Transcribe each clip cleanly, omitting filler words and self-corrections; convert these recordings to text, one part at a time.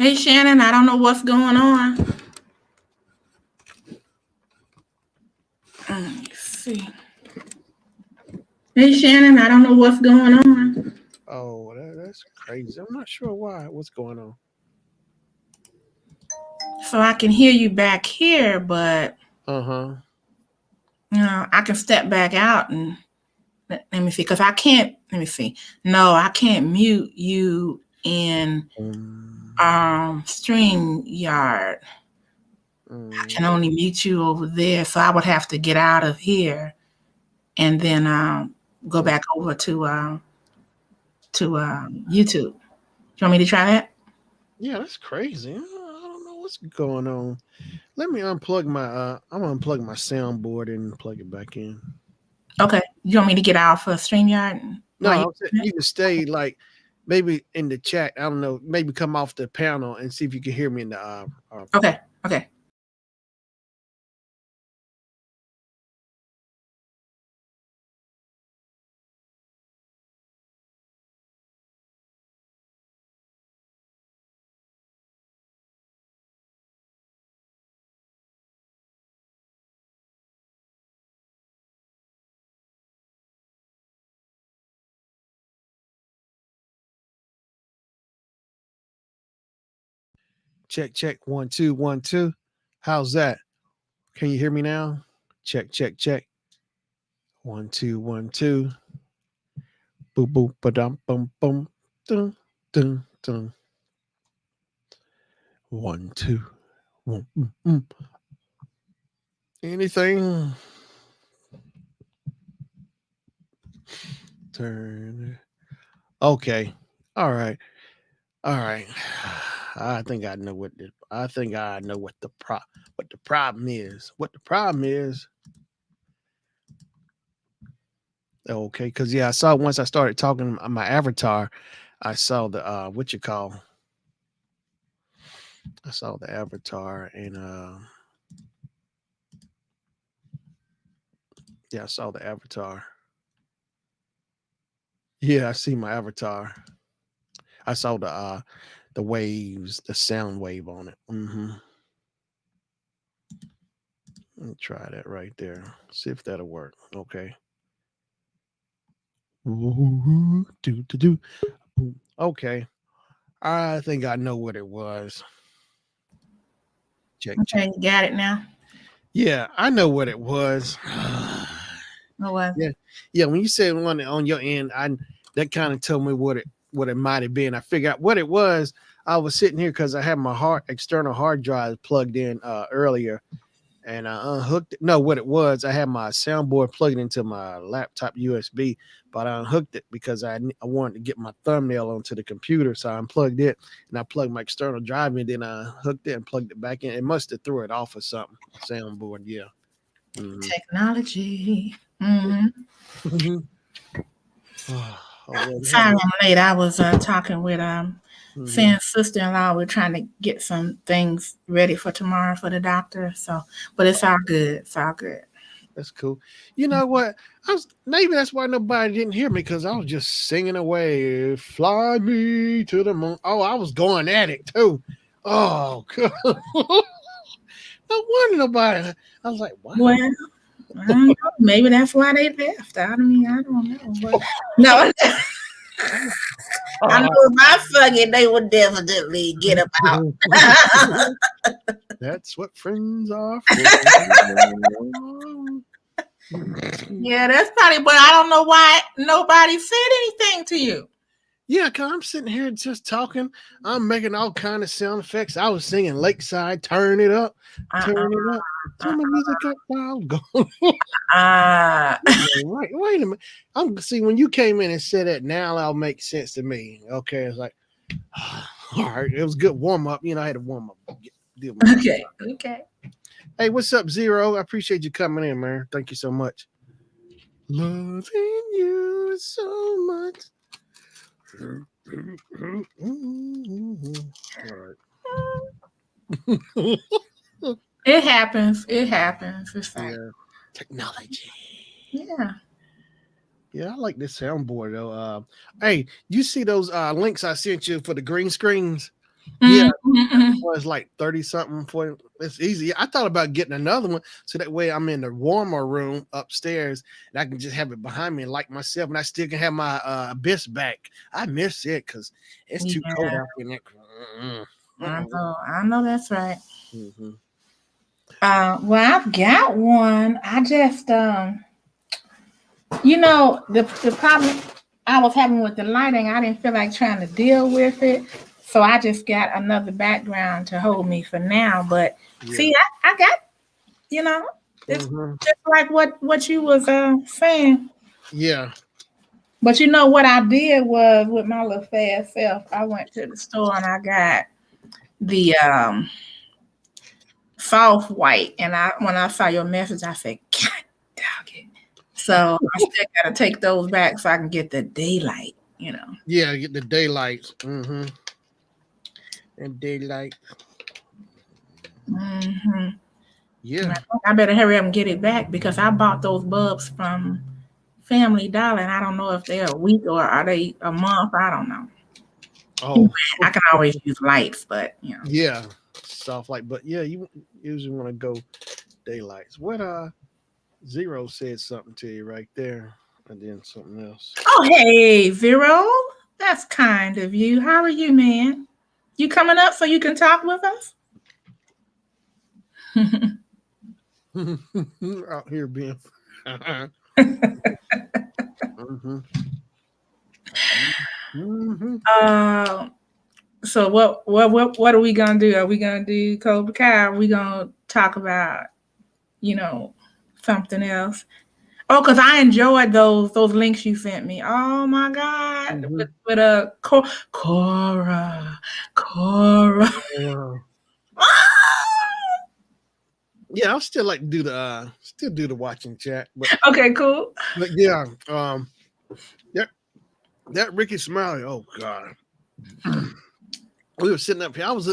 Hey, Shannon, I don't know what's going on. Let's see. Hey, Shannon, I don't know what's going on. Oh, that's crazy. I'm not sure why. What's going on? So I can hear you back here, but Uh-huh. I can step back out and let me see, because I can't. Let me see. No, I can't mute you in Um, StreamYard. I can okay. only mute you over there, so I would have to get out of here and then go Mm. back over to YouTube. You want me to try that? Yeah, that's crazy. I don't know what's going on. Let me unplug my I'm gonna unplug my soundboard and plug it back in. Okay. You want me to get out for StreamYard while you No, you can stay like maybe in the chat. I don't know. Maybe come off the panel and see if you can hear me in the Okay. Okay. check 1 2 1 2. How's that? Can you hear me now? Check 1 2 1 2. Boop boop ba dum bum bum. Dun dun dun. 1 2 1. Anything? Turn. Okay. All right. All right. I think I know I think I know what the problem is. What the problem is. Okay, because yeah, I saw once I started talking on my avatar, I saw the what you call. I saw the avatar and yeah, I saw the avatar. Yeah, I see my avatar. I saw the waves, the sound wave on it. Let me try that right there. See if that'll work. Okay. Do do do. Okay. I think I know what it was. Check. Okay. You got it now. Yeah, I know what it was. What was Yeah, it? yeah. When you said one on your end, I that kind of told me what it might have been. I figured out what it was. I was sitting here because I had my external hard drive plugged in earlier, and I unhooked it. No, what it was, I had my soundboard plugged into my laptop USB, but I unhooked it because I wanted to get my thumbnail onto the computer, so I unplugged it and I plugged my external drive in. Then I hooked it and plugged it back in. It must have threw it off or something. Soundboard, yeah. Mm-hmm. Technology. Mm-hmm. Oh, well, we have Sorry, I'm late. I was talking with mhm. Finn's sister-in-law. We're trying to get some things ready for tomorrow for the doctor. So, but it's all good. It's all good. That's cool. You know what? Maybe that's why nobody didn't hear me because I was just singing away, "Fly me to the moon." Oh, I was going at it too. Oh, God. No wonder nobody. I was like, wow. Well, I don't know. Maybe that's why they left. I mean, I don't know. But no, I know Oh. my fucking they would definitely get them out. That's what friends are for. Yeah, that's probably. But I don't know why nobody said anything to you. Yeah, cause I'm sitting here just talking. I'm making all kind of sound effects. I was singing Lakeside, turn it up, Uh-uh, turn it up, turn the uh-uh. music up while I'm going. Uh, Wait a minute. I'm see when you came in and said that. Now that'll make sense to me. Okay, it's like, all right, it was a good warm up. You know, I had to warm up, deal with my. okay, okay. Hey, what's up, Zero? I appreciate you coming in, man. Thank you so much. Loving you so much. All right. It happens. It happens. It's like, Yeah. Technology. yeah. Yeah, I like this soundboard though. Hey, you see those links I sent you for the green screens? Yeah, Mhm. was like 30 something for it's easy. I thought about getting another one so that way I'm in the warmer room upstairs and I can just have it behind me and like myself and I still can have my abyss back. I miss it because it's too cold Yeah, out in there. I know that's right. Mm-hmm. Well, I've got one. I just the problem I was having with the lighting, I didn't feel like trying to deal with it. So I just got another background to hold me for now. But Yeah. see, I got, you know, it's Mm-hmm. just like what you was saying. Yeah. But what I did was with my little fast self, I went to the store and I got the soft white. And when I saw your message, I said, God dog it. So I still gotta take those back so I can get the daylight. Yeah, get the daylight. Mm-hmm. And daylight. Hmm. Yeah. I better hurry up and get it back because I bought those bulbs from Family Dollar and I don't know if they're a week or are they a month. I don't know. Oh, I can always use lights, but. yeah. Soft light. But yeah, you usually want to go daylights. What Zero said something to you right there, and then something else. Oh, hey, Vero. That's kind of you. How are you, man? You coming up so you can talk with us? Out here being. Mm-hmm. Mm-hmm. uh, so what are we gonna do? Are we gonna do Cobra Kai? Are we gonna talk about you know something else? Oh, because I enjoyed those links you sent me. Oh my God, Mm-hmm. with a Cora. Yeah. Yeah, I'll still like to do the watching chat, but Okay, cool. yeah, that that Ricky Smiley. Oh God, we were sitting up here. I was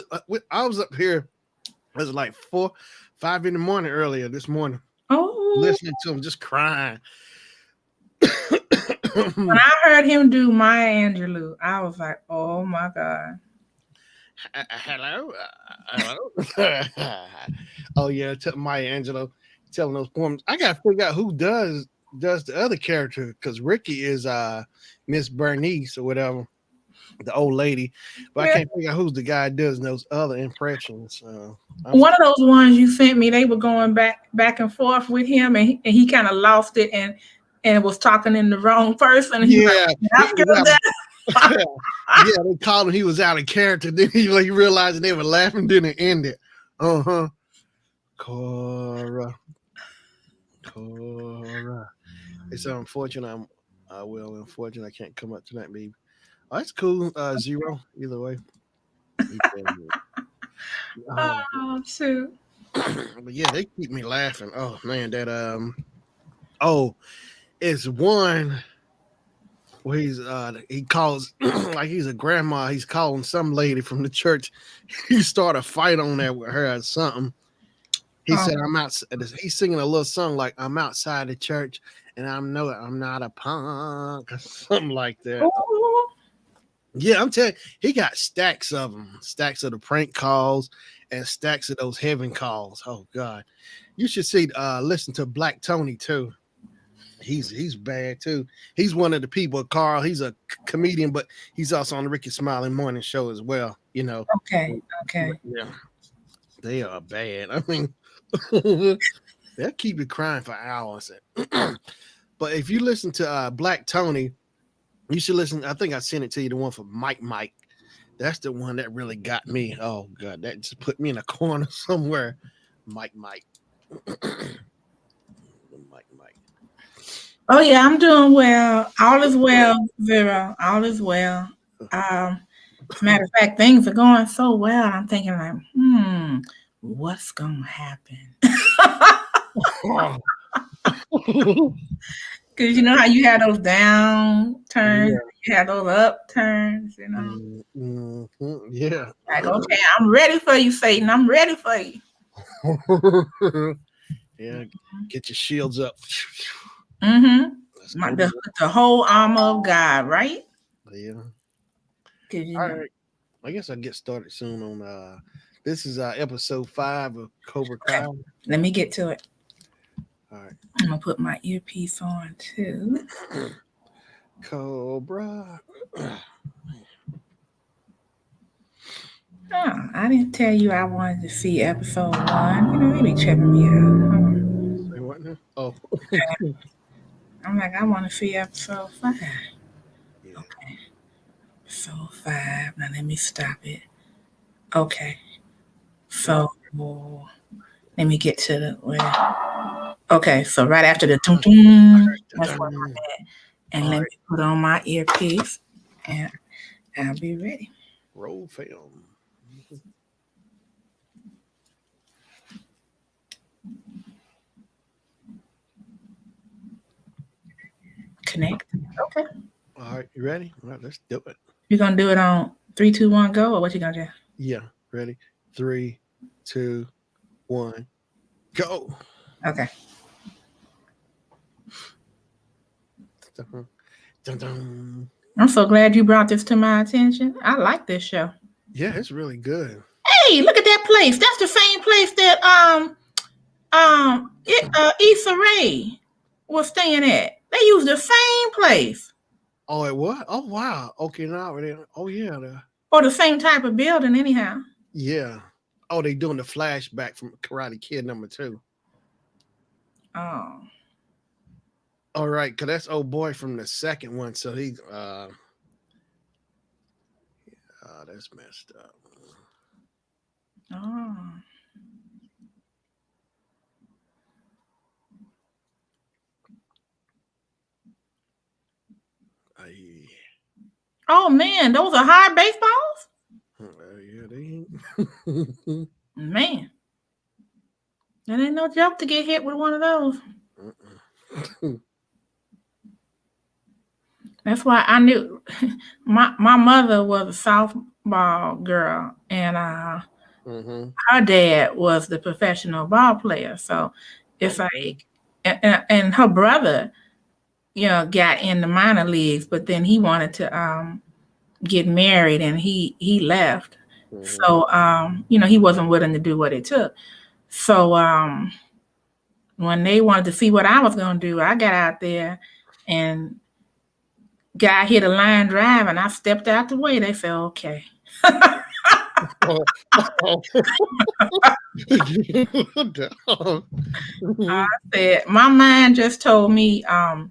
up here. It was like 4, 5 in the morning earlier this morning, Oh, listening to him just crying. when I heard him do Maya Angelou, I was like, oh my God. Hello, hello. Oh yeah, Maya Angelou telling those poems. I gotta figure out who does the other character because Ricky is Miss Bernice or whatever, the old lady, but I Yeah. can't figure out who's the guy that does those other impressions. One of those ones you sent me, they were going back and forth with him, and he kind of lost it and was talking in the wrong person. He's like, Yeah, he "That's was good." out. That. Yeah, they called him. He was out of character. Then he like realized they were laughing. Then it ended. Uh huh. Cora. It's unfortunate. Unfortunate I can't come up tonight, baby. Oh, that's cool. Zero. Either way. Oh, Oh shoot! but yeah, they keep me laughing. Oh man, that oh, it's one where he calls like he's a grandma. He's calling some lady from the church. He started a fight on there with her or something. He Oh, said, "I'm out." He's singing a little song like "I'm outside the church and I'm not a punk" or something like that. ooh. Yeah, I'm telling you, he got stacks of them, stacks of the prank calls and stacks of those heaven calls. Oh God, you should listen to Black Tony too. He's bad too. He's one of the people. Carl, he's a comedian, but he's also on the Ricky Smiley Morning Show as well. Okay, But okay. yeah, they are bad. I mean, they'll keep you crying for hours. But if you listen to Black Tony, you should listen. I think I sent it to you. The one for Mike. That's the one that really got me. Oh God, that just put me in a corner somewhere. Mike. Mike. Oh yeah, I'm doing well. All is well, Vera. All is well. As a matter of fact, things are going so well. I'm thinking like, what's gonna happen? Because you know how you had those down turns, Yeah. you had those up turns. Yeah. Like, okay, I'm ready for you, Satan. I'm ready for you. Yeah. Get your shields up. Mm-hmm. Let's go. The whole armor of God, right? Yeah. Because All right. I guess I'll get started soon on this is episode 5 of Cobra Okay, Kai. let me get to it. All right. I'm gonna put my earpiece on too. Cobra. Oh, I didn't tell you I wanted to see episode 1. You know, they be tripping me out. Say what now? Oh, I'm like, I want to see episode 5. yeah. Okay, episode 5. Now let me stop it. Okay, so let me get to the where. Okay, so right after the tum tum, that's what I'm at. And All let right. me put on my earpiece, and I'll be ready. Roll film. Connect. Okay. All right. You ready? All right. Let's do it. You're gonna do it on 3, 2, 1, go, or what you gonna do? Yeah. Ready? 3, 2, 1, go. Okay. Dun, dun, dun. I'm so glad you brought this to my attention. I like this show. Yeah, it's really good. Hey, look at that place. That's the same place that Issa Rae was staying at. They used the same place Oh, it what? Oh, wow. Okay, now it. Oh, yeah. or the same type of building, anyhow. Yeah. Oh, they doing the flashback from Karate Kid #2. Oh, All right, cause that's old boy from the second one. So he that's messed up. oh, I, oh man, those are hard baseballs. yeah, they ain't. Man, that ain't no joke to get hit with one of those. That's why I knew my mother was a softball girl, and Mm-hmm. her dad was the professional ball player. So it's Okay. like, and her brother, got in the minor leagues, but then he wanted to get married, and he left. Mm-hmm. So he wasn't willing to do what it took. So when they wanted to see what I was going to do, I got out there and guy hit a line drive, and I stepped out the way. They said, okay. Oh, oh. I said, my mind just told me, I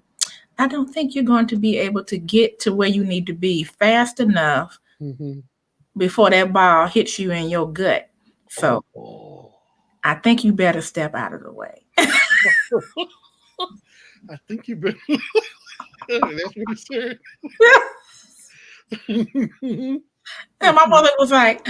don't think you're going to be able to get to where you need to be fast enough Mm-hmm. before that ball hits you in your gut. So Oh. I think you better step out of the way. I think you better. That's what he said. And my mother was like,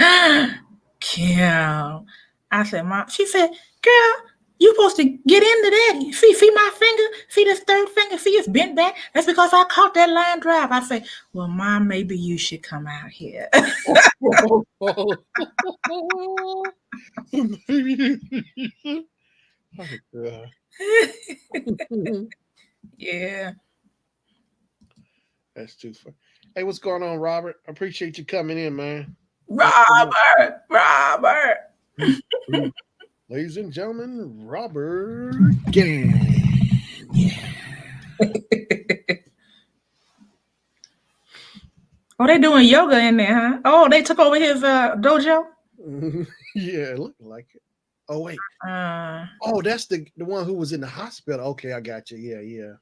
Kim. I said, Mom, she said, girl, you supposed to get into that. See my finger? See this third finger? See it's bent back? That's because I caught that line drive. I said, well, Mom, maybe you should come out here. Oh, God. Yeah. That's too funny. Hey, what's going on, Robert? I appreciate you coming in, man. Robert. Ladies and gentlemen, Robert Gang. Yeah. Oh, they doing yoga in there, huh? Oh, they took over his dojo? Yeah, it looked like it. Oh, wait. Uh, Oh, that's the one who was in the hospital. Okay, I got you. Yeah, yeah.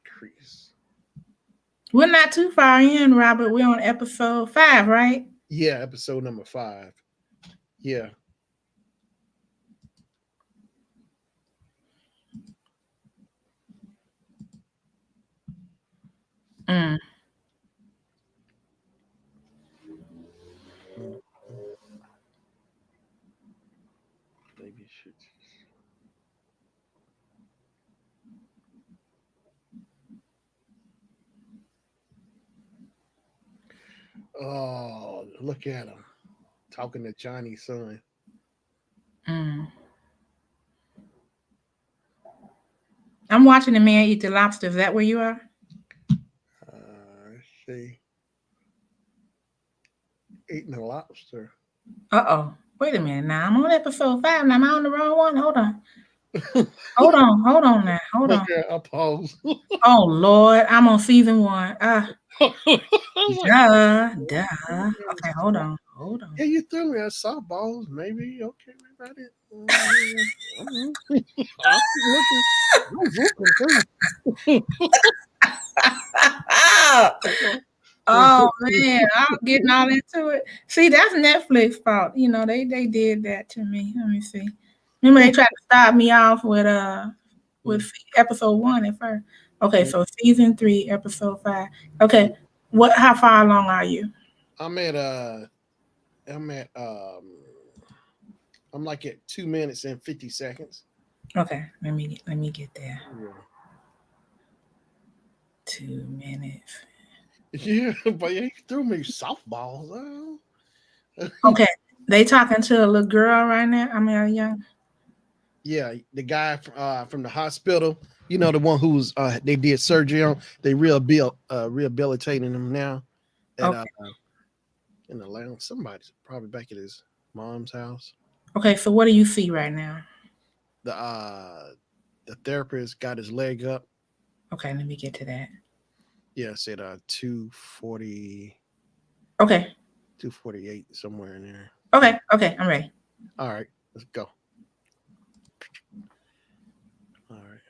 Crease. we're not too far in, Robert. We're on episode 5, right? Yeah, episode #5. Yeah. Mm. Maybe should. Oh, look at him talking to Johnny's son. Mm. I'm watching the man eat the lobster. Is that where you are? Let's see. Eating a lobster. Uh-oh. Wait a minute now. I'm on episode 5. Now, am I on the wrong one? Hold on. Hold on. Hold on now. Hold on. Okay, I'll pause. Oh, Lord. I'm on season 1. I was like, Duh. Okay, hold on. Hold on. yeah, you threw me at softballs. Maybe okay, maybe I did. I'm looking. I'm looking too. Oh man, I'm getting all into it. See, that's Netflix fault. You know, they did that to me. Let me see. Remember they tried to start me off with episode 1 at first. Okay, so season 3, episode 5. Okay, how far along are you? I'm at I'm at I'm like at 2 minutes and 50 seconds. Okay, let me get there. Yeah. 2 minutes. Yeah, but you threw me softballs. Okay, they talking to a little girl right now. I mean, a young. Yeah, the guy from the hospital, you know, the one who's they did surgery on, they rehabilitating him now at Okay, in the lounge. Somebody's probably back at his mom's house. okay. So what do you see right now? The therapist got his leg up. Okay, let me get to that. Yeah, said 240, Okay, 248, somewhere in there. okay. I'm ready. All right, let's go. All right.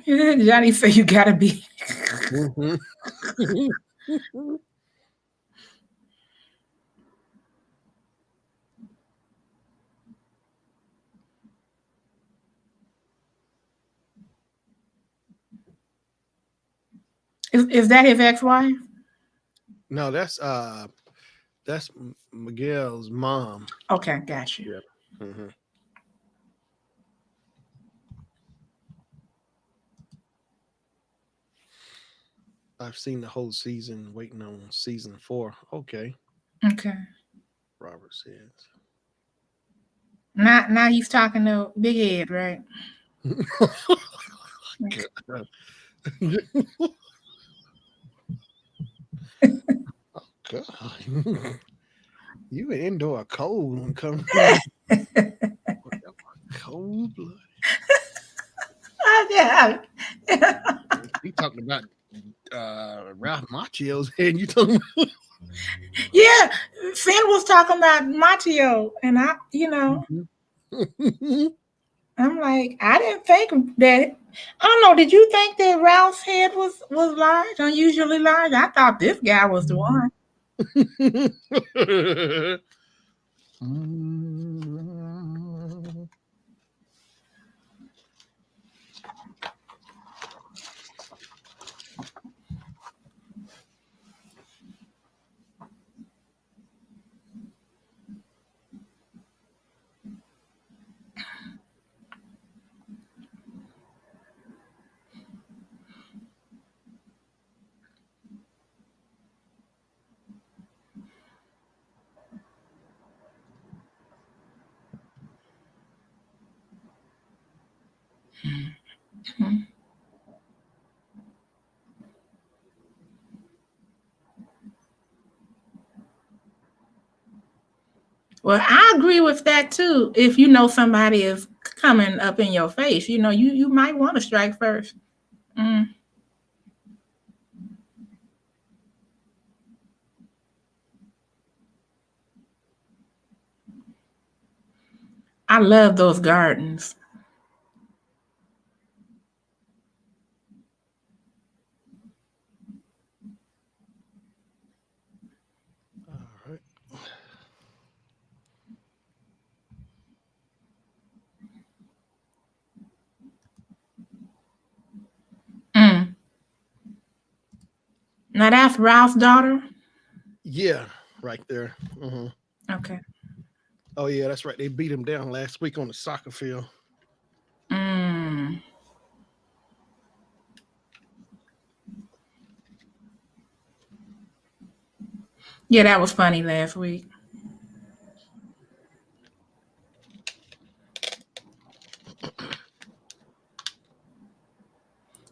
Johnny said you gotta be. Mhm. Is that his ex-wife? No, that's Miguel's mom. Okay, got you. Yeah. Hmm. I've seen the whole season, waiting on season 4. Okay, Okay. Robert says. Now he's talking to Big Head, right? Okay. God. You an indoor cold one coming. Cold blood. Yeah. You talking about Ralph Macchio's head? You talking Yeah. Finn was talking about Matteo, and about? I'm like, I didn't think that. I don't know. Did you think that Ralph's head was large, unusually large? I thought this guy was the one. Well, I agree with that too. If you know somebody is coming up in your face, you might want to strike first. Mm. I love those gardens. All right. Mm. Now that's Ralph's daughter. Yeah, right there. Hmm. Okay. Oh yeah, that's right. They beat him down last week on the soccer field. Mm. Yeah, that was funny last week.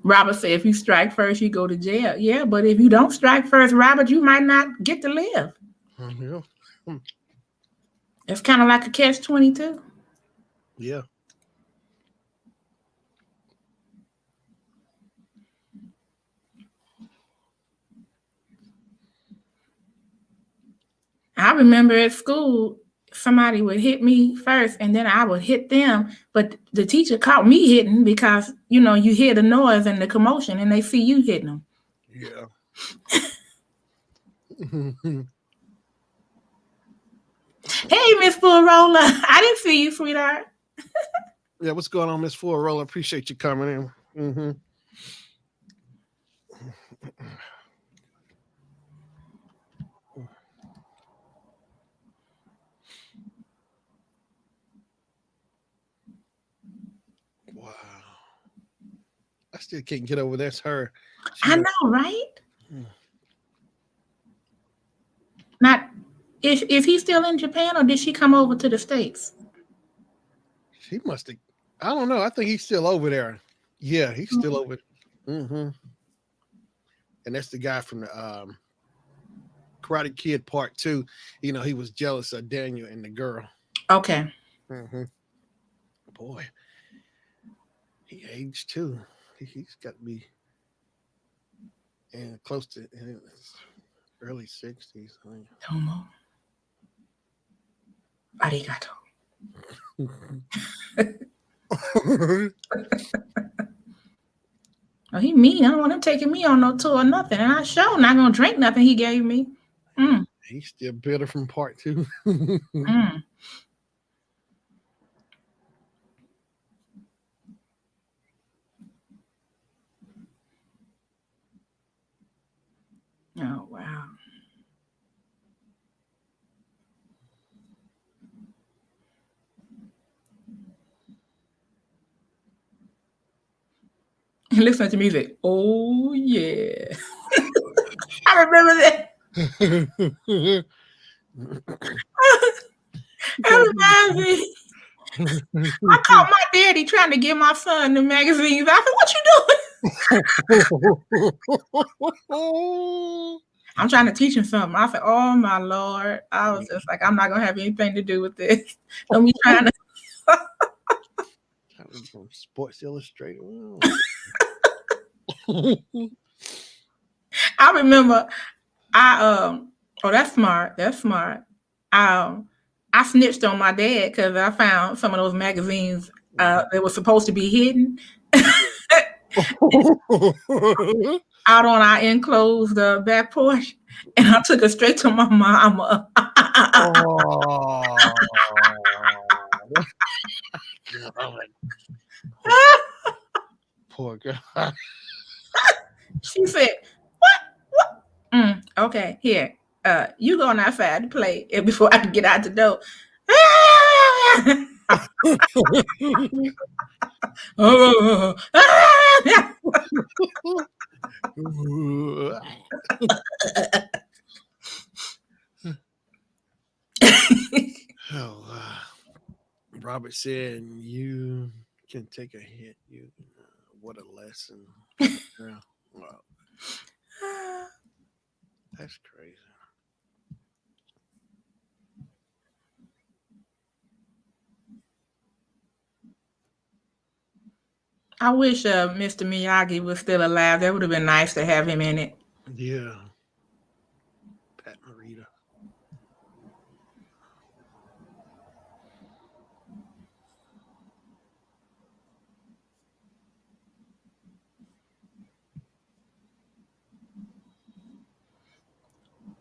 Robert said if you strike first, you go to jail. Yeah, but if you don't strike first, Robert, you might not get to live. Yeah. It's kind of like a catch-22. Yeah. I remember at school, somebody would hit me first and then I would hit them. But the teacher caught me hitting because, you hear the noise and the commotion and they see you hitting them. Yeah. Hey, Miss Full Roller. I didn't see you, sweetheart. Yeah, what's going on, Miss Four Roller? Appreciate you coming in. Wow. I still can't get over that's her. She I done, know, right? Not if he's still in Japan or did she come over to the States? she must have. I don't know. I think he's still over there. Yeah, he's still over. Mm-hmm. And that's the guy from the Karate Kid Part Two. He was jealous of Daniel and the girl. Okay. Mm-hmm. Boy, he aged too. He's got to be close to his early 60s. Tomo. Arigato. Oh, he mean. I don't want him taking me on no tour or nothing. And I sure not gonna drink nothing he gave me. He's still bitter from Part Two. Mm. Oh wow. He listens to music. Oh yeah. I remember that. That reminds me. I caught my daddy trying to get my son the magazines. I said, "What you doing?" I'm trying to teach him something. I said, "Oh my Lord!" I was just like, "I'm not gonna have anything to do with this." Don't be trying to. Sports Illustrated. I remember. Oh, that's smart. That's smart. I snitched on my dad because I found some of those magazines that were supposed to be hidden out on our enclosed back porch, and I took it straight to my mama. Oh, poor girl. She said, "What? Okay, here. You going outside to play before I can get out the door." Oh, Robert said, "You can take a hit. What a lesson." Yeah. Wow, that's crazy. I wish Mr. Miyagi was still alive. That would have been nice to have him in it. Yeah, Pat Morita.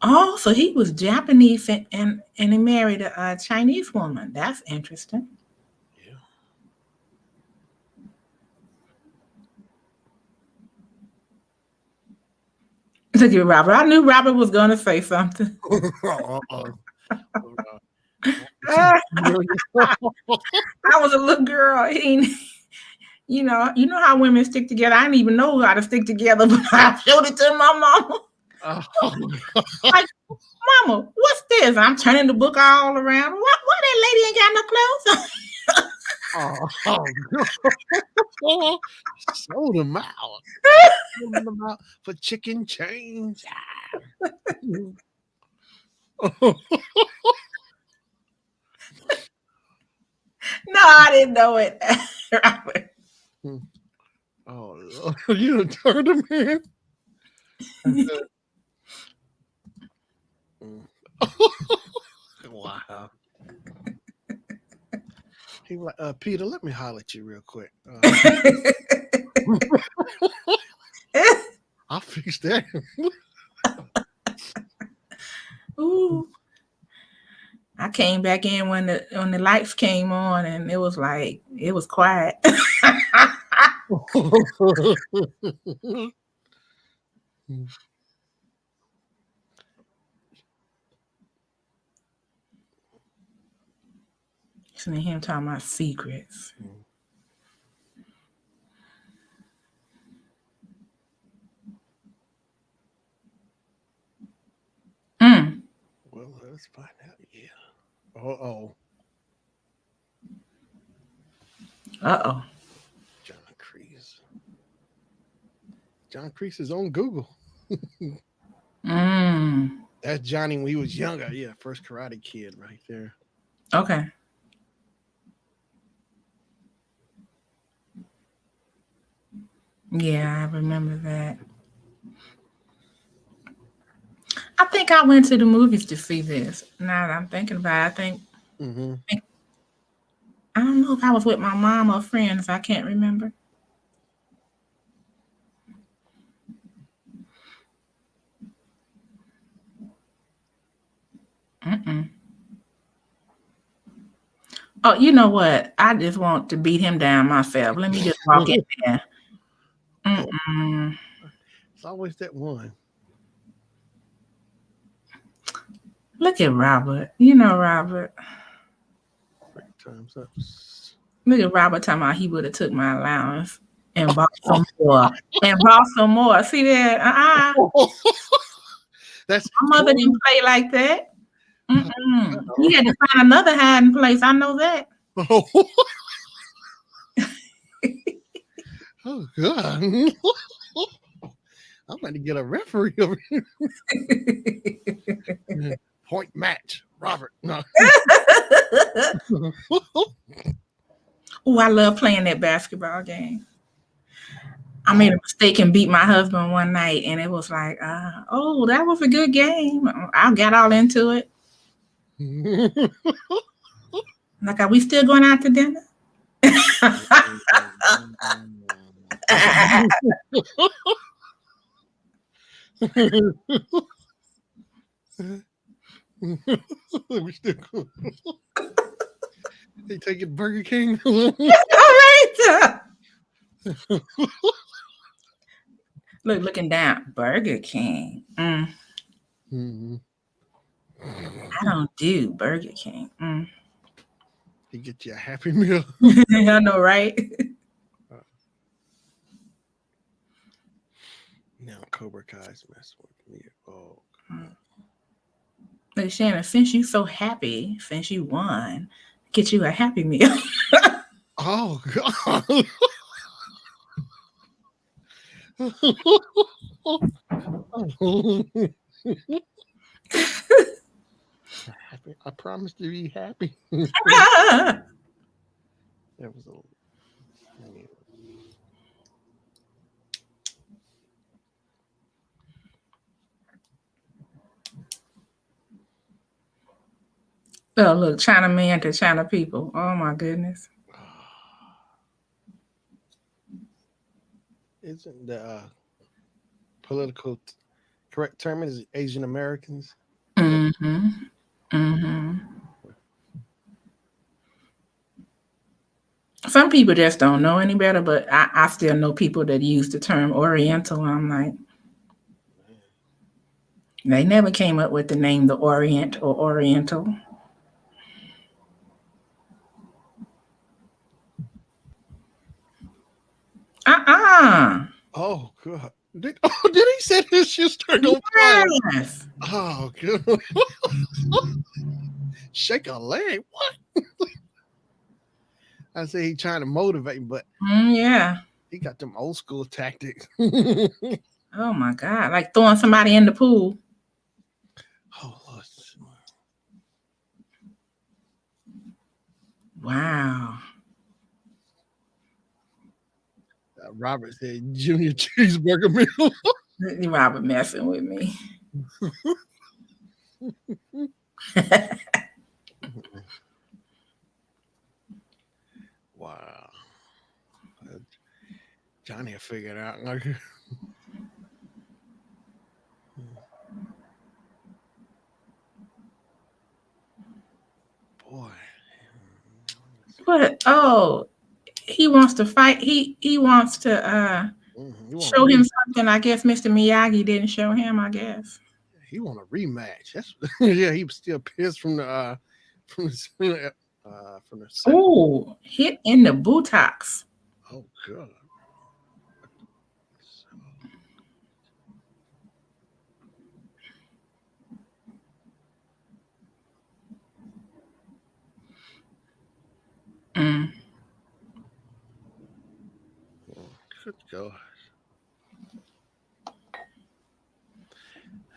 Oh, so he was Japanese and he married a Chinese woman. That's interesting. Yeah. Look at Robert. I knew Robert was going to say something. I was a little girl. You know how women stick together. I didn't even know how to stick together, but I showed it to my mama. Oh, Like, Mama, what's this? I'm turning the book all around. Why that lady ain't got no clothes? oh, sold them out. Sold them out for chicken change. No, I didn't know it. Robert. Oh, you done turned him in. Wow. He was like, Peter, let me holler at you real quick. I'll fix that. Ooh. I came back in when the lights came on and it was quiet. Listening to him talking about secrets. Mm. Well, let's find out. Yeah. Oh. Uh-oh. John Kreese. John Kreese is on Google. That's Johnny when he was younger. Yeah, first Karate Kid right there. Okay. Yeah, I remember that. I think I went to the movies to see this. Now that I'm thinking about it, I don't know if I was with my mom or friends. I can't remember. Mm-mm. Oh, you know what? I just want to beat him down myself. Let me just walk in there. Mm-mm. It's always that one. Look at Robert. You know Robert. Time's up. Look at Robert talking about he would have took my allowance and bought some more. And bought some more. See that? That's My mother didn't play like that. Mm-mm. He had to find another hiding place. I know that. Oh God. I'm going to get a referee over here. Point match, Robert. No. Oh, I love playing that basketball game. I made a mistake and beat my husband one night, and it was like, oh, that was a good game. I got all into it. Like, are we still going out to dinner? We still going. They take it Burger King. All right. Looking down. Burger King. Mm-hmm. I don't do Burger King. He get you a Happy Meal. I know, right? Now Cobra Kai's messing with me. Oh. Look, Shannon, since you so happy, since you won, get you a Happy Meal. Oh God. Happy. I promise to be happy. That was a. Oh, look, China man to China people. Oh my goodness. Isn't the political correct term is Asian Americans? Mm-hmm. Mm-hmm. Some people just don't know any better, but I still know people that use the term Oriental. I'm like, they never came up with the name the Orient or Oriental. Uh-uh. Oh God. Did he say his shoes turned on fire? Yes. Oh, good. Shake a leg. What? I say he trying to motivate, but Yeah. he got them old school tactics. Oh my God. Like throwing somebody in the pool. Oh, Lord. Wow. Robert said Junior Cheeseburger Meal. Robert messing with me. Wow. Johnny will figure it out. Like, boy. What? Oh, he wants to fight. He wants to You want show him something. I guess Mr. Miyagi didn't show him. I guess. he want a rematch. That's yeah. He was still pissed from the second. Oh, hit in the buttocks. Oh god. Mm. Good God.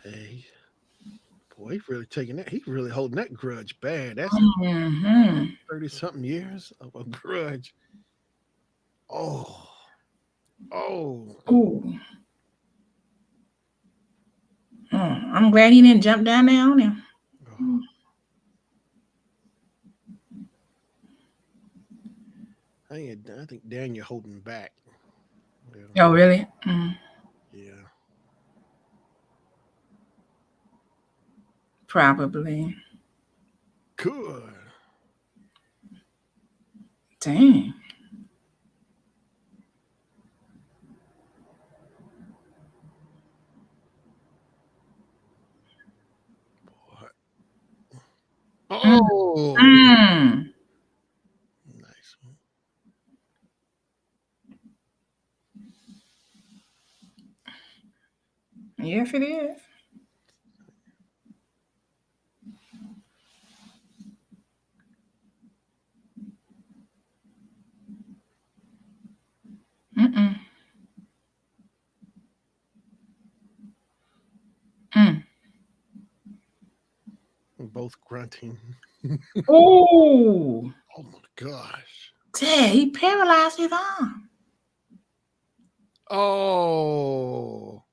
Hey, boy, he really taking that. He really holding that grudge bad. That's Hmm. 30-something years of a grudge. Oh, oh. Ooh. Oh, I'm glad he didn't jump down there on him. Oh. I think Daniel holding back. Yeah. Oh, really? Mm. Yeah. Probably. Good. Dang. Boy. Mm. Oh, Mm. nice one. Yes, it is. Mm-mm. Mm. Both grunting. Oh, Oh my gosh. dang, he paralyzed his arm Oh.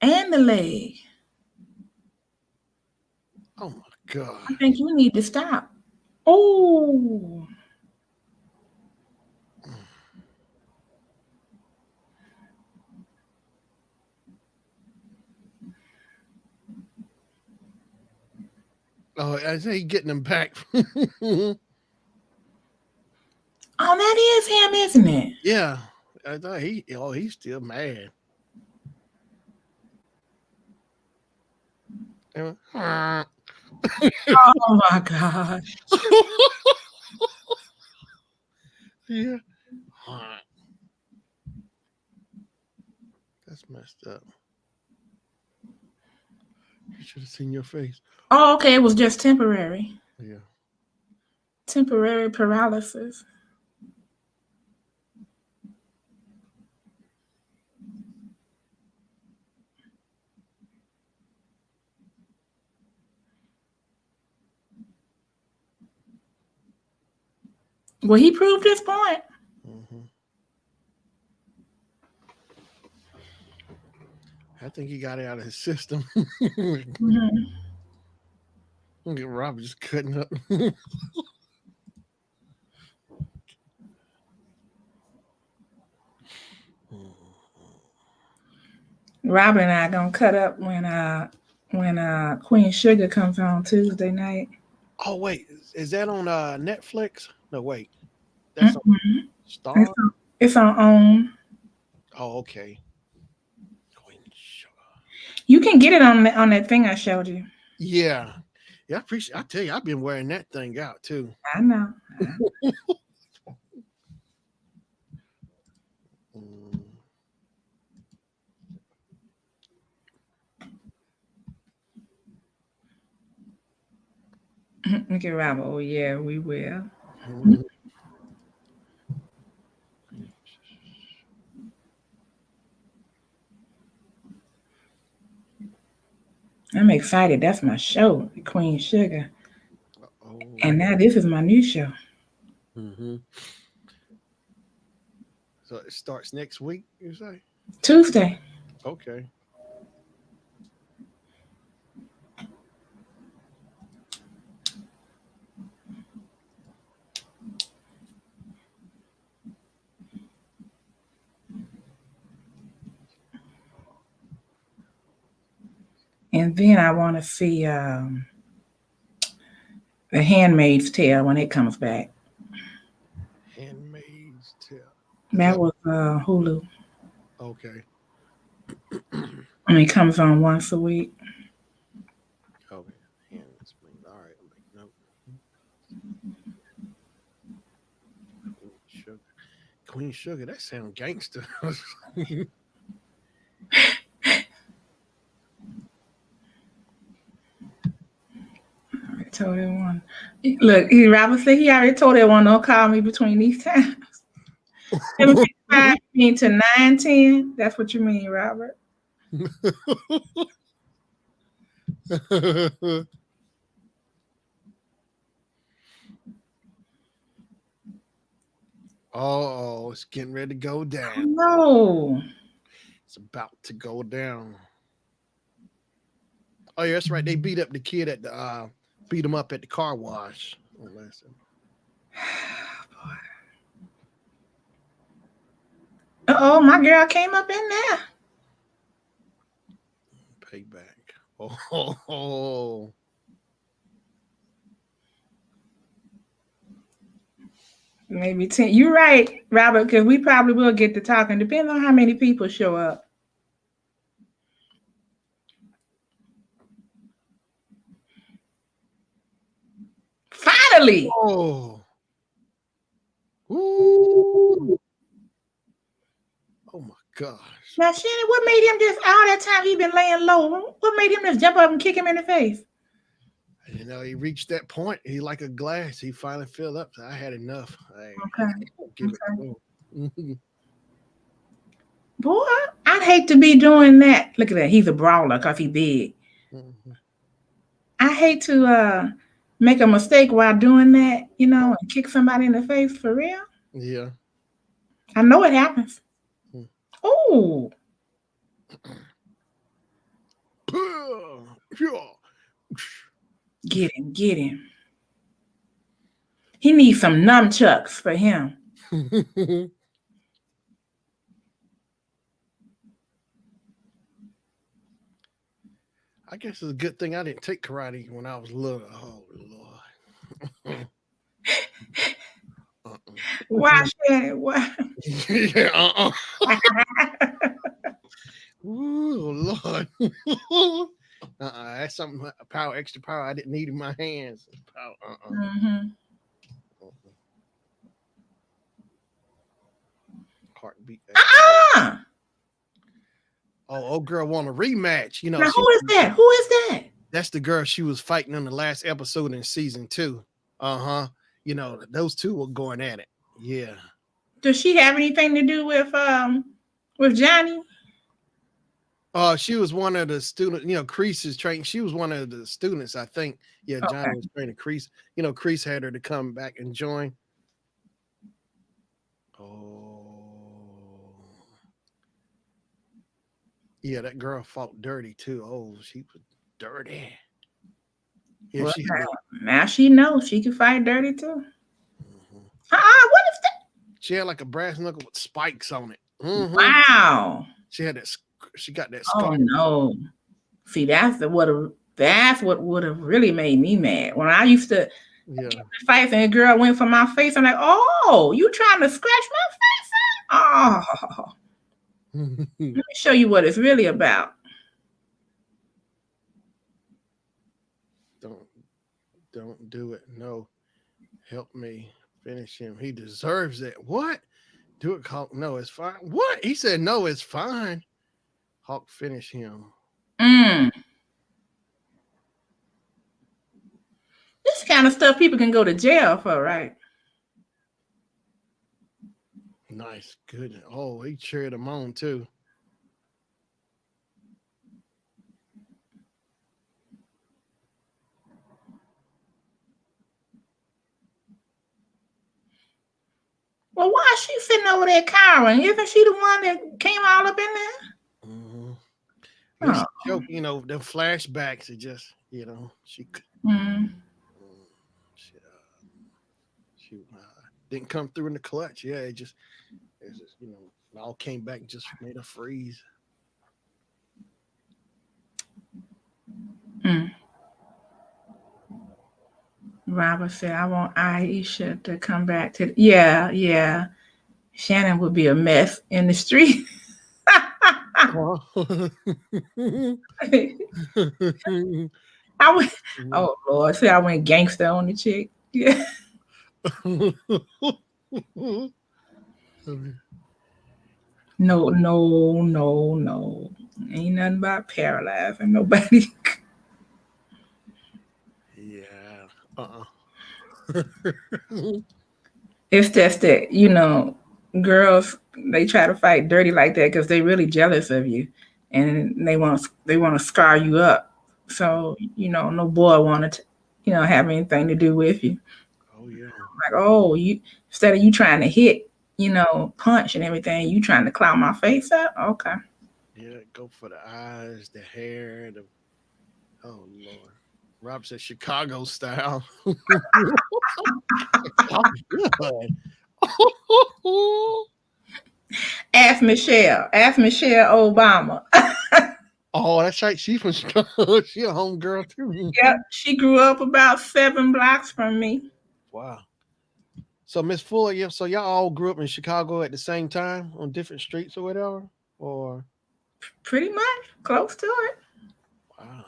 and the leg. Oh my god. I think you need to stop. Oh, Oh, I say he getting him back. oh, that is him, isn't it? Yeah. I thought he's still mad. And went, "Ah." Oh my gosh. Yeah. Ah. That's messed up. You should have seen your face. Oh, okay, it was just temporary. Yeah. Temporary paralysis. Well, he proved his point. Hmm. I think he got it out of his system. Mhm. Look at Rob just cutting up. Robin and I gonna cut up when Queen Sugar comes on Tuesday night. Oh wait, is that on Netflix? No, wait, that's on Mm-mm. Star. It's on OWN. Oh, okay. Queen Sugar. You can get it on that thing I showed you. Yeah, yeah. I appreciate. I tell you, I've been wearing that thing out too. I know. Mm. Okay, Robert. Oh yeah, we will. Mhm. I'm excited. That's my show, Queen Sugar. Oh. And now this is my new show. Hmm. So it starts next week, you say? Tuesday. Okay. And then I want to see The Handmaid's Tale when it comes back. Handmaid's Tale. Is That that was Hulu. okay? And it comes on once a week. Okay. Handmaid's All right, I'll make note. Queen Sugar. Queen Sugar. That sounds gangster. I told everyone. Look, Robert said he already told everyone don't call me between these times. 7:55 mean to 9:10. That's what you mean, Robert. Oh, it's getting ready to go down. No. It's about to go down. Oh yeah, that's right. They beat up the kid at the beat him up at the car wash. Oh, last Uh-oh, my girl came up in there. payback. Oh. Maybe 10. You're right, Robert, because we probably will get to talking, depending on how many people show up. Finally. Oh. Ooh. Oh my gosh. Now, Shannon, what made him just all that time he been laying low? What made him just jump up and kick him in the face? You know, he reached that point. He like a glass. He finally filled up. So I had enough. I Okay. give it Okay. to him. Boy, I'd hate to be doing that. Look at that. He's a brawler because he big. Mhm. I hate to make a mistake while doing that, and kick somebody in the face for real. Yeah. I know it happens. Hmm. Oh, get him, get him. He needs some nunchucks for him. I guess it's a good thing I didn't take karate when I was little. Oh Lord. Why, Shannon? Why? Yeah, Ooh, Lord. That's something power, extra power I didn't need in my hands. Power, Mm-hmm. Heartbeat. Uh-uh. Oh, girl want a rematch. You know, Now, who is that? Who is that? that's the girl she was fighting in the last episode in season 2. Uh-huh. You know, those two were going at it. Yeah. Does she have anything to do with Johnny? She was one of the students, Crease is training. She was one of the students, I think. Yeah, Johnny Okay. was training Crease. Crease had her to come back and join. Oh. Yeah, that girl fought dirty too. Oh, she was dirty. Yeah, Well, she now she knows she can fight dirty too. Mhm. What is that? She had like a brass knuckle with spikes on it. Hmm. Wow. She had that. She got that Oh scar. no. See, that's what would have really made me mad. When I used to Yeah. get in fights and a girl went for my face, I'm like, oh, you trying to scratch my face? Oh, let me show you what it's really about. don't don't do it. No, help me finish him. He deserves it. What? Do it, Hawk. No, it's fine. What? He said no, it's fine. Hawk, finish him. Mm. This kind kind of stuff people can go to jail for, right? Nice, good. Oh, he cheered him on too. Well, why is she sitting over there cowering? Isn't she the one that came all up in there? Hmm. At least Oh. joke, the flashbacks. It just, Mm. mm, she didn't come through in the clutch. Yeah, it's just, it all came back and just made her freeze. Mm. Robert said, I want Aisha to come back to. Yeah, yeah. Shannon would be a mess in the street. I went, oh Lord, see, I went gangster on the chick. Yeah. No, no, no, no. Ain't nothing about paralyzing nobody. Yeah. It's just that, girls, they try to fight dirty like that because they really jealous of you, and they want to scar you up. So no boy wanted to, have anything to do with you. Oh yeah. Like, oh, you instead of you trying to hit, punch and everything, you trying to clown my face up. Okay. Yeah. Go for the eyes, the hair, the. Oh Lord. Rob said Chicago style. Oh, good. Ask Michelle. Ask Michelle Obama. Oh, that's right. She from Chicago. She a homegirl too. Yep, she grew up about 7 blocks from me. Wow. So Miss Fuller, yeah. So y'all all grew up in Chicago at the same time on different streets or whatever, or Pretty much close to it. wow,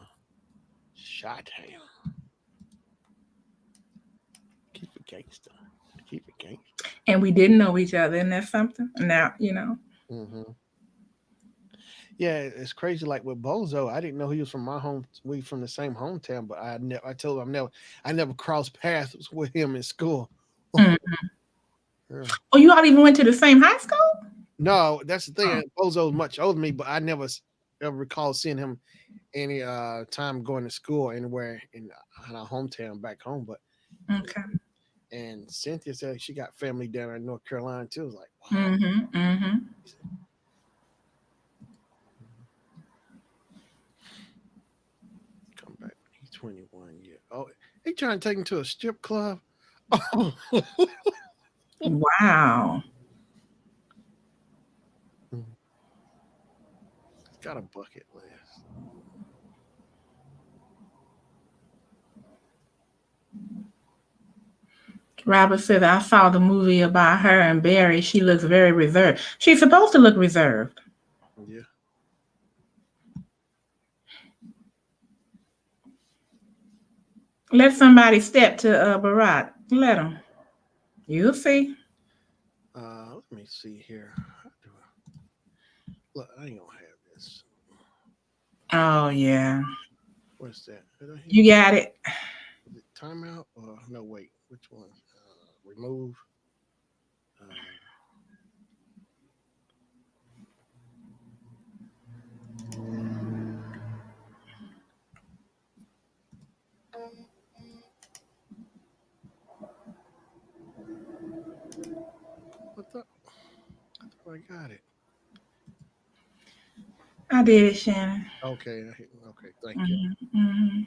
shot town. Keep it gangster. Keep it gangster. And we didn't know each other, and that's something. Now, Hmm. Yeah, it's crazy. Like with Bozo, I didn't know he was from my home. We from the same hometown, but I told him I never crossed paths with him in school. Mm. Yeah. Oh, you all even went to the same high school? No, that's the Oh, thing. Bozo's much older than me, but I never ever recall seeing him any time going to school anywhere in our hometown back home. But okay. and Cynthia said she got family down in North Carolina too. I was like, wow. Mm-hmm. Mm-hmm. Come back. He's 21. Yeah. Oh, he trying to take him to a strip club. Oh, Wow. he's got a bucket list. Robert said, I saw the movie about her and Barry. She looks very reserved. She's supposed to look reserved. Yeah. Let somebody step to Barack. Let him. You'll see. Let me see here. How do look, I ain't gonna have this. Oh, yeah. What's that? Did I hit? You got it. Is it timeout or no? Wait, which one? Remove. Uh, what the? I thought I got it. I did it, Shannon. Okay. Okay. Thank you. Hmm. Hmm.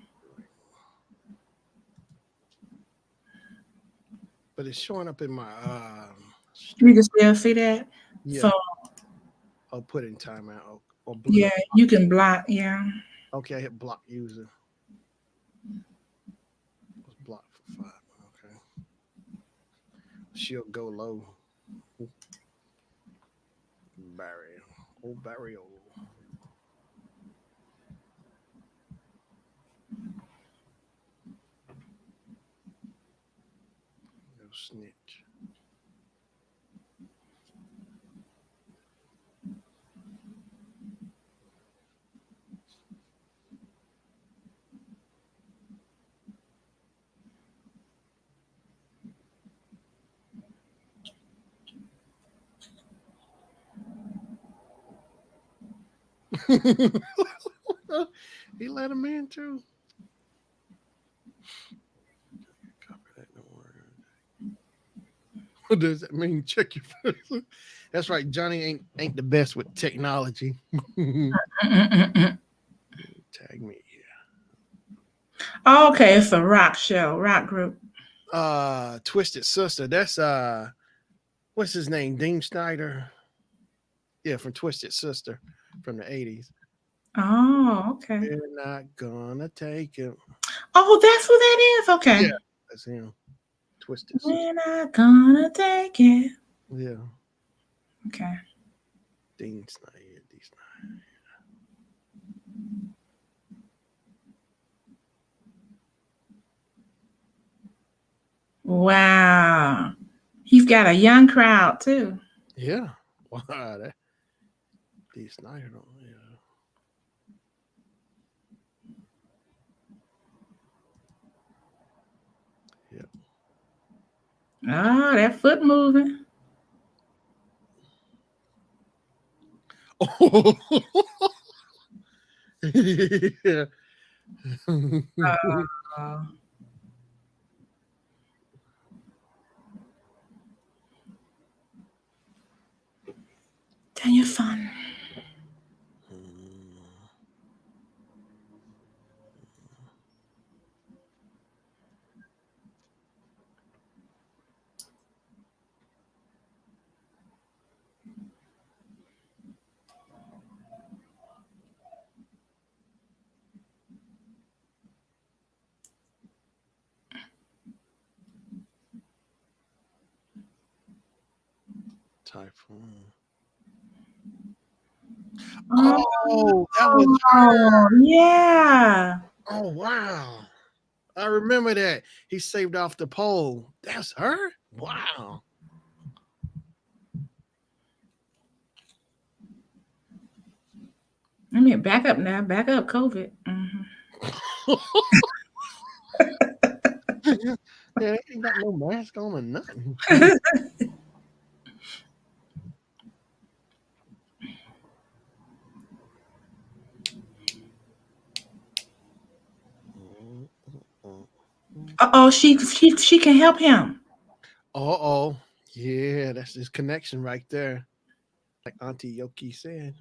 But it's showing up in my You stream. can still see that. Yeah. So, I'll put it in timeout or yeah, you can block. Yeah. okay, I hit block user. Was blocked for 5. Okay. She'll go low. Barry. Oh, Barry. Oh, no snitch. He let him in too. Copy that, don't worry. What does that mean? Check your phone. That's right. Johnny ain't the best with technology. Mm-mm-mm-mm. Tag me. Okay, it's a rock show, rock group. Twisted Sister. That's what's his name? Dean Snyder. Yeah, from Twisted Sister from the 80s. Oh, okay. We're not gonna take it. Oh, that's who that is. Yeah, Okay. that's him. Twisted Sister. We're not gonna take it. Yeah. Okay. Dean Snyder. Dean Snyder. Wow. He's got a young crowd too. Yeah. Wow. That Dean Snyder. Yeah. Yeah. Oh, that foot moving. Oh. Yeah. Oh, tell your fun. Typhoon. Oh, Oh, that was her. yeah. Oh wow. I remember that. He saved off the pole. That's her? Wow. I mean, back up now. Back up, COVID. Hmm. Yeah, they ain't got no mask on or nothing. Oh, she can help him. Oh. Yeah, that's his connection right there. Like Auntie Yoki said.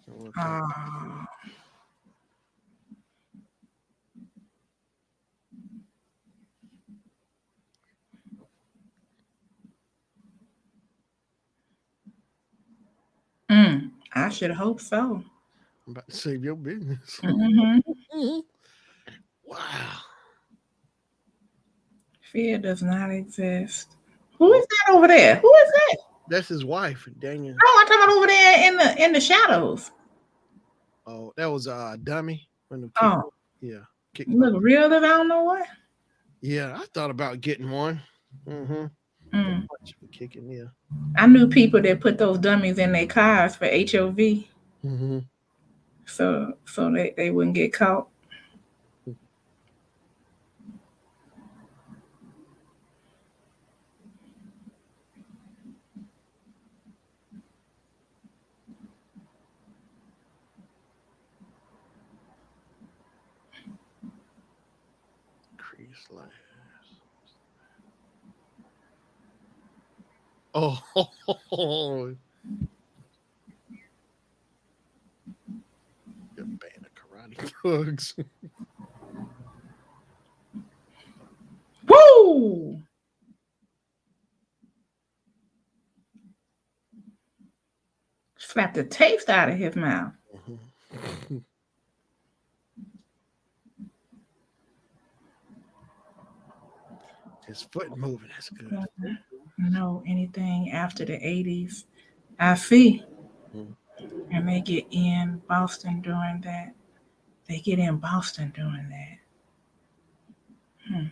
Work out. Oh. I should hope so. I'm about to save your business. Hmm. Wow. Fear does not exist. Who Oh, is that over there? Who is that? that's his wife, Daniel. Oh, I'm talking about over there in the shadows. Oh, that was a dummy when the kick. Oh, Yeah, you look kickbox. real live. I don't know what. Yeah, I thought about getting one. Mm-hmm. Mm. Punch for kicking. Yeah. I knew people that put those dummies in their cars for HOV, Mm-hmm. so they wouldn't get caught. Crease last. Oh, a band of karate thugs. Woo! Slapped the taste out of his mouth. Mhm. His foot moving. That's good. Know anything after the 80s? I see. Mhm. And they get in Boston doing that. They get in Boston doing that. Hmm.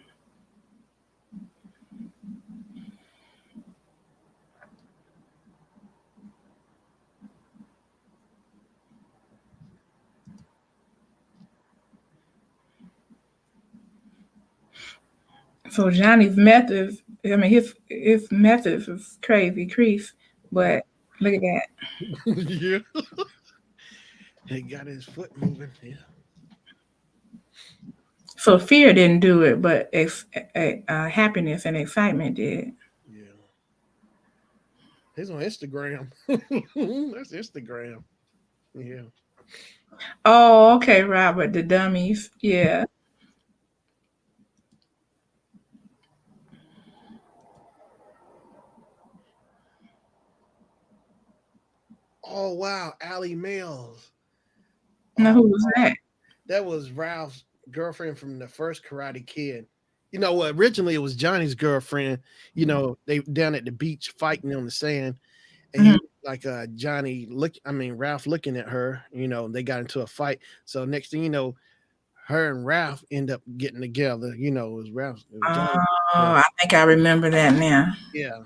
So Johnny's method I mean, his methods is crazy, crease. But look at that. Yeah. He got his foot moving. Yeah. So fear didn't do it, but happiness and excitement did. Yeah. He's on Instagram. That's Instagram. Yeah. Oh, okay, Robert, the dummies. Yeah. Oh wow, Allie Mills. Now Oh, who was that? that was Ralph's girlfriend from the first Karate Kid. You know what? Originally, it was Johnny's girlfriend. You know, they down at the beach fighting on the sand, and Mhm. he like Johnny look. I mean, Ralph looking at her. You know, they got into a fight. So next thing you know, her and Ralph end up getting together. You know, it was Johnny. Oh, I think I remember that now. Yeah,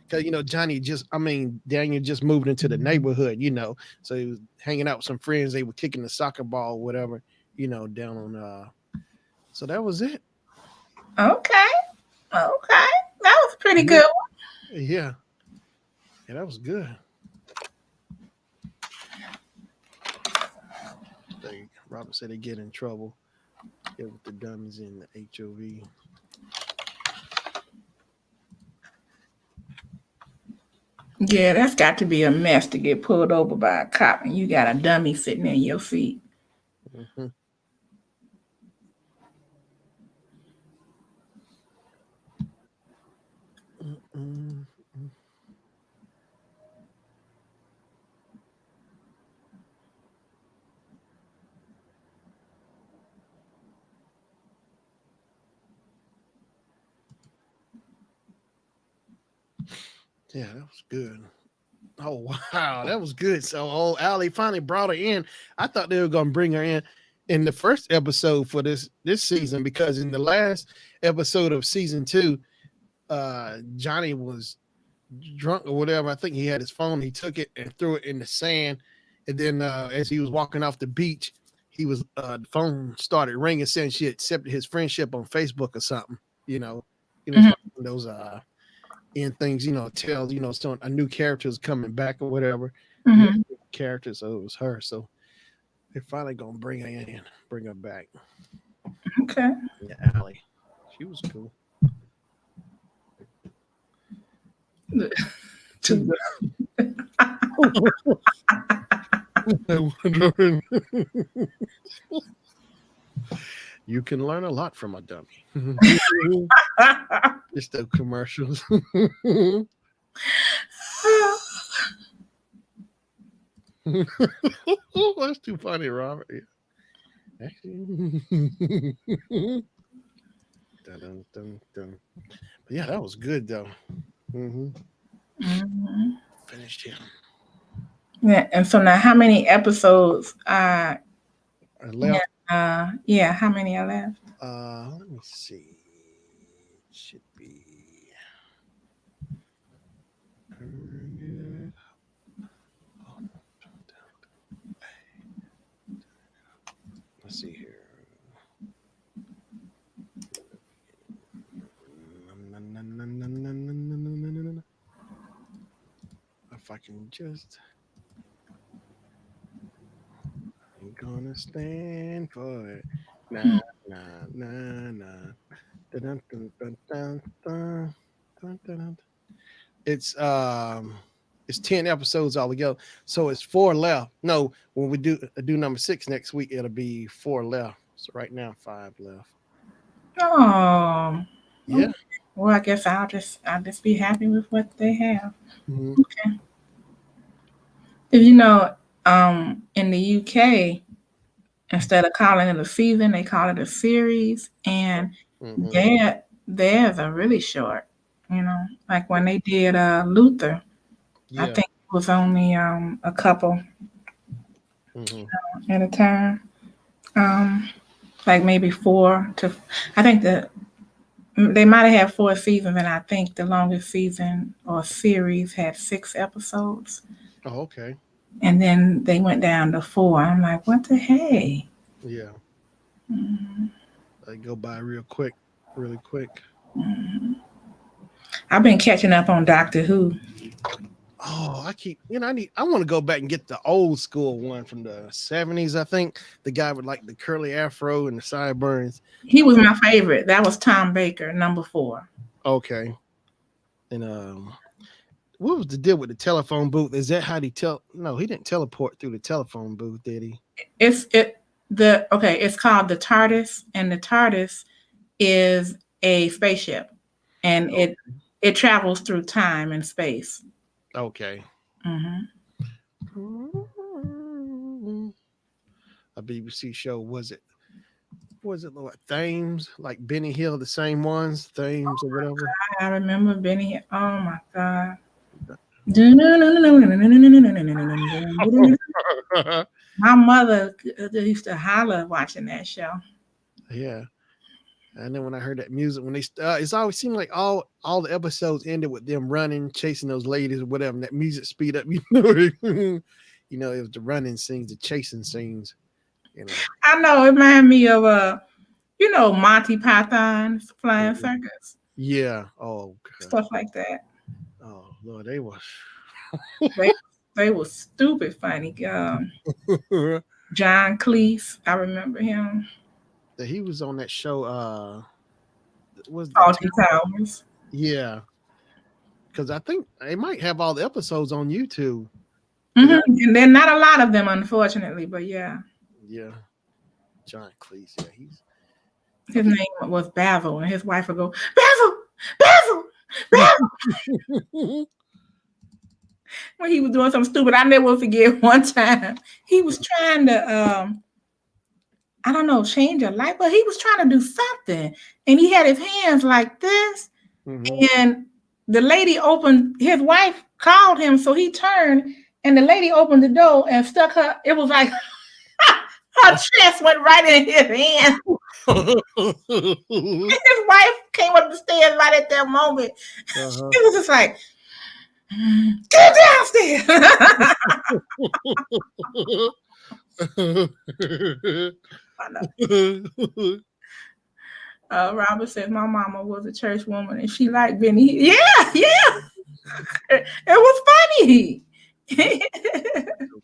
because you know Johnny just. I mean, Daniel just moved into the neighborhood. You know, so he was hanging out with some friends. They were kicking the soccer ball, whatever. You know, down on. So that was it. Okay. Okay. That was a pretty Yeah, good yeah, yeah, that was good. Robert said they get in trouble. Yeah, with the dummies and the HOV. one. Yeah, that's got to be a mess to get pulled over by a cop and you got a dummy sitting in your seat. Hmm. Mm-mm. Yeah, that was good. Oh wow, that was good. So old Allie finally brought her in. I thought they were gonna bring her in the first episode for this season because in the last episode of season two, Johnny was drunk or whatever. I think he had his phone. He took it and threw it in the sand, and then as he was walking off the beach, the phone started ringing, saying she accepted his friendship on Facebook or something. It's Hmm. like those end things. Tells so a new character is coming back or whatever. You know, Hmm. character. So it was her. So they're finally gonna bring her in, bring her back. Okay. Yeah, Allie, she was cool. Two. You can learn a lot from a dummy. Just the commercials. That's too funny, Robert. Yeah. Actually, dun, dun, dun. But yeah, that was good though. Hmm. Mhm. Finished him. Yeah, and so now how many episodes I yeah, left. yeah, how many are left? Let me see. It should be. Let's see here. If I can just, I'm gonna stand for it. Nah, nah, nah, nah. Dun, dun, dun, dun, dun, dun, dun, dun. It's it's 10 episodes altogether. So it's four left. No, when we do number six next week, it'll be four left. So right now, five left. Oh, Yeah. well, I guess I'll just be happy with what they have. Hmm. If in the UK, instead of calling it a season, they call it a series, and Hmm. theirs are really short. Like when they did Luther, I Yeah. think it was only a couple Hmm. at a time. Um, like maybe four to. I think that they might have had 4 seasons, and I think the longest season or series had 6 episodes. Oh, okay. And then they went down to 4. I'm like, what the hey? Yeah. Mm-hmm. They go by real quick, really quick. Mm-hmm. I've been catching up on Doctor Who. Oh, I want to go back and get the old school one from the 70s. I think the guy with like the curly afro and the sideburns. He was my favorite. That was Tom Baker, number 4. Okay. And what was the deal with the telephone booth? Is that how he tell? No, he didn't teleport through the telephone booth, did he? It's called the TARDIS, and the TARDIS is a spaceship, and Oh, it travels through time and space. okay. Hmm. A BBC show was it like Thames, like Benny Hill, the same ones, Thames or whatever. I remember Benny. Oh my god. My mother used to holler watching that show. Yeah. And then when I heard that music, when it's always seemed like all the episodes ended with them running, chasing those ladies or whatever. And that music speed up, you know, it was the running scenes, the chasing scenes. You know, I know it reminded me of Monty Python's Flying Circus, yeah. Oh God. stuff like that. Oh Lord, they was. They they were stupid funny. John Cleese, I remember him. That he was on that show. Was the Alton Towers. yeah? Because I think they might have all the episodes on YouTube. And then not a lot of them, unfortunately, but yeah. Yeah, John Cleese. Yeah, he's. His name was Basil, and his wife would go, Basil, Basil, Basil. When he was doing something stupid, I never will forget one time. He was trying to, I don't know, change a light, but he was trying to do something. And he had his hands like this. And the lady opened, his wife called him, so he turned, and the lady opened the door and stuck her, it was like her chest went right in his hand. His wife came up the stairs right at that moment. It was just like, get downstairs. Robert says my mama was a church woman and she liked Benny. Yeah, yeah. It was funny.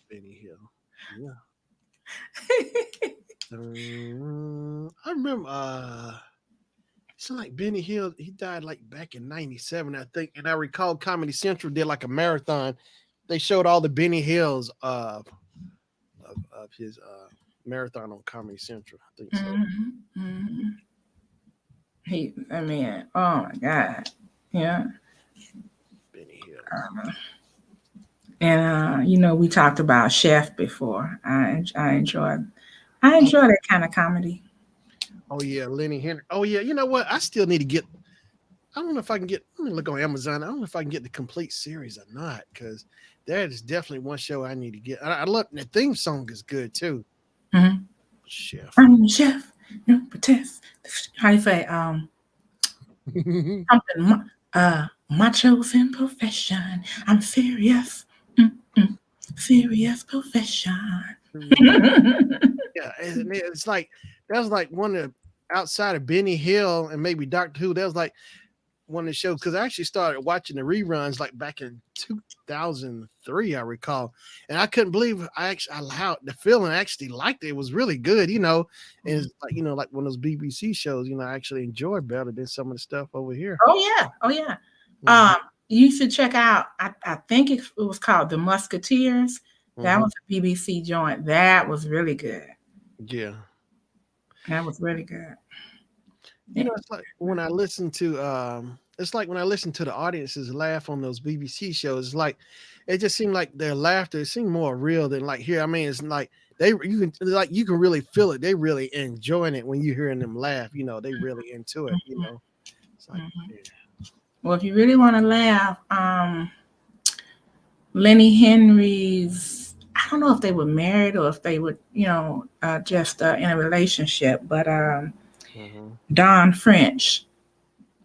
Benny Hill. Yeah. I remember it's like Benny Hill, he died like back in 97, I think. And I recall Comedy Central did like a marathon. They showed all the Benny Hills of his marathon on Comedy Central. I think so. Oh my God. Yeah. Benny Hill. And we talked about Chef before. I enjoy that kind of comedy. Oh yeah, Lenny Henry. Oh yeah, you know what? I still need to get. I don't know if I can get. Let me look on Amazon. I don't know if I can get the complete series or not, because that is definitely one show I need to get. I love the theme song is good too. Mm-hmm. Chef. I'm a chef. No protest. How do you say? Something. My chosen profession. I'm serious. Serious profession. Yeah, it's like that was like one of the outside of Benny Hill and maybe Doctor Who. That was like one of the shows because I actually started watching the reruns like back in 2003, I recall, and I couldn't believe I allowed the feeling. I actually liked it. It was really good, and it's like like one of those BBC shows. I actually enjoy better than some of the stuff over here. Oh yeah. You should check out. I think it was called The Musketeers. That was a BBC joint. That was really good. Yeah, that was really good. It's like when I listen to the audiences laugh on those BBC shows. It's like it just seemed like their laughter seemed more real than like here. I mean, it's like you can really feel it. They really enjoying it when you're hearing them laugh. They really into it. It's like, yeah. Well, if you really want to laugh, Lenny Henry's, I don't know if they were married or if they were, just in a relationship, but Dawn French,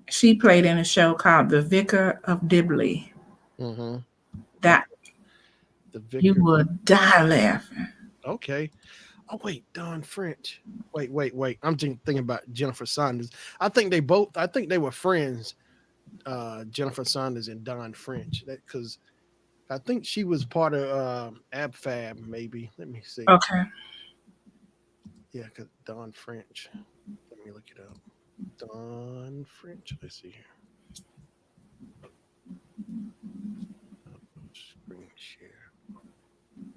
she played in a show called The Vicar of Dibley. That you would die laughing. Okay. Oh wait, Dawn French. Wait. I'm thinking about Jennifer Saunders. I think they were friends. Jennifer Saunders and Don French. That because I think she was part of AbFab. Maybe let me see. Okay. Yeah, because Don French. Let me look it up. Don French. Let's see here. Screen share.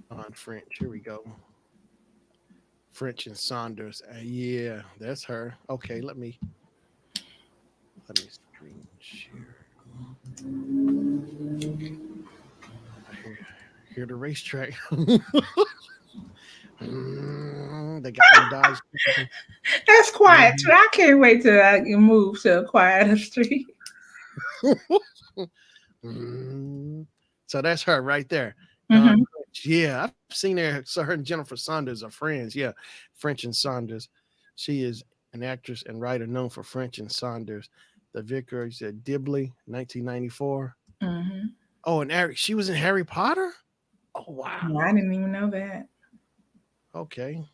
Don French. Here we go. French and Saunders. Yeah, that's her. Okay, let me screen share. I hear the racetrack. They got them Dodge. That's quiet too. Mhm. I can't wait till I can move to a quieter street. Mm. So that's her right there. Don Hmm. French. Yeah, I've seen her. So her and Jennifer Saunders are friends. Yeah, French and Saunders. She is an actress and writer known for French and Saunders. The Vicarage at Dibley, 1994. Hmm. Oh, and Eric, she was in Harry Potter? Oh, wow. I didn't even know that. Okay.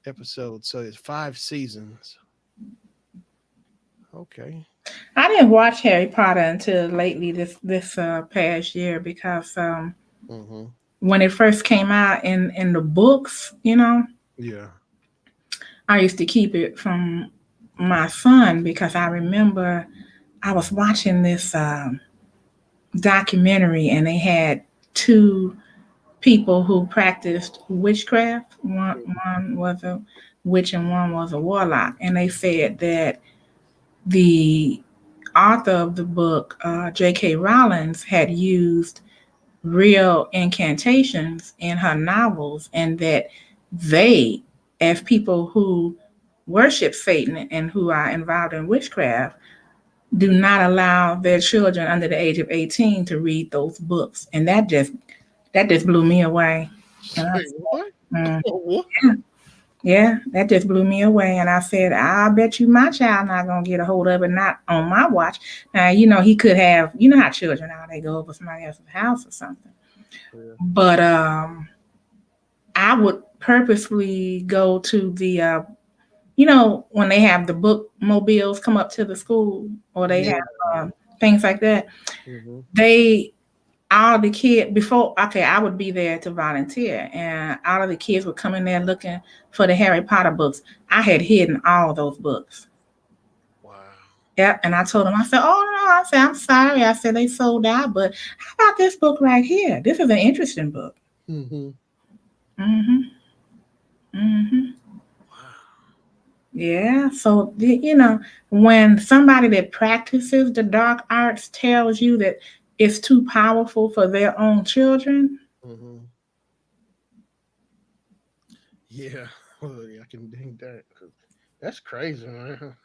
Episode. So it's 5 seasons. Okay. I didn't watch Harry Potter until lately this past year because Mm-hmm. when it first came out in the books, Yeah. I used to keep it from my son because I remember I was watching this documentary and they had two people who practiced witchcraft. One was a witch and one was a warlock, and they said that the author of the book, J.K. Rowling, had used real incantations in her novels, and that they, as people who worship Satan and who are involved in witchcraft, do not allow their children under the age of 18 to read those books. And that just blew me away. And I Say what? said, What? yeah, that just blew me away. And I said, I bet you my child not gonna get a hold of it, not on my watch. Now, he could have, how children are, they go over somebody else's house or something. Yeah. But I would purposely go to the when they have the book mobiles come up to the school, or they Yeah. have things like that. Mm-hmm. They all the kid before, okay, I would be there to volunteer, and all of the kids would come in there looking for the Harry Potter books. I had hidden all those books. Wow. Yep, and I told them, I said, "Oh no," I said, "I'm sorry." I said, "They sold out, but how about this book right here? This is an interesting book." Mm-hmm. Mm-hmm. Mm-hmm. Wow. Yeah. So when somebody that practices the dark arts tells you that it's too powerful for their own children. Mm-hmm. Yeah. Well, yeah, I can dig that. That's crazy, man.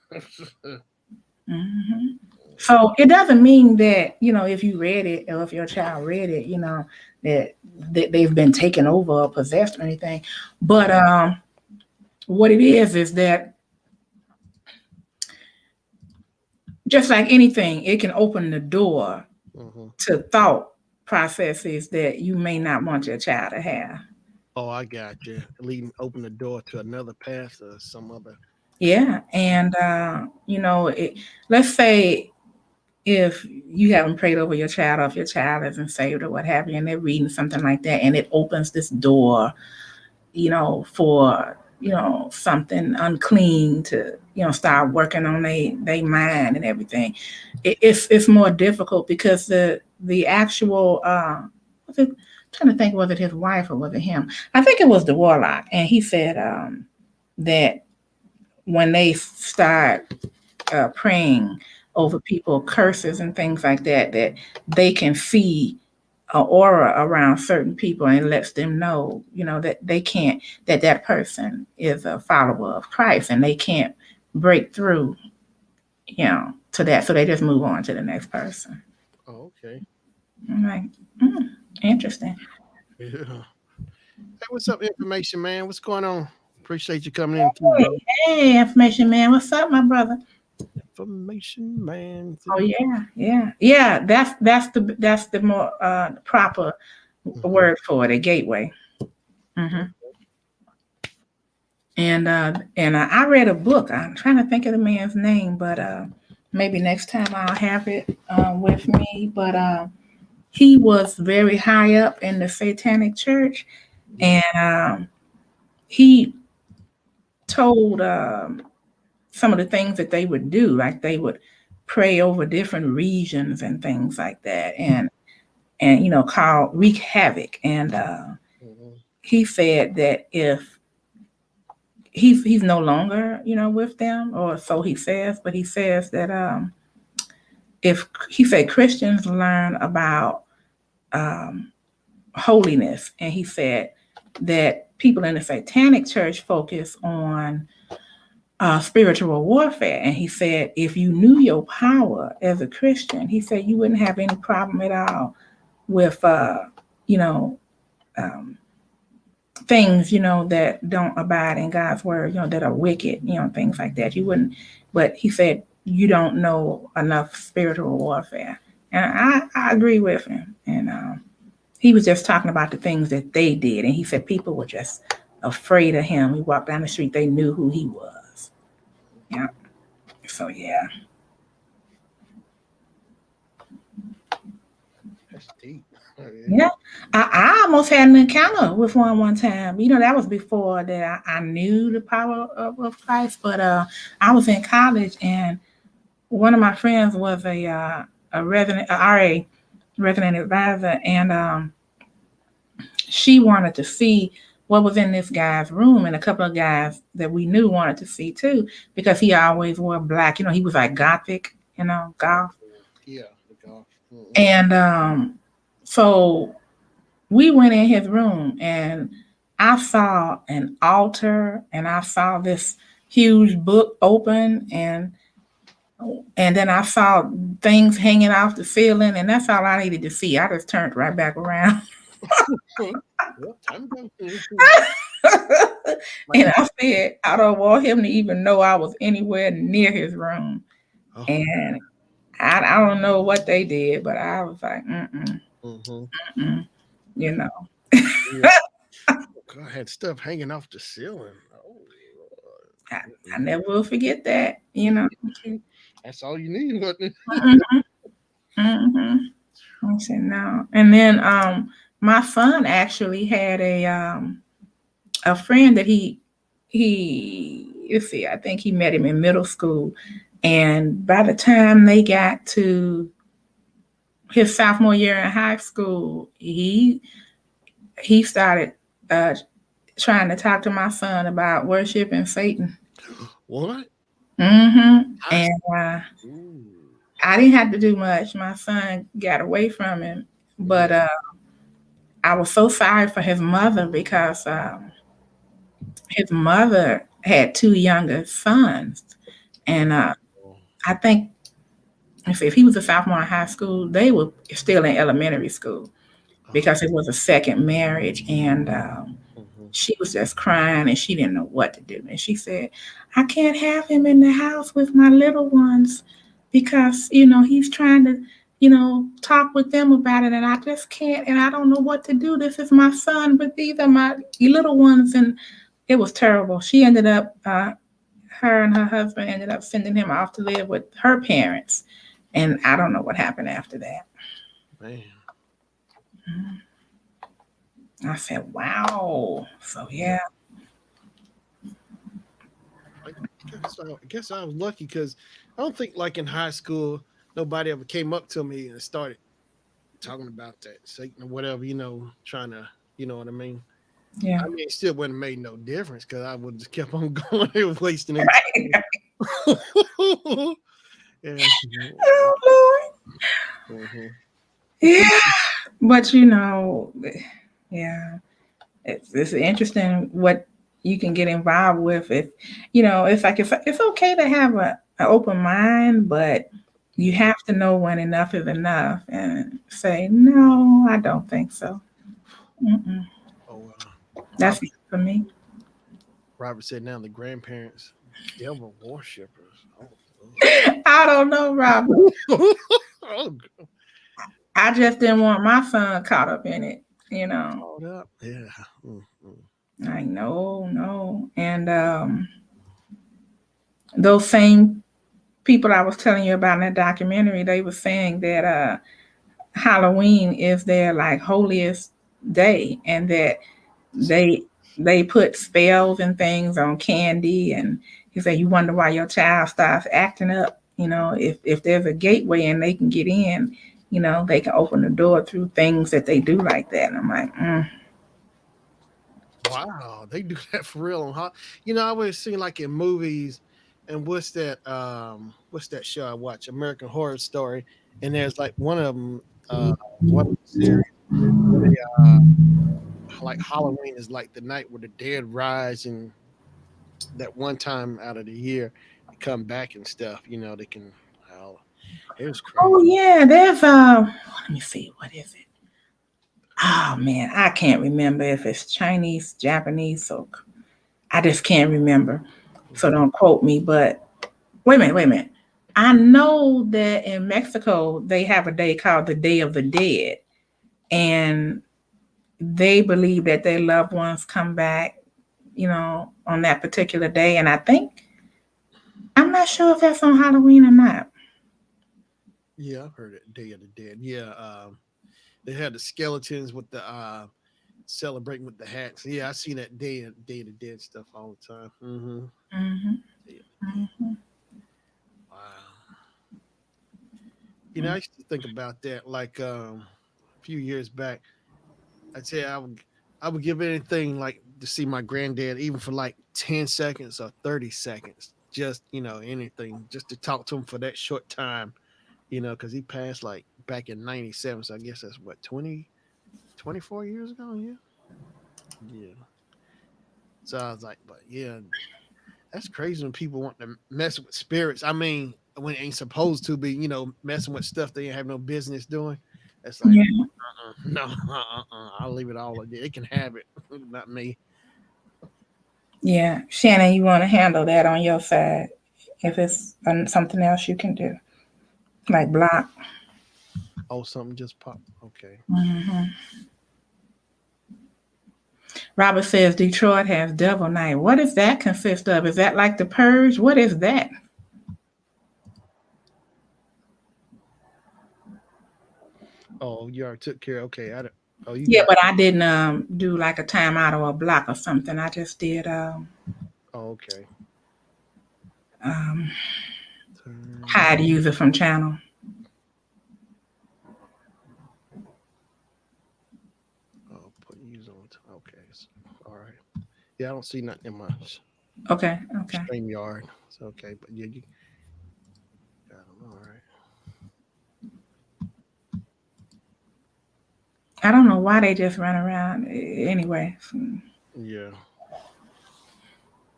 Hmm. So it doesn't mean that if you read it or if your child read it, that they've been taken over or possessed or anything. But what it is that just like anything, it can open the door Mm-hmm. to thought processes that you may not want your child to have. Oh, I got you. Leading, open the door to another path or some other. Yeah, and let's say if you haven't prayed over your child, or if your child isn't saved or what have you, and they're reading something like that, and it opens this door, for something unclean to start working on they mind and everything. It's more difficult because the actual was it, trying to think, was it his wife or was it him? I think it was the warlock, and he said that when they start praying over people curses and things like that, that they can see an aura around certain people and lets them know, that they can't, that person is a follower of Christ and they can't break through, to that. So they just move on to the next person. Oh, okay. I'm like, mm, interesting. Yeah. Hey, what's up, information man? What's going on? Appreciate you coming in too, Hey, bro. hey, information man, what's up, my brother? Information man. Oh yeah, yeah, yeah. That's the more proper Mhm. word for it, a gateway. Hmm. And I read a book. I'm trying to think of the man's name, but maybe next time I'll have it with me. But he was very high up in the Satanic Church, Yeah. and he told some of the things that they would do, like they would pray over different regions and things like that, and call wreak havoc. And Mhm. he said that if he's no longer with them, or so he says, but he says that if he said Christians learn about um, holiness, and he said that people in the Satanic Church focus on spiritual warfare. And he said, if you knew your power as a Christian, he said you wouldn't have any problem at all with, you know, um, things, that don't abide in God's word, that are wicked, things like that. You wouldn't, but he said, you don't know enough spiritual warfare. And I agree with him. And he was just talking about the things that they did. And he said people were just afraid of him. We walked down the street, they knew who he was. Yeah. So, yeah. That's deep. Oh, yeah. Yeah, I almost had an encounter with one time. That was before that I knew the power of Christ. But I was in college, and one of my friends was a resident, a RA, resident advisor, and she wanted to see what was in this guy's room, and a couple of guys that we knew wanted to see too, because he always wore black. He was like gothic, goth, Yeah, the golf. Mhm. and so we went in his room, and I saw an altar, and I saw this huge book open, and then I saw things hanging off the ceiling, and that's all I needed to see. I just turned right back around. Well, time to go. Mhm. Like, And I said, I don't want him to even know I was anywhere near his room. oh, And I don't know what they did, but I was like, hmm, mm, you know. yeah. God, I had stuff hanging off the ceiling. Oh, I, I Lord. never will forget that. That's all you need, wasn't it? Mm-hmm. Mm-hmm. I said no. And then my son actually had a friend that he let's see, I think he met him in middle school. And by the time they got to his sophomore year in high school, he started uh trying to talk to my son about worshiping Satan. What? I, And ooh. I didn't have to do much. My son got away from him, but Mhm. I was so sorry for his mother, because his mother had two younger sons, and Oh, I think if he was a sophomore in high school, they were still in elementary school, oh, because it was a second marriage, and mhm. she was just crying, and she didn't know what to do. And she said, I can't have him in the house with my little ones, because, he's trying to, talk with them about it. And I just can't, and I don't know what to do. This is my son, but these are my little ones. And it was terrible. She ended up, her and her husband ended up sending him off to live with her parents. And I don't know what happened after that. Man. I said, wow. So, Yeah. yeah. I guess I was lucky because I don't think like in high school nobody ever came up to me and started talking about that Satan or whatever, trying to, you know what I mean. Yeah. I mean, it still wouldn't have made no difference because I would just kept on going and wasting their time. Yeah. Oh, Lord. Mhm. Yeah. But, yeah, it's interesting what you can get involved with. If it's like, it's okay to have an open mind, but you Yeah. have to know when enough is enough, and say no, I don't think so. Mm-mm. Oh, That's Robert, it for me. Robert said now the grandparents, devil worshippers. Oh, I don't know, Robert. oh. Oh, I just didn't want my son caught up in it. caught up. Yeah. Mm. Like, no, no. And those same people I was telling you about in that documentary, they were saying that Halloween is their like holiest day, and that they they put spells and things on candy, and he said you wonder why your child starts acting up. If there's a gateway and they can get in, they can open the door through things that they do like that. And I'm like, Wow, they do that for real on hot. I always seen like in movies, and what's that show I watch? American Horror Story, and there's like one of them, one of the series where they like Halloween is like the night where the dead rise, and that one time out of the year they come back and stuff. They can. Oh, it was oh crazy. yeah, there's let me see, what is it? Oh man, I can't remember if it's Chinese, Japanese, or I just can't remember. So Mhm. don't quote me. But wait a minute. I know that in Mexico they have a day called the Day of the Dead, and they believe that their loved ones come back, on that particular day. And I think I'm not sure if that's on Halloween or not. Yeah, I've heard it. Day of the Dead. Yeah, they had the skeletons with the celebrating with the hats. Yeah, I see that Day of the Dead stuff all the time. Hmm. Day of the Dead. Hmm. Wow. I used to think about that like a few years back. I'd say I would give anything like to see my granddad, even for like 10 seconds or 30 seconds. Just anything, just to talk to him for that short time. Because he passed like back in '97, so I guess that's what 24 years ago. Yeah, yeah. So I was like, but yeah, that's crazy when people want to mess with spirits. I mean, when it ain't supposed to be, messing with stuff they ain't have no business doing. It's like, Yeah, no, I'll leave it all. It can have it, not me. yeah. Shannon, you want to handle that on your side if it's something else you can do, like block. Oh, something just popped. Okay. Hmm. Robert says Detroit has Devil Night. What does that consist of? Is that like the Purge? What is that? Oh, you already took care. Okay, I don't. Oh, you Yeah, got. but I didn't do like a timeout or a block or something. I just did Oh, okay. um, Turn. hide user from channel. Oh, put use on. Okay. All right. Yeah, I don't see nothing in my Okay, okay. stream yard. So okay, but yeah, you got them. All right. I don't know why they just run around anyway. Yeah.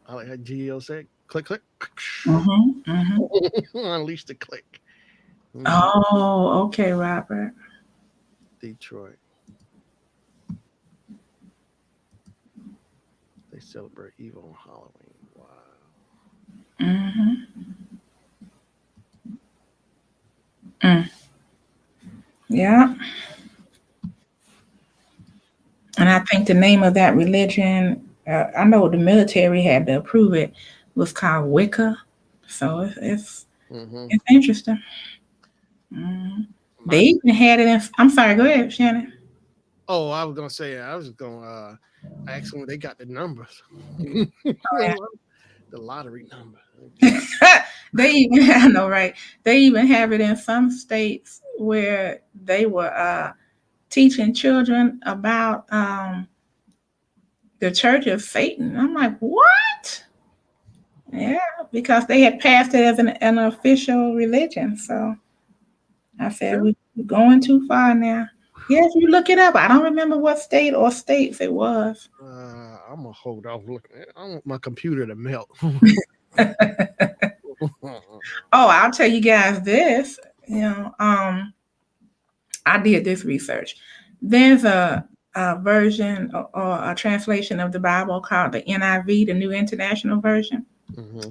I like how Geo said, click, click. Mm-hmm, mm-hmm. Unleash the click. Hmm. Oh, okay, Robert. Detroit. They celebrate evil on Halloween. Wow. Mm-hmm. Mm. Yeah, and I think the name of that religion, I know the military had to approve it, was called Wicca. So Hmm. it's interesting. Mm. They My even had it in. I'm sorry. Go ahead, Shannon. Oh, I was gonna say I was gonna ask them where they got the numbers. Oh, The lottery number. Okay. yeah. They even I know, right? They even have it in some states where they were teaching children about the Church of Satan. I'm like, what? Yeah, because they had passed it as an official religion. So I said, Really? we're going too far now. Yes, you look it up. I don't remember what state or states it was. I'm gonna hold off looking at it. I want my computer to melt. Oh, I'll tell you guys this. I did this research. There's a version or a translation of the Bible called the NIV, the New International Version. Hmm.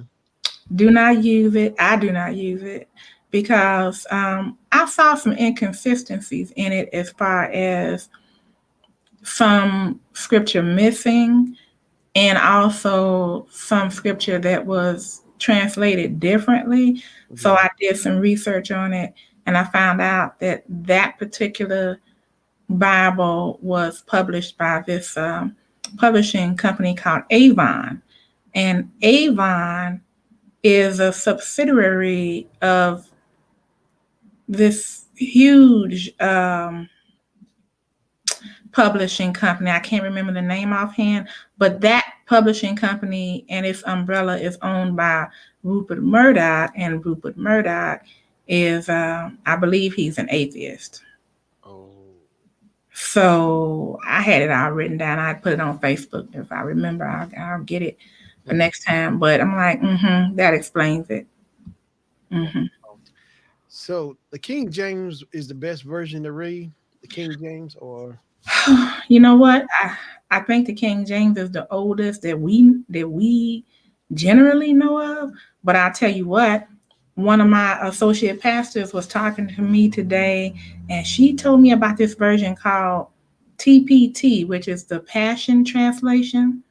Do not use it. I do not use it because I saw some inconsistencies in it as far as some scripture missing and also some scripture that was translated differently. So Yeah. I did some research on it, and I found out that that particular Bible was published by this publishing company called Avon. And Avon is a subsidiary of this huge publishing company. I can't remember the name offhand, but that publishing company and its umbrella is owned by Rupert Murdoch, and Rupert Murdoch is, I believe, he's an atheist. Oh, So I had it all written down. I put it on Facebook. If I remember, I'll get it for yeah. next time. But I'm like, that explains it. Wow. hmm So the King James is the best version to read. The King James, or You know what? I think the King James is the oldest that we generally know of. But I'll tell you what, one of my associate pastors was talking to me today, and she told me about this version called TPT, which is the Passion Translation.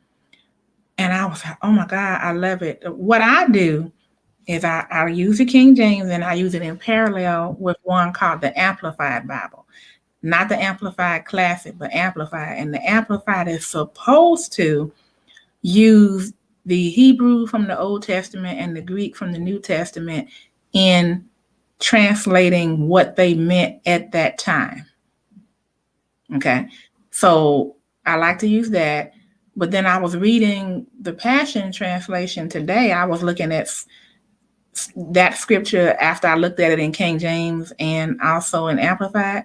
And I was like, oh my God, I love it. What I do is I use the King James and I use it in parallel with one called the Amplified Bible. Not the Amplified Classic, but Amplified. And the Amplified is supposed to use the Hebrew from the Old Testament and the Greek from the New Testament in translating what they meant at that time. Okay. So I like to use that. But then I was reading the Passion Translation today. I was looking at that scripture after I looked at it in King James and also in Amplified.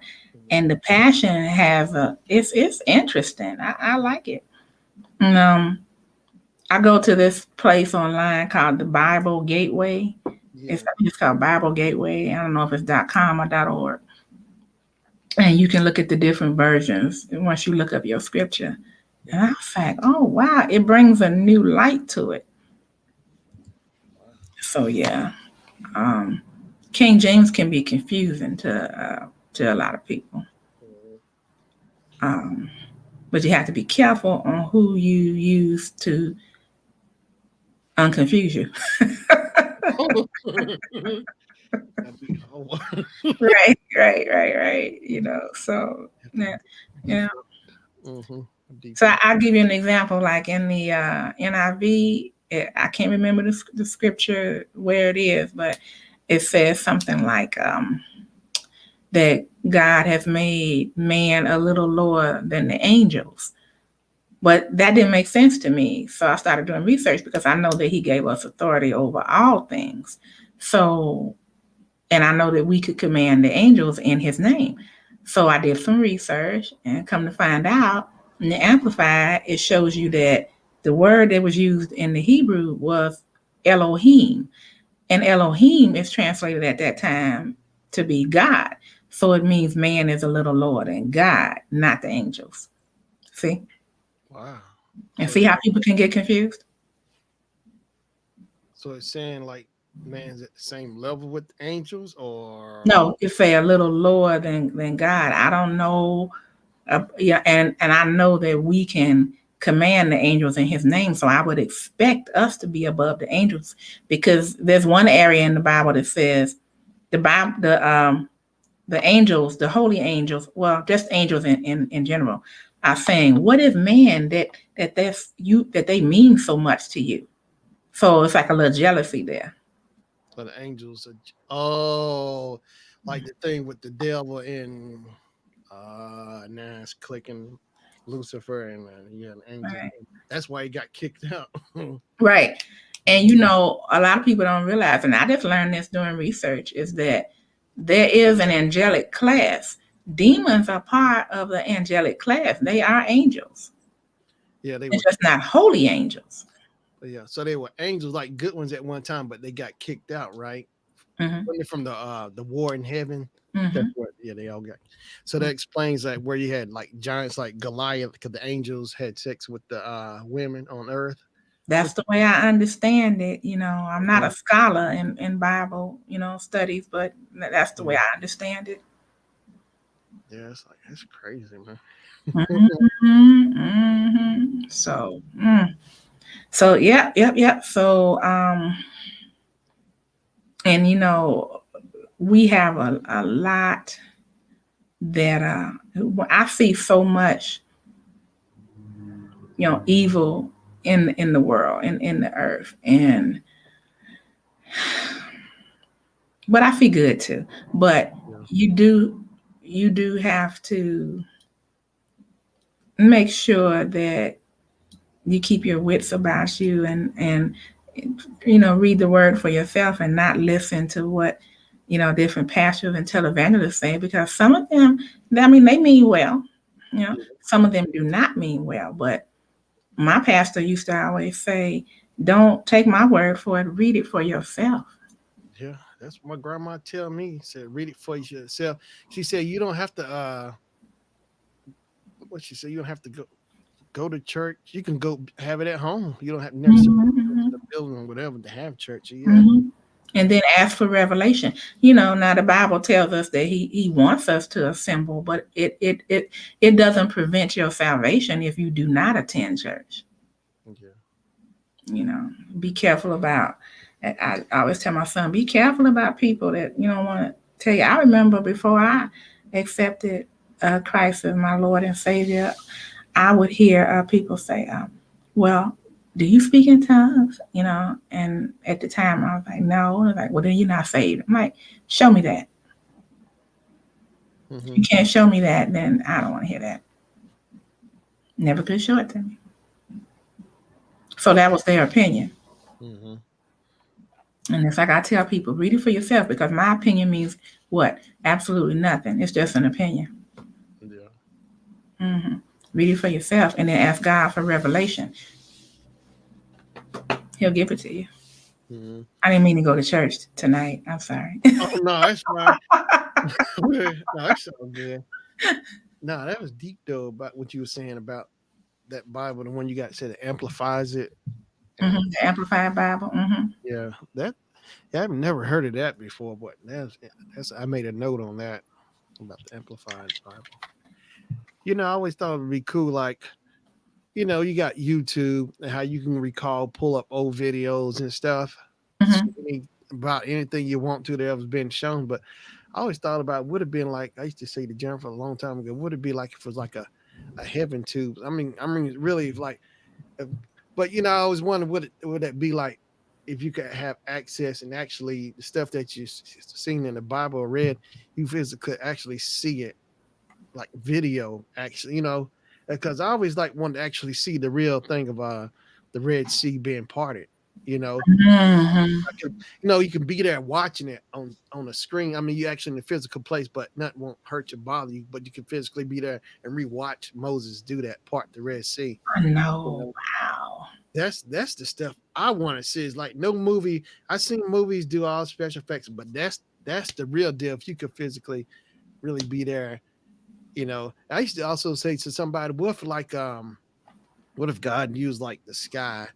And the Passion has it's interesting. I like it. And, I go to this place online called the Bible Gateway. yeah, It's called Bible Gateway. I don't know if it's .com or .org. And you can look at the different versions once you look up your scripture. yeah. And I was like, oh wow, it brings a new light to it. Wow. So yeah, um, King James can be confusing to a lot of people, Mhm. um, but you have to be careful on who you use to unconfuse you. That'd be- oh, Right, right, right, right. So have to yeah, yeah. default. Mm-hmm. So Default. I'll give you an example. Like in the NIV, I can't remember the scripture where it is, but it says something like that God has made man a little lower than the angels. But that didn't make sense to me. So I started doing research because I know that he gave us authority over all things. So, and I know that we could command the angels in his name. So I did some research and come to find out in the Amplified, it shows you that the word that was used in the Hebrew was Elohim. And Elohim is translated at that time to be God. So it means man is a little lower than God, not the angels. See? Wow. And So see how people can get confused? so it's saying like man's at the same level with angels, or No, it say a little lower than God. I don't know. Yeah, and I know that we can command the angels in His name. So I would expect us to be above the angels because there's one area in the Bible that says the Bible, the angels, the holy angels, well, just angels in general, are saying, "What is man that they mean so much to you?" So it's like a little jealousy there. the angels are, oh, like the thing with the devil in now it's clicking Lucifer and yeah, an angel. Right. That's why he got kicked out. Right. And a lot of people don't realize, and I just learned this doing research, is that there is an angelic class. Demons are part of the angelic class. They are angels. Yeah, they It's were. just not holy angels. Yeah, so they were angels, like good ones at one time, but they got kicked out, right? hmm Wasn't it from the war in heaven? That's hmm what. Yeah, they all got. So that explains that where you had like giants like Goliath, because the angels had sex with the women on earth. That's the way I understand it. I'm not Mhm. a scholar in Bible, studies, but that's the way Yeah, I understand it. yeah, it's like that's crazy, man. So, yep, yep, yep. So, And we have a lot that I see so much, evil in the world and in the earth, and but I feel good too. But Yeah. you do you do have to make sure that you keep your wits about you, and read the word for yourself and not listen to what different pastors and televangelists say, because some of them, I mean, they mean well. Some of them do not mean well. But my pastor used to always say, don't take my word for it, read it for yourself. Yeah, that's what my grandma tell me. Said read it for yourself. She said you don't have to what she said, you don't have to go to church. You can go have it at home. You don't have to necessarily go to Mhm, the building or whatever to have church. Yeah. mhm. And then ask for revelation. Now the Bible tells us that he wants us to assemble, but it doesn't prevent your salvation if you do not attend church. Yeah. you know be careful about. I always tell my son, be careful about people that want to tell you. I remember before I accepted Christ as my Lord and Savior, I would hear people say, well, do you speak in tongues? And at the time I was like, no. And like, well, then you're not saved. I'm like, show me that. If Mm-hmm. you can't show me that, then I don't want to hear that. Never could show it to me. So that was their opinion. Mm-hmm. And it's like I tell people, read it for yourself, because my opinion means what? Absolutely nothing. It's just an opinion. Yeah. hmm Read it for yourself and then ask God for revelation. He'll give it to you. Mm-hmm. I didn't mean to go to church tonight. I'm sorry. Oh no, that's fine. No, that's all good. No, that was deep though about what you were saying about that Bible, the one you got said it amplifies it. And The Amplified Bible. yeah, that yeah, I've never heard of that before, but that's I made a note on that about the amplified Bible. I always thought it'd be cool, like, you got YouTube and how you can pull up old videos and stuff, see hmm about anything you want to that was been shown. But I always thought about would have been like I used to say to Jennifer a long time ago. Would it be like if it was like a heaven tube? I mean, really like. If, but I always wondered would that be like if you could have access and actually the stuff that you seen in the Bible or read, you physically could actually see it like video actually, because I always like wanted to actually see the real thing of the Red Sea being parted, you know. hmm I could, you can be there watching it on a screen. I mean, you actually in a physical place, but nothing won't hurt you, bother you. But you can physically be there and rewatch Moses do that part the Red Sea. I You know. know, Wow. that's the stuff I want to see. Is like no movie. I seen movies do all special effects, but that's the real deal. If you could physically really be there. I used to also say to somebody, what if God used like the sky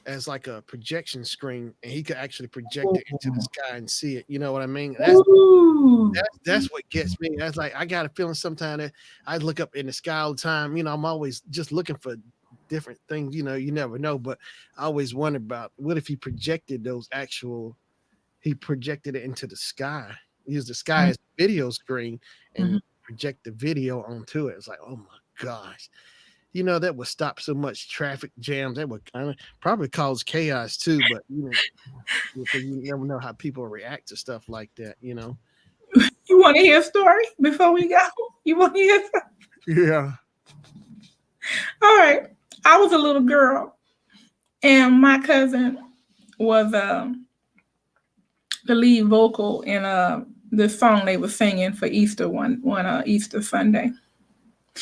as like a projection screen and he could actually project it into the sky and see it? You know what I mean? That's Ooh. that's that's what gets me. That's like I got a feeling sometimes that I look up in the sky all the time. I'm always just looking for different things. You never know. But I always wonder about what if he projected it into the sky, use the sky as a video screen Mhm. and project the video onto it. It's like, oh my gosh. That would stop so much traffic jams. That would kind of probably cause chaos too, but because you never know how people react to stuff like that. You want to hear a story before we go? You want to hear? Yeah. All right. I was a little girl, and my cousin was the lead vocal in this song they were singing for Easter one Easter Sunday.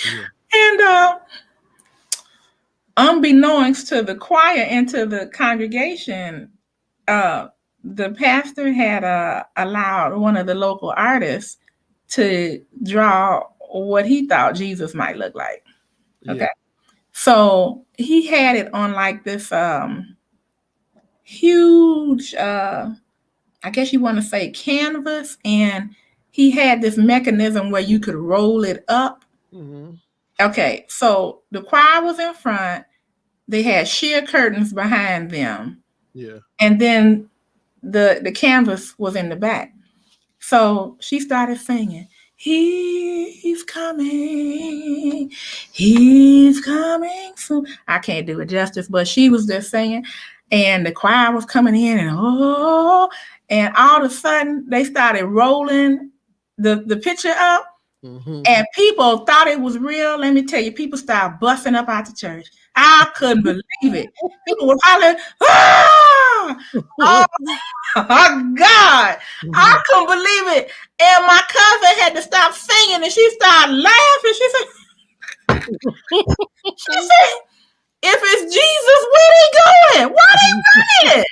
Yeah. And unbeknownst to the choir and to the congregation, uh, the pastor had allowed one of the local artists to draw what he thought Jesus might look like. Yeah. Okay. So he had it on like this huge, I guess you want to say canvas, and he had this mechanism where you could roll it up. Mm-hmm. Okay, so the choir was in front, they had sheer curtains behind them, Yeah. and then the canvas was in the back. So she started singing, "He's coming, he's coming soon." I can't do it justice, but she was just singing, and the choir was coming in, and oh, and all of a sudden they started rolling the picture up, Mm-hmm. and people thought it was real. Let me tell you, people started busting up out the church. I couldn't believe it. People were hollering, "Ah!" Oh, oh God, I couldn't believe it. And my cousin had to stop singing and she started laughing. She said, "If it's Jesus, where he going? Why they running?"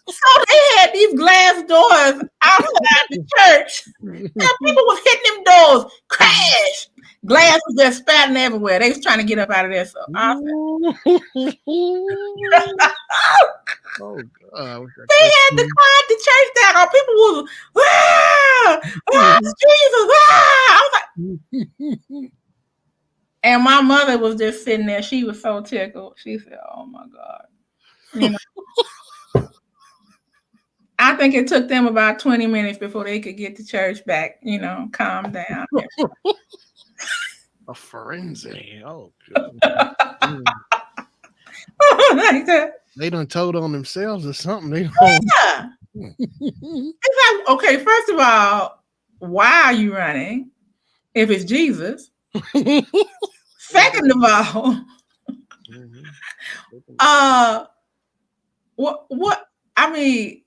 So they had these glass doors outside the church. And people was hitting them doors. Crash! Glass was just spatting everywhere. They was trying to get up out of there. So I said, Oh God, I wish I they could. had to quiet the church down. Or people was, "Ah, ah, it's Jesus, ah." I was like, and my mother was just sitting there. She was so tickled. She said, "Oh my God." You know, I think it took them about 20 minutes before they could get the church back, calm down. A forensic. Oh God. Like that. They done told on themselves or something. They don't. Yeah. It's like, okay, first of all, why are you running if it's Jesus? Second of all, uh, what, I mean,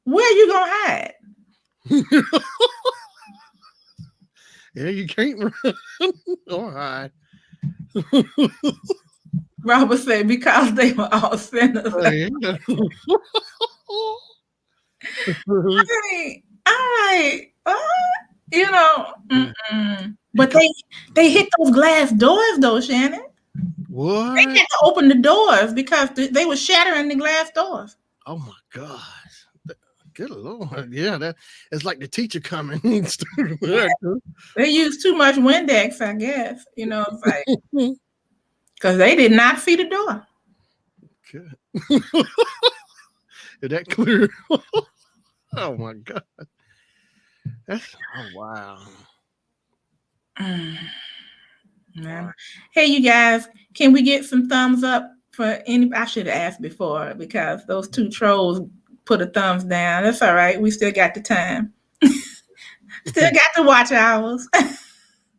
where you gonna hide? Yeah, you can't run or hide. Robert said, because they were all sinners. Oh, yeah. I'm like, but they hit those glass doors though, Shannon. They What? had to open the doors because they were shattering the glass doors. Oh my gosh. Good Lord. Yeah, that it's like the teacher coming. They used too much Windex, I guess. It's like because they did not see the door. Good. Is that clear? Oh my God. That's oh wow. Yeah. Hey, you guys, can we get some thumbs up for any? I should have asked before because those two trolls put a thumbs down. That's all right. We still got the time. Still got the watch hours. I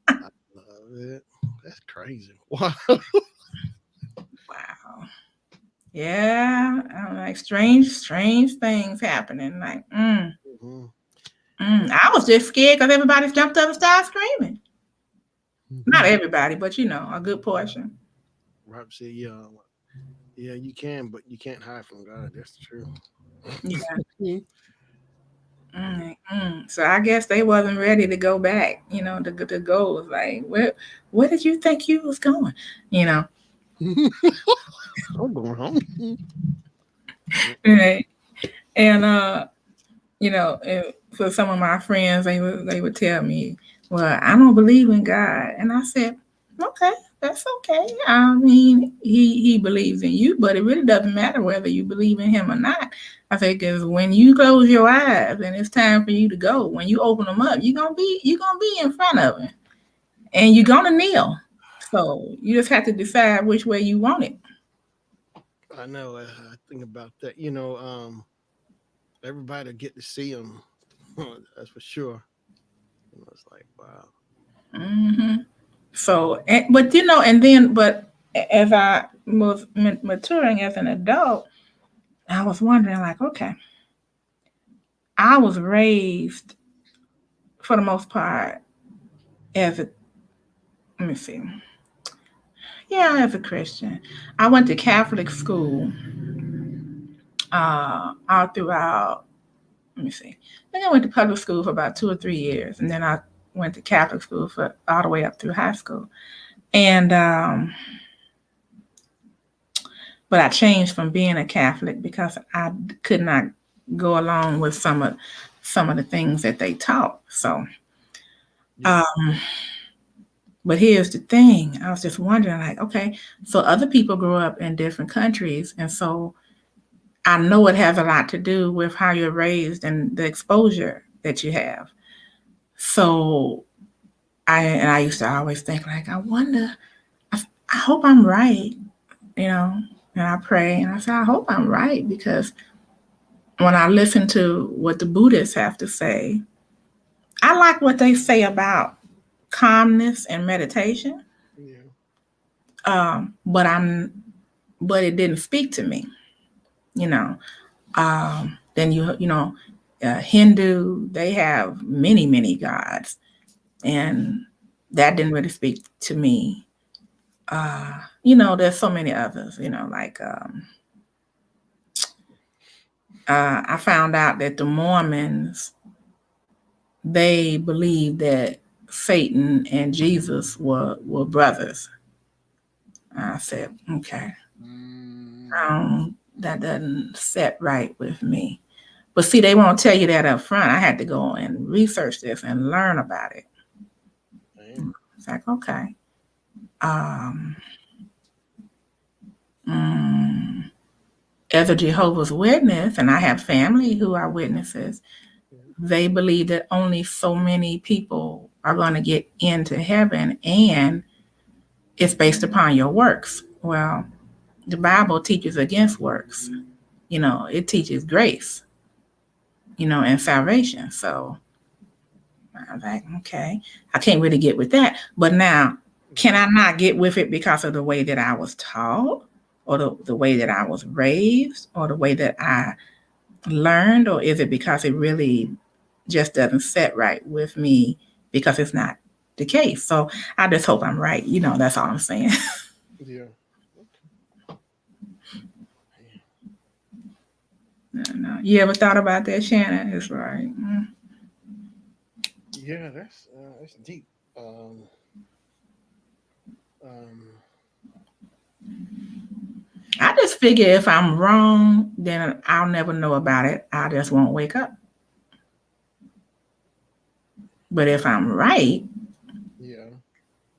love it. That's crazy. Wow. Wow. Yeah, I'm like strange things happening. Like, Mhm. I was just scared because everybody jumped up and started screaming. Not Mhm. everybody, but a good portion. Rob said, yeah, yeah, you can, but you can't hide from God. That's true. Yeah. So I guess they wasn't ready to go back. To go was like, where did you think you was going? You know. I'm going home. Right. And for some of my friends, they would tell me, "Well, I don't believe in God," and I said, "Okay, that's okay. I mean, he believes in you, but it really doesn't matter whether you believe in him or not." I said, "Because when you close your eyes and it's time for you to go, when you open them up, you're gonna be in front of him, and you're gonna kneel. So you just have to decide which way you want it." I know. I think about that. Everybody get to see him. That's for sure. It's like wow. hmm So, but as I was maturing as an adult, I was wondering, like, okay, I was raised for the most part as a, let me see, yeah, as a Christian. I went to Catholic school all throughout. Let me see. I think I went to public school for about 2 or 3 years, and then I went to Catholic school for all the way up through high school. And but I changed from being a Catholic because I could not go along with some of the things that they taught. So, Yeah. um, but here's the thing: I was just wondering, like, okay, so other people grew up in different countries, and so I know it has a lot to do with how you're raised and the exposure that you have. So I used to always think like, I wonder, I hope I'm right, you know. And I pray and I say, I hope I'm right because when I listen to what the Buddhists have to say, I like what they say about calmness and meditation. Yeah. But but it didn't speak to me, you know. Then Hindu, they have many gods, and that didn't really speak to me. There's so many others, like I found out that the Mormons, they believe that Satan and Jesus were brothers. I said, okay, Mm, that doesn't set right with me. But see, they won't tell you that up front. I had to go and research this and learn about it. man. It's like, okay. Um, mm, as a Jehovah's Witness, and I have family who are witnesses, they believe that only so many people are going to get into heaven, and it's based upon your works. Well, the Bible teaches against works. It teaches grace, and salvation. So I'm like, okay, I can't really get with that. But now, can I not get with it because of the way that I was taught, or the way that I was raised, or the way that I learned, or is it because it really just doesn't set right with me because it's not the case? So I just hope I'm right. That's all I'm saying. Yeah. No. You ever thought about that, Shannon? It's like, Yeah, that's deep. Um, um, I just figure if I'm wrong, then I'll never know about it. I just won't wake up. But if I'm right, yeah.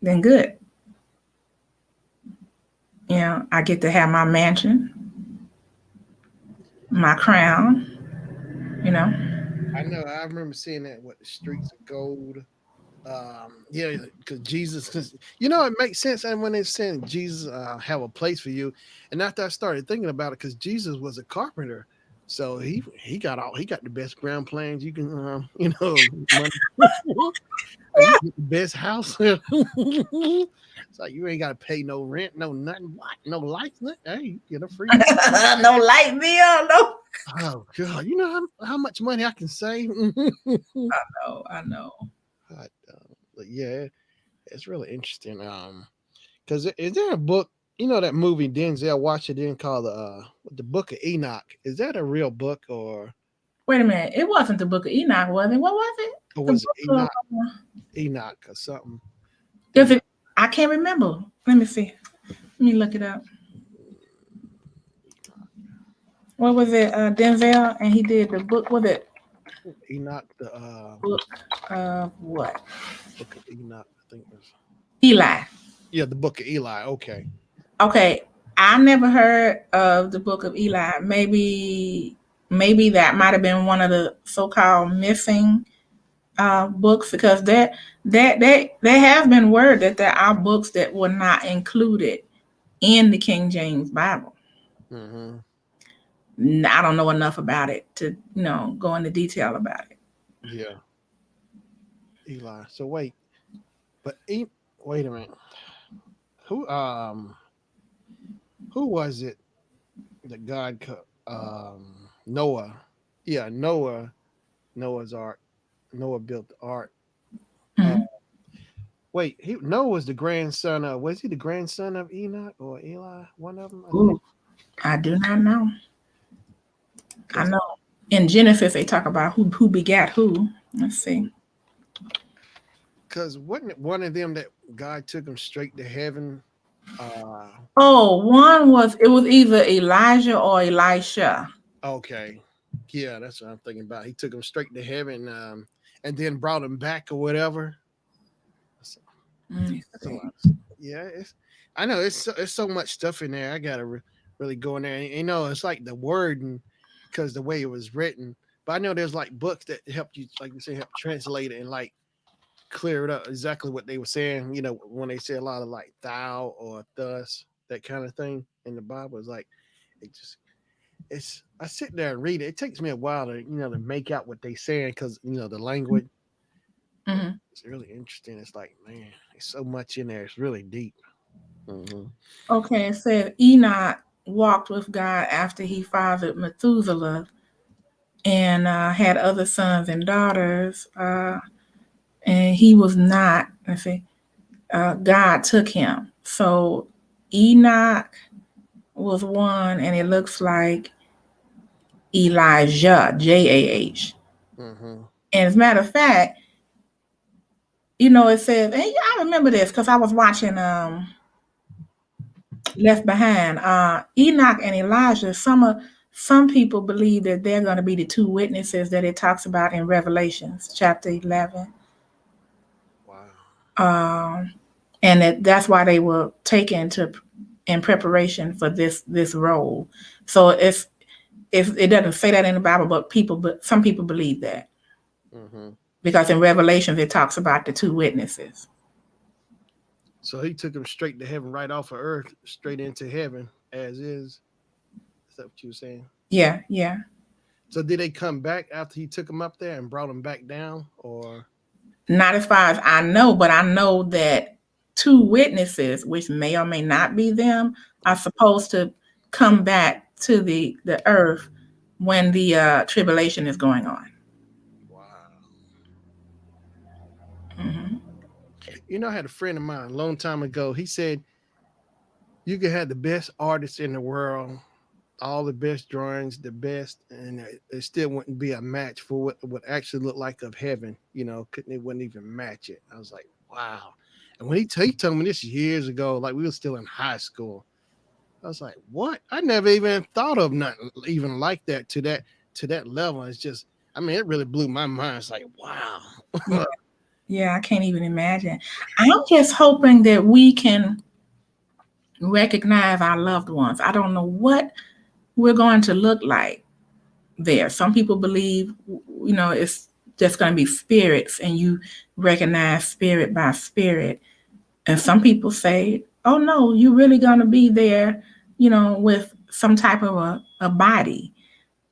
then good. I get to have my mansion, my crown, you know. I know. I remember seeing that. What, the streets of gold? Yeah, because Jesus, cause it makes sense. And when they're saying Jesus have a place for you, and after I started thinking about it, because Jesus was a carpenter, so he got the best ground plans you can money. You get the best house. It's like you ain't got to pay no rent, no nothing, what, no lights. Hey, you get a free. No light bill, no. Oh God, you know how much money I can save. Oh, I know. But, but yeah, it's really interesting. Because is there a book? That movie Denzel Washington called the Book of Enoch? Is that a real book Wait a minute. It wasn't the Book of Enoch, was it? What was it? or The was it book of Enoch or something? does Then it? I can't remember. Let me see. Let me look it up. What was it? Denzel, and he did the book. Was it Enoch, the book of what? Book of Enoch, I think it was. Eli. Yeah, the Book of Eli. Okay. Okay, I never heard of the Book of Eli. Maybe that might have been one of the so-called missing books, because there have been word that there are books that were not included in the King James Bible. Mm-hmm. I don't know enough about it to go into detail about it. Yeah, Eli. So but wait a minute. Who who was it that Noah? Yeah, Noah's Ark. Noah built the ark. Uh, Mhm. wait, Noah was the grandson of, was he the grandson of Enoch or Eli? One of them, I think. Ooh, I do not know. I Because know in Genesis they talk about who begat who. Let's see. wasn't it one of them that God took him straight to heaven? Uh, Oh, it was either Elijah or Elisha. okay, yeah, that's what I'm thinking about. He took him straight to heaven, and then brought him back or whatever. That's, Let me that's a see. lot. Yeah, I know it's so much stuff in there. I gotta really go in there. And, it's like the word and because the way it was written. But I know there's like books that help you, like you say, help translate it and like clear it up exactly what they were saying. When they say a lot of like thou or thus, that kind of thing in the Bible is like it just it's I sit there and read it. It takes me a while to make out what they saying because the language, but Hmm. it's really interesting. It's like, man, there's so much in there. It's really deep. Hmm. Okay, it said Enoch walked with God after he fathered Methuselah and had other sons and daughters. And he was not, let's see, God took him. So Enoch was one, and it looks like Elijah, Jah. Hmm. And as a matter of fact, it says, and I remember this because I was watching Left Behind. Enoch and Elijah. Some people believe that they're going to be the two witnesses that it talks about in Revelations chapter 11. Wow. Um, and that's why they were taken to in preparation for this role. So it doesn't say that in the Bible, but some people believe that Hmm. because in Revelations it talks about the two witnesses. So he took him straight to heaven, right off of earth, straight into heaven, as is. Is that what you were saying? Yeah, yeah. So did they come back after he took him up there and brought him back down, or? Not as far as I know, but I know that two witnesses, which may or may not be them, are supposed to come back to the earth when the tribulation is going on. Wow. Hmm. I had a friend of mine a long time ago. He said you could have the best artists in the world, all the best drawings, the best, and it still wouldn't be a match for what would actually look like of heaven. Couldn't it wouldn't even match it. I was like, wow. And when he told me this years ago, like we were still in high school, I was like, what? I never even thought of nothing even like that to that level. It's just, I mean, it really blew my mind. It's like, wow. Yeah, yeah, I can't even imagine. I'm just hoping that we can recognize our loved ones. I don't know what we're going to look like there. Some people believe, it's just going to be spirits and you recognize spirit by spirit. And some people say, oh no, you're really going to be there, with some type of a body.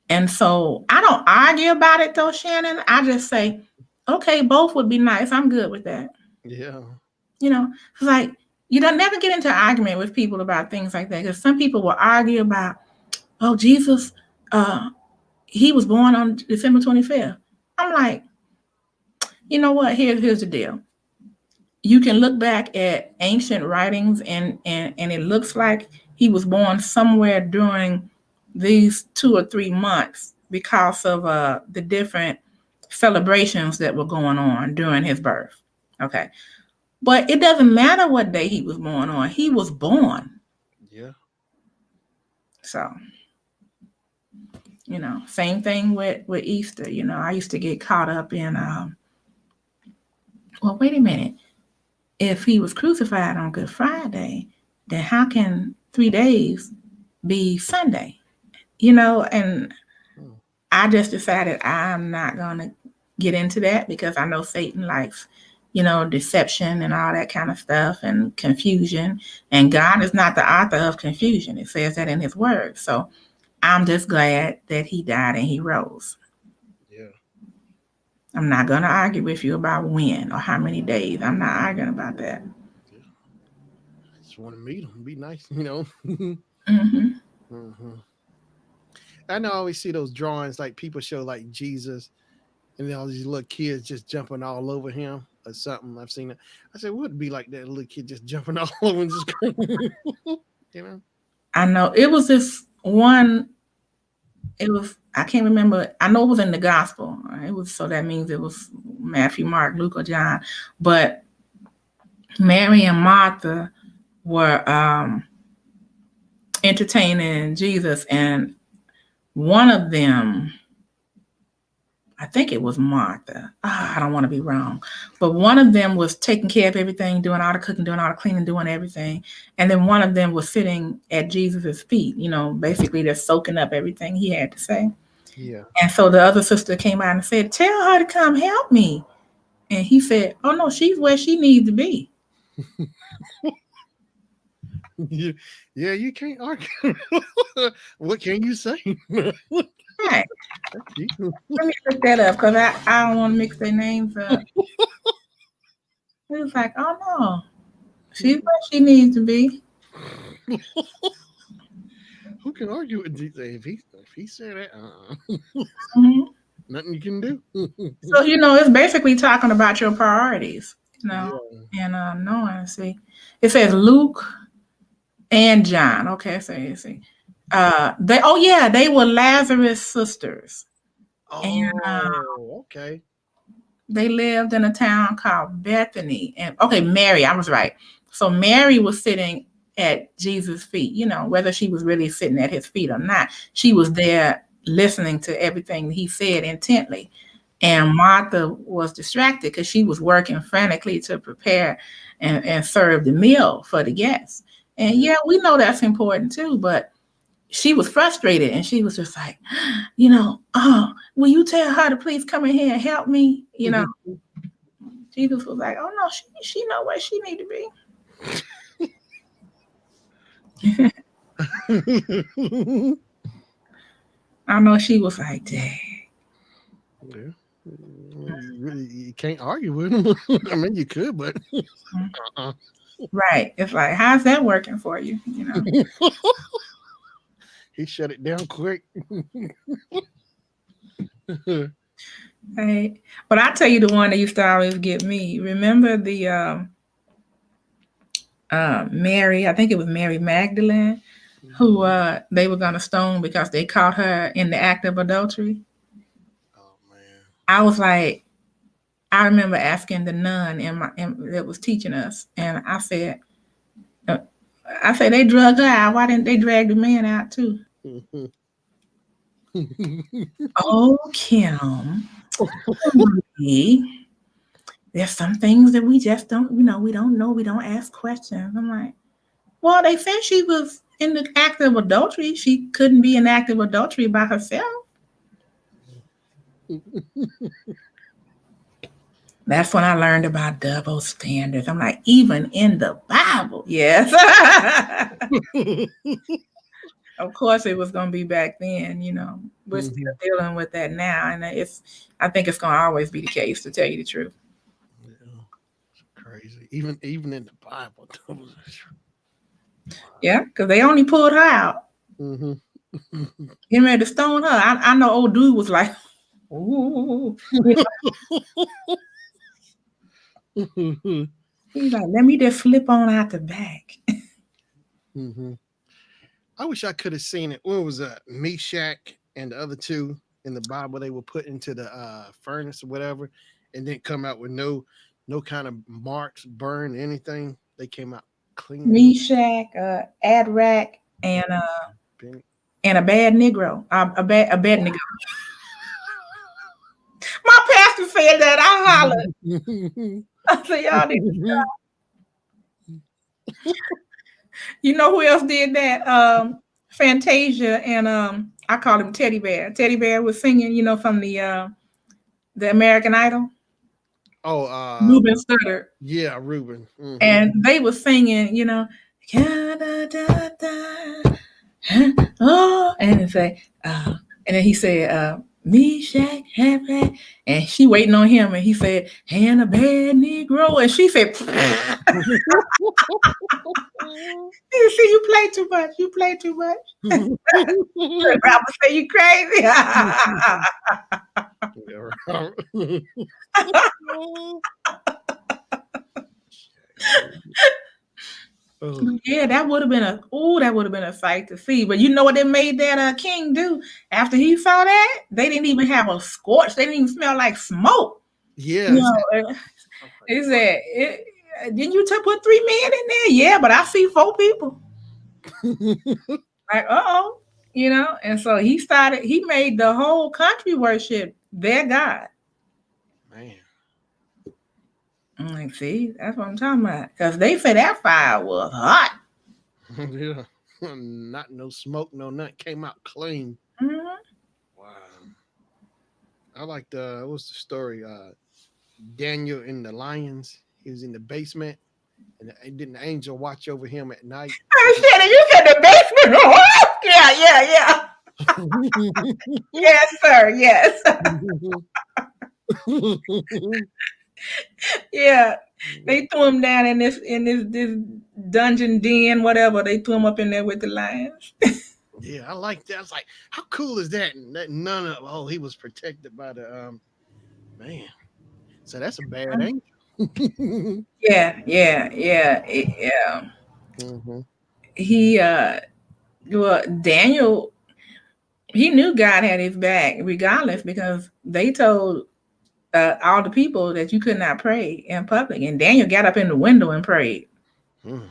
And so I don't argue about it though, Shannon. I just say, okay, both would be nice. I'm good with that. Yeah. It's like you don't never get into an argument with people about things like that because some people will argue about, oh, Jesus, uh, he was born on December 25th. I'm like, you know what? Here's the deal. You can look back at ancient writings and it looks like he was born somewhere during these 2 or 3 months because of the different celebrations that were going on during his birth. Okay. But it doesn't matter what day he was born on. He was born. Yeah. So, same thing with Easter. I used to get caught up in well, wait a minute. If he was crucified on Good Friday, then how can 3 days be Sunday? And Hmm. I just decided I'm not going to get into that because I know Satan likes, deception and all that kind of stuff and confusion. And God is not the author of confusion. It says that in his word. So I'm just glad that he died and he rose. Yeah. I'm not going to argue with you about when or how many days. I'm not arguing about that. Yeah. I just want to meet him. Be nice, Hmm. Hmm. I know I always see those drawings like people show like Jesus and then all these little kids just jumping all over him or something. I've seen it. I said, what would it be like that little kid just jumping all over and just you know? I know it was this one. It was, I can't remember. I know it was in the gospel. It was, so that means it was Matthew, Mark, Luke, or John. But Mary and Martha were entertaining Jesus, and one of them I think it was Martha. I don't want to be wrong. But one of them was taking care of everything, doing all the cooking, doing all the cleaning, doing everything. And then one of them was sitting at Jesus' feet, basically just soaking up everything he had to say. Yeah. And so the other sister came out and said, "Tell her to come help me." And he said, "Oh, no, she's where she needs to be." Yeah, yeah, you can't argue. What can you say? Right. Let me look that up because I don't want to mix their names up. He was like, "Oh, no, she's where she needs to be." Who can argue with Jesus? If he said that, Mhm. nothing you can do. So, it's basically talking about your priorities, Yeah. and knowing. See, it says Luke and John. Okay, so you see. They were Lazarus sisters. And Oh, okay. they lived in a town called Bethany. And okay, Mary, I was right. So Mary was sitting at Jesus' feet, whether she was really sitting at his feet or not. She was there listening to everything he said intently. And Martha was distracted because she was working frantically to prepare and serve the meal for the guests. And yeah, we know that's important too, but she was frustrated and she was just like, "Oh, will you tell her to please come in here and help me?" Jesus was like, "Oh no, she know where she need to be." I know she was like, "Dang." Yeah. You can't argue with him. I mean, you could, but uh-uh. Right. It's like, how's that working for you? He shut it down quick. Hey, but I tell you the one that used to always get me. Remember the Mary? I think it was Mary Magdalene, who they were gonna stone because they caught her in the act of adultery. Oh man. I was like, I remember asking the nun that was teaching us, and uh, I said they drug her out. Why didn't they drag the man out too? Oh, Kim, there's some things that we just don't, we don't know. We don't ask questions. I'm like, well, they said she was in the act of adultery. She couldn't be in active adultery by herself. That's when I learned about double standards. I'm like, even in the Bible, yes. Of course, it was going to be back then. We're still dealing with that now, and I think it's going to always be the case, to tell you the truth. Yeah, it's crazy. Even in the Bible. Yeah, because they only pulled her out. Mm-hmm. Getting ready to stone her. I know old dude was like, ooh. He's like, let me just flip on out the back. Mm-hmm. I wish I could have seen it. What was Meshach and the other two in the Bible? They were put into the furnace or whatever, and didn't come out with no kind of marks, burn, anything. They came out clean. Meshach, Adrach, Penny. and a bad Negro. A bad Negro. My pastor said that. I hollered. I said, y'all need to. You know who else did that? Fantasia and I call him Teddy Bear. Teddy Bear was singing, from the American Idol. Oh, Ruben Studdard. yeah, Ruben. Mm-hmm. And they were singing, oh, and it say, and then he said, Meshach, Shadrach, and she waiting on him, and he said, and a bad Negro, and she said, you see, you play too much. You play too much. The rapper say you crazy. Yeah, that would have been a sight to see. But you know what they made that king do after he saw that? They didn't even have a scorch. They didn't even smell like smoke. Yeah. He said, didn't you put 3 men in there? Yeah, but I see 4 people. Like, you know. And so he made the whole country worship their God. Man. I'm like, see, that's what I'm talking about. Because they said that fire was hot. Yeah. Not no smoke, no nothing. Came out clean. Mhm. Wow. I like what's the story? Daniel in the lions. He was in the basement, and didn't the angel watch over him at night? I said, you said the basement. Yeah, yeah, yeah. Yes, sir. Yes. Yeah. They threw him down in this dungeon den, whatever. They threw him up in there with the lions. Yeah, I like that. I was like, how cool is that? And that none of he was protected by the man. So that's a bad angel. Yeah, yeah, yeah, yeah. Hmm. He well, Daniel, he knew God had his back regardless because they told all the people that you could not pray in public. And Daniel got up in the window and prayed. Mm.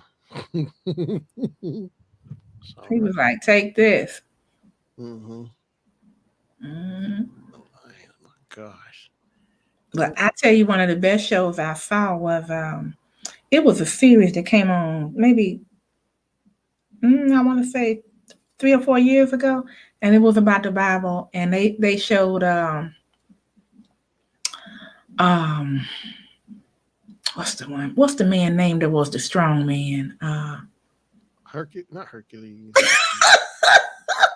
All He right. was like, take this. Mm-hmm. Mhm. Oh my gosh. But I tell you, one of the best shows I saw was it was a series that came on maybe I want to say 3 or 4 years ago, and it was about the Bible, and they showed um what's the one? What's the man name that was the strong man? Hercules, not Hercules.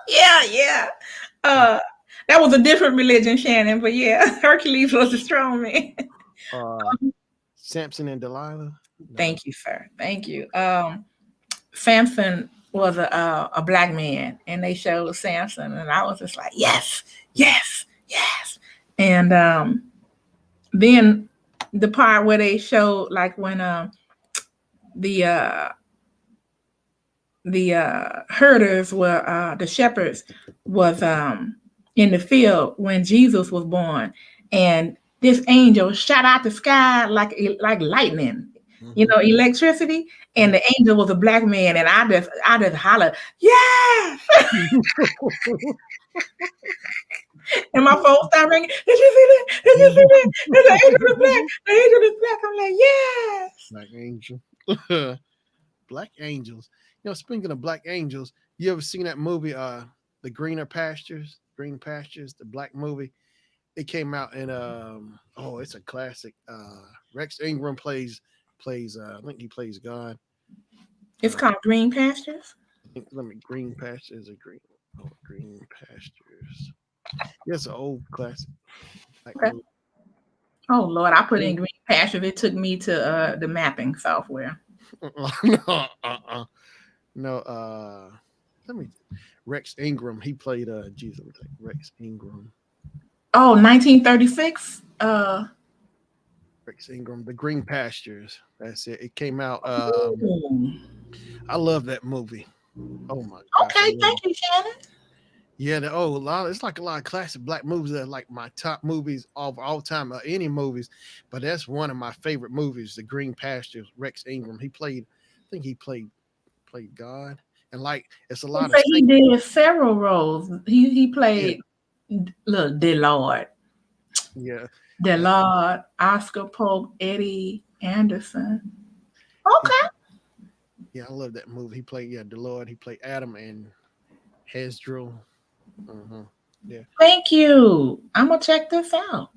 Yeah, yeah. Uh, that was a different religion, Shannon, but yeah, Hercules was the strong man. Uh, Samson and Delilah. No. Thank you, sir. Thank you. Samson was a black man, and they showed Samson, and I was just like, yes, yes, yes. And then the part where they showed like when the uh, the herders were the shepherds was in the field when Jesus was born, and this angel shot out the sky like lightning, you Mhm. know, electricity, and the angel was a black man, and I just hollered, yes, and my phone started ringing. Did you see that? Did you see that? The angel is black. The angel is black. I'm like, yes. Black angel. Black angels. You know, speaking of black angels, you ever seen that movie, The Greener Pastures? Green Pastures, the black movie. It came out in it's a classic. Rex Ingram plays I think he plays God. It's Uh, called Green Pastures. let me Green Pastures a green Green Pastures. Yeah, it's an old classic black Okay. movie. Oh Lord, I put in Green Pastures. It took me to the mapping software. No, no. Let me. Rex Ingram. He played Jesus. Rex Ingram. Oh, 1936. Rex Ingram. The Green Pastures. That's it. It came out. Ooh. I love that movie. Oh my gosh, I Okay, love thank it. you, Shannon. Yeah, a lot. It's like a lot of classic black movies that are like my top movies of all time, or any movies. But that's one of my favorite movies, The Green Pastures. Rex Ingram. He played. I think he played God, and like it's a He lot of said he did several roles. He yeah, played look, yeah. Uh, Delord, Oscar Pope, Eddie Anderson. he Okay, Yeah, I love that movie. He played the Lord. He played Adam and Hezdril. Uh-huh. Yeah, thank you. I'm gonna check this out.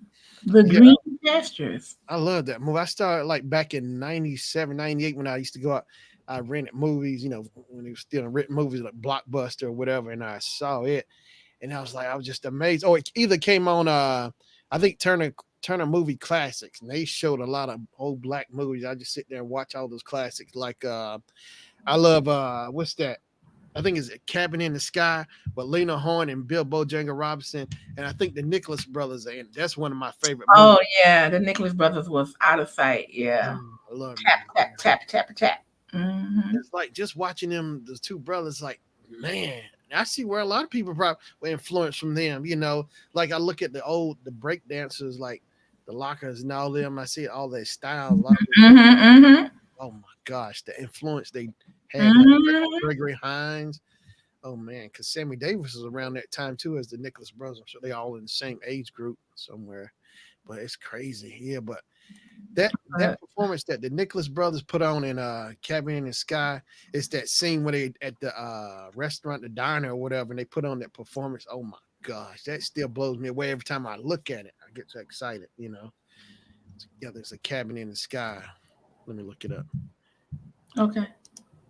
The yeah, Green Pastures. I love that movie. I started like back in 97, 98 when I used to go out. I rented movies, when they were still in written movies like Blockbuster or whatever, and I saw it, and I was just amazed. Oh, it either came on I think Turner Movie Classics, and they showed a lot of old black movies. I just sit there and watch all those classics. Like I love what's that? I think it's a Cabin in the Sky with Lena Horne and Bill Bojangles Robinson, and I think the Nicholas brothers are in it. That's one of my favorite movies. Oh yeah, the Nicholas brothers was out of sight. Yeah, Oh, I love tap them. tap tap tap tap. Mm-hmm. It's like just watching them, the two brothers. Like, man, I see where a lot of people probably were influenced from them. Like I look at the break dancers, like the Lockers and all them. I see all their styles. A lot of people, Mm-hmm. oh my gosh, the influence they had, like Mm-hmm. Gregory Hines. Oh man, because Sammy Davis was around that time too as the Nicholas brothers. So they all in the same age group somewhere. But it's crazy. Yeah, but that But performance that the Nicholas brothers put on in Cabin in the Sky, it's that scene where they at the restaurant, the diner or whatever, and they put on that performance. Oh my gosh, that still blows me away every time I look at it. I get so excited, you know. Yeah, there's a Cabin in the Sky. Let me look it up. okay,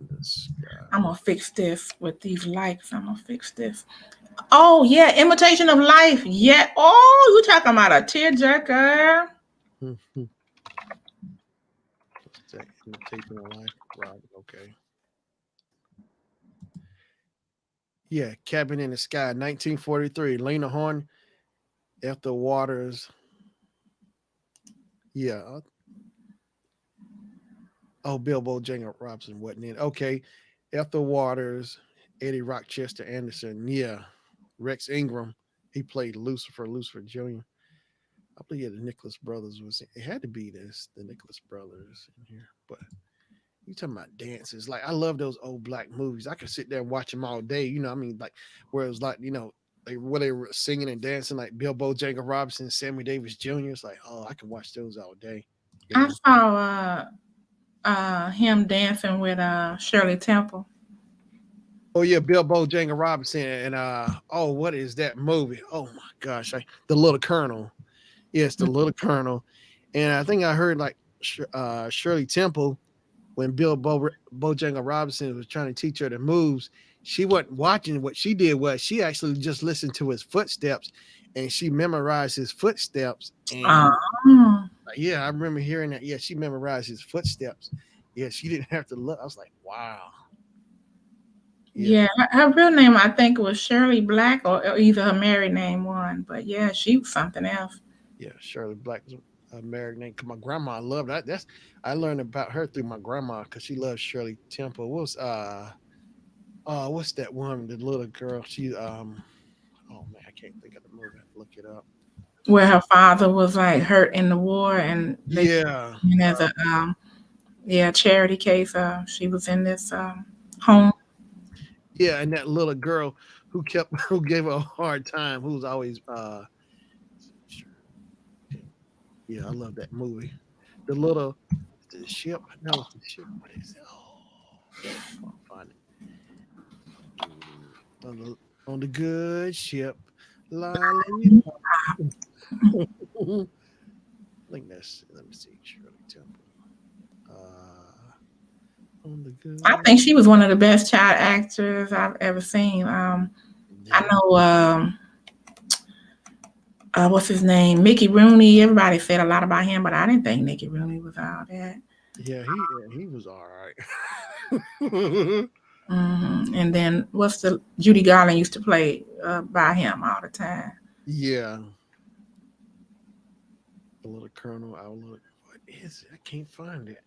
The sky. I'm gonna fix this with these likes. I'm gonna fix this. Oh yeah, imitation of life. Yeah. Oh, you talking about a tearjerker? What's that? Imitation of Life. Robert. Okay. Yeah, Cabin in the Sky, 1943. Lena Horne, Ethel Waters. Yeah. Oh, Bilbo Jacob Robson wasn't in. Okay. Ethel Waters, Eddie Rochester Anderson. Yeah. Rex Ingram. He played Lucifer Jr. I believe the Nicholas brothers was it had to be the Nicholas brothers in here. But you talking about dances. Like I love those old black movies. I could sit there and watch them all day. You know, I mean, like where it was like, where they were singing and dancing like Bilbo Jacob Robinson, Sammy Davis Jr. It's like, oh, I can watch those all day. You I know? saw him dancing with Shirley Temple. Oh yeah, Bilbo Jacob Robinson and oh, what is that movie? Oh my gosh, the Little Colonel. Yes, the Little Colonel. And I think I heard like Shirley Temple when Bojangles Robinson was trying to teach her the moves, she wasn't watching. What she did was she actually just listened to his footsteps, and she memorized his footsteps. And Oh. yeah, I remember hearing that. Yeah, she memorized his footsteps. Yeah, she didn't have to look. I was like, wow. Yeah, Yeah, her real name I think was Shirley Black or either her married name one. But yeah, she was something else. yeah. Shirley Black was a married name. 'Cause my grandma loved that. That's I learned about her through my grandma because she loved Shirley Temple. What was what's that one? The little girl. She oh man, I can't think of the movie. I have to look it up. Where her father was like hurt in the war and they Yeah, and as a yeah, charity case. She was in this home. yeah, and that little girl who kept who gave her a hard time, who was always yeah, I love that movie. The little the ship, no, it's the ship. What is it? Oh, I'll find it. On the good ship, Lolly. I think that's. Let me see, Shirley Temple. On the I good. think she was one of the best child actors I've ever seen. I Yeah, know what's his name? Mickey Rooney. Everybody said a lot about him, but I didn't think Mickey Rooney was all that. he was all right. And then what's the Judy Garland used to play by him all the time. Yeah, the little Colonel Outlook. What is it? I can't find it.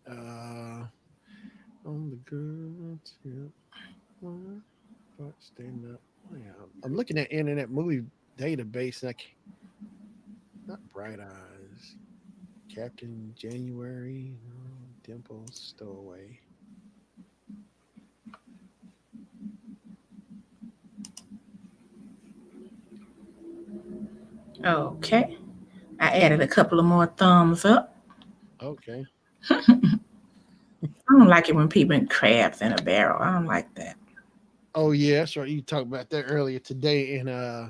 On the good tip. Stand up. Oh, yeah. I'm looking at Internet Movie Database. And I can't, not Bright Eyes. Captain January. No, Dimple Stowaway. Okay, I added a couple of more thumbs up. Okay. I don't like it when people in crabs in a barrel. I don't like that. Oh yeah, that's right. You talked about that earlier today, and it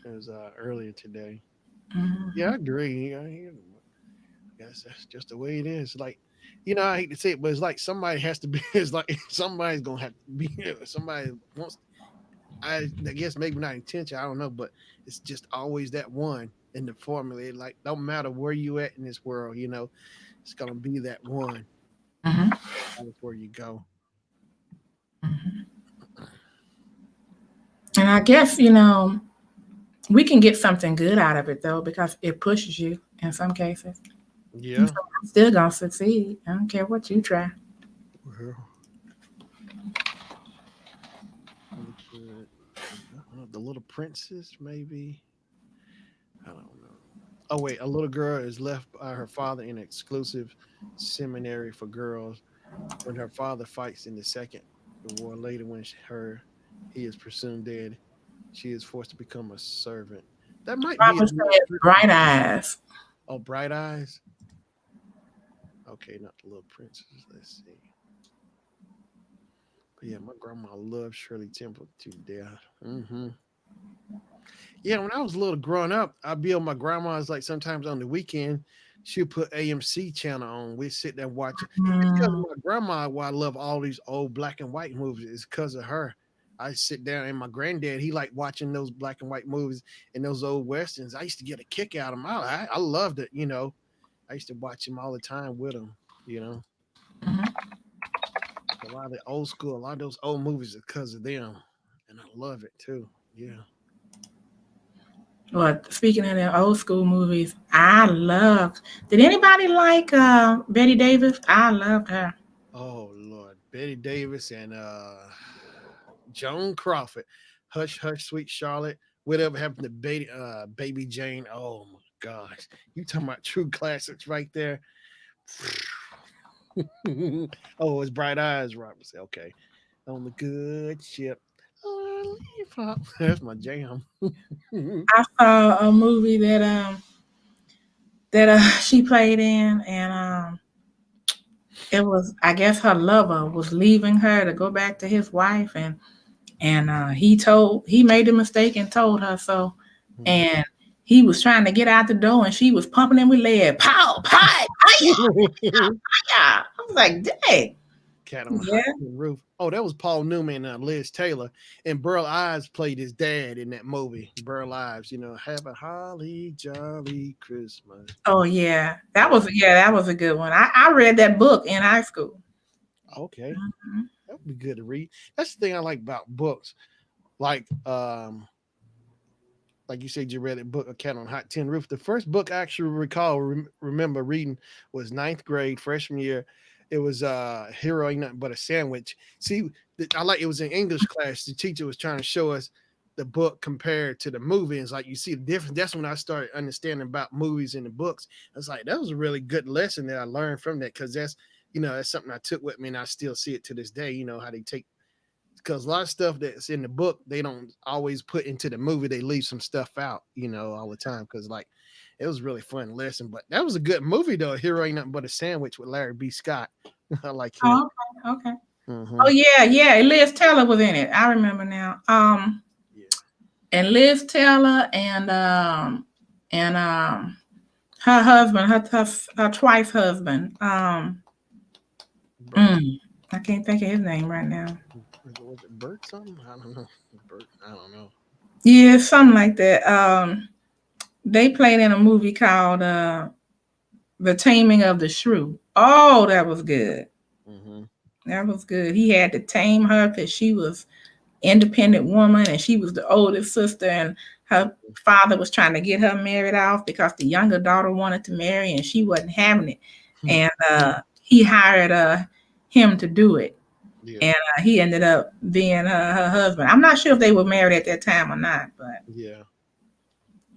was earlier today. Yeah, I Mhm. agree. Yeah, I guess that's just the way it is. Like, I hate to say it, but it's like somebody has to be. It's like somebody's gonna have to be. Somebody wants. I guess maybe not intention. I don't know, but it's just always that one in the formula. Like, don't matter where you at in this world, it's gonna be that one. Mhm. That's where you go. Mhm. And I guess we can get something good out of it though because it pushes you in some cases. And Yeah. so I'm still gonna succeed. I don't care what you try. Well, look good. The Little Princess, maybe. I don't know. Oh wait, a little girl is left by her father in an exclusive seminary for girls when her father fights in the second war later when her He is presumed dead. She is forced to become a servant. That might be a Robert little said Christmas. Bright Eyes. Oh, Bright Eyes. Okay, not the Little Princess. Let's see. But yeah, my grandma loved Shirley Temple to death. Yeah, when I was a little growing up, I'd be on my grandma's like sometimes on the weekend. She'd put AMC channel on. We'd sit there and watch it. It's because of Mm, my grandma why I love all these old black and white movies. It's because of her. I sit down and my granddad, he liked watching those black and white movies and those old westerns. I used to get a kick out of them. I loved it, you know. I used to watch him all the time with him, you know. mhm. A lot of the old school, a lot of those old movies are because of them. And I love it too. Yeah. Well, speaking of the old school movies, I loved. Did anybody like Betty Davis? I loved her. Oh Lord, Betty Davis and Joan Crawford, Hush Hush Sweet Charlotte, whatever happened to Baby Jane. Oh my gosh, you talking about true classics right there. Oh, it's Bright Eyes, Robert said. Okay, on the good ship. Lollipop. That's my jam. I saw a movie that she played in, and it was, I guess her lover was leaving her to go back to his wife, and he made the mistake and told her so, and he was trying to get out the door, and she was pumping him with lead. Pow, pow, yeah. I was like, dang, Cat on a Hot yeah. Tin Roof. Oh, that was Paul Newman and Liz Taylor. And Burl Ives played his dad in that movie. Burl Ives, you know, have a holly jolly Christmas. Oh yeah, Yeah. that was a good one. I read that book in high school. Okay. Mhm. That would be good to read. That's the thing I like about books. Like like you said, you read a book, A Cat on a Hot Tin Roof. The first book I actually remember reading was ninth grade, freshman year. It was Hero Ain't Nothing But a Sandwich. See, I like it was in English class. The teacher was trying to show us the book compared to the movie. And it's like you see the difference. That's when I started understanding about movies and the books. I was like, that was a really good lesson that I learned from that because that's that's something I took with me and I still see it to this day. You know how they take because a lot of stuff that's in the book they don't always put into the movie. They leave some stuff out, all the time. Because like it was really fun lesson, but that was a good movie though. Hero Ain't Nothing But a Sandwich with Larry B. Scott. I like him. Oh, okay, okay. Oh Hmm. yeah, yeah. Liz Taylor was in it. I remember now. Yeah, And Liz Taylor and her husband, her twice husband. Bert. Mm, I can't think of his name right now. Was it Bert something? I don't know. Bert. I don't know. Yeah, something like that. They played in a movie called The Taming of the Shrew. Oh, that was good. Hmm. That was good. He had to tame her because she was independent woman and she was the oldest sister, and her father was trying to get her married off because the younger daughter wanted to marry and she wasn't having it. And he hired him to do it. Yeah, And he ended up being her husband. I'm not sure if they were married at that time or not, but yeah.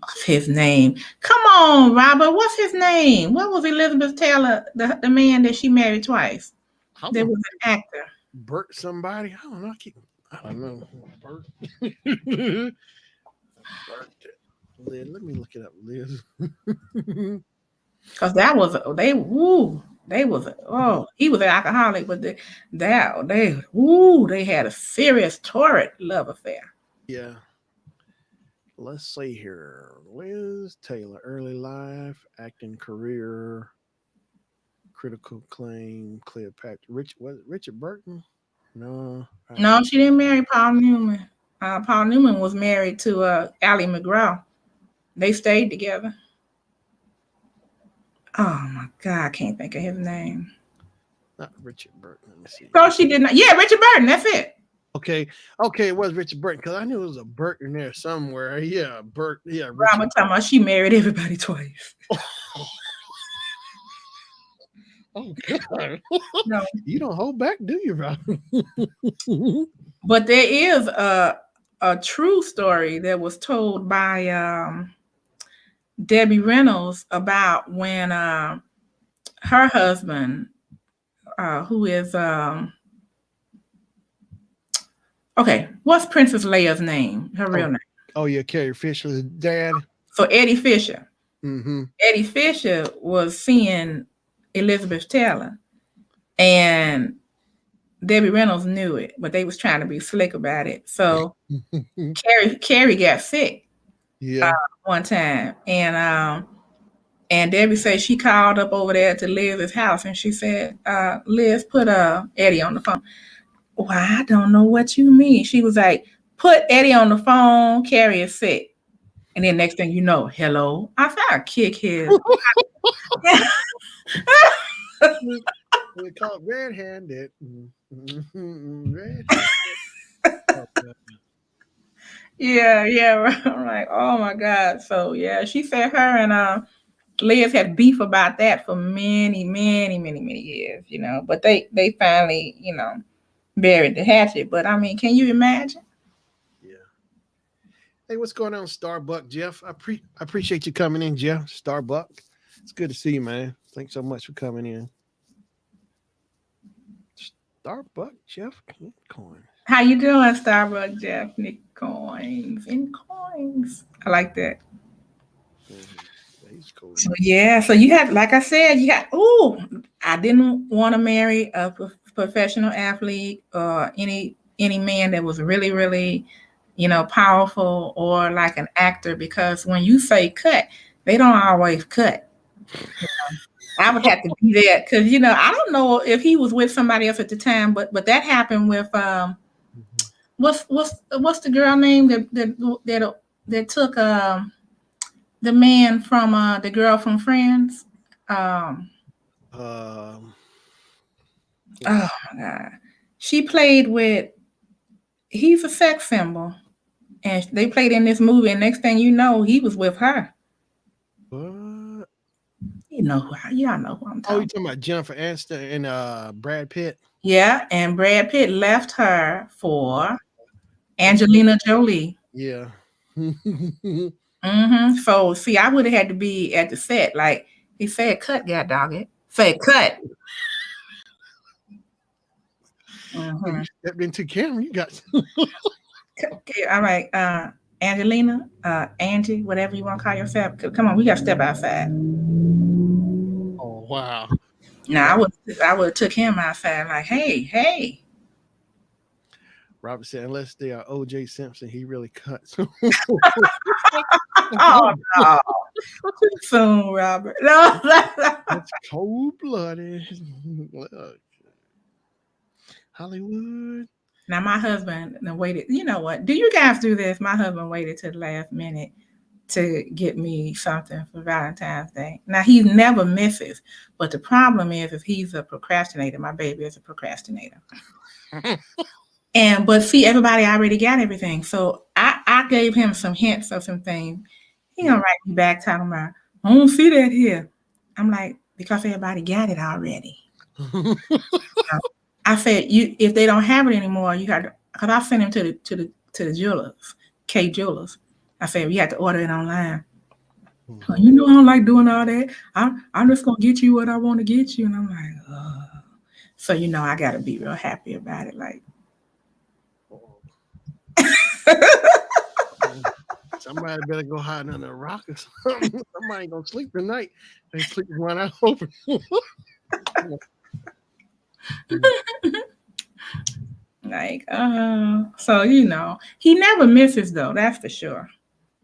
what's his name? Come on, Robert. What's his name? What was Elizabeth Taylor, the man that she married twice? I There want was an actor. Bert somebody. I don't know. I don't know. Bert. Bert. Liz, let me look it up, Liz. Cause that was they woo they was he was an alcoholic, but they had a serious torrid love affair. Yeah. Let's see here. Liz Taylor, early life, acting career, critical claim, Cleopatra. Was it Richard Burton? No. No, she didn't marry Paul Newman. Paul Newman was married to Ally McGraw. They stayed together. Oh my God, I can't think of his name. Not Richard Burton. Let me see. No, she did not. Yeah, Richard Burton. That's it. Okay. Okay, it was Richard Burton because I knew it was a Burton there somewhere. Yeah, Burt. Yeah, Richard. Robert talking about she married everybody twice. Oh, God. No, You don't hold back, do you, Rob? but there is a true story that was told by Debbie Reynolds about when her husband, who is Okay, what's Princess Leia's name? Her real Oh, name. oh yeah, Carrie Fisher's dad. So Eddie Fisher. Mm-hmm. Eddie Fisher was seeing Elizabeth Taylor, and Debbie Reynolds knew it, but they was trying to be slick about it. So Carrie got sick uh, Yeah. one time, and Debbie said she called up over there to Liz's house, and she said, "Liz, put Eddie on the phone." Well, I don't know what you mean. She was like, "Put Eddie on the phone. Carrie is sick." And then next thing you know, hello, I said, "I kick his." We call it red-handed. Red-handed. Oh, God. Yeah, yeah. I'm like, oh my God. So yeah, she said her and Liz had beef about that for many, many, many, many years, But they finally, buried the hatchet. But I mean, can you imagine? Yeah. Hey, what's going on, Starbuck Jeff? I appreciate you coming in, Jeff. Starbuck. It's good to see you, man. Thanks so much for coming in. Starbuck Jeff Coin. How you doing, Starbucks Jeff? Nick coins and coins. I like that. Mhm. Yeah, he's cool. So yeah, so you had, like I said, you had. Oh, I didn't want to marry a professional athlete or any man that was really, really, powerful or like an actor because when you say cut, they don't always cut. I would have to be there because I don't know if he was with somebody else at the time, but that happened with Mhm. what's the girl name that took the man from the girl from Friends. Um, Um, oh my God, she played with. He's a sex symbol, and they played in this movie. And next thing you know, he was with her. what? Y'all know who I'm Oh, you talking. talking about Jennifer Aniston and Brad Pitt? Yeah, and Brad Pitt left her Mhm. for What's Angelina Jolie. yeah. So see, I would have had to be at the set. Like he said, cut, god dog it. Say cut. Oh, hmm you stepped into camera. You got. Okay, all right, Angelina, Angie, whatever you want to call yourself. Come on, we got to step outside. Oh wow. Now Robert, I would have took him outside. Like, hey, hey. Robert said, unless they are O.J. Simpson, he really cuts. Oh no, too soon, Robert. No. That's cold blooded. Hollywood. Now my husband waited. You know what? Do you guys do this? My husband waited to the last minute to get me something for Valentine's Day. Now he never misses, but the problem is he's a procrastinator. My baby is a procrastinator. And but see, everybody already got everything. So I gave him some hints of some things. He gonna Yeah. write me back talking about, I don't see that here. I'm like, because everybody got it already. I said, you if they don't have it anymore, you got to, because I sent him to the jewelers, K Jewelers. I said, you have to order it online. Oh, Mhm. you know I don't like doing all that. I'm just gonna get you what I want to get you. And I'm like, so I gotta be real happy about it. Like Somebody better go hide under a rock or something. Somebody ain't gonna sleep tonight. They sleep with one eye open. so he never misses though, that's for sure.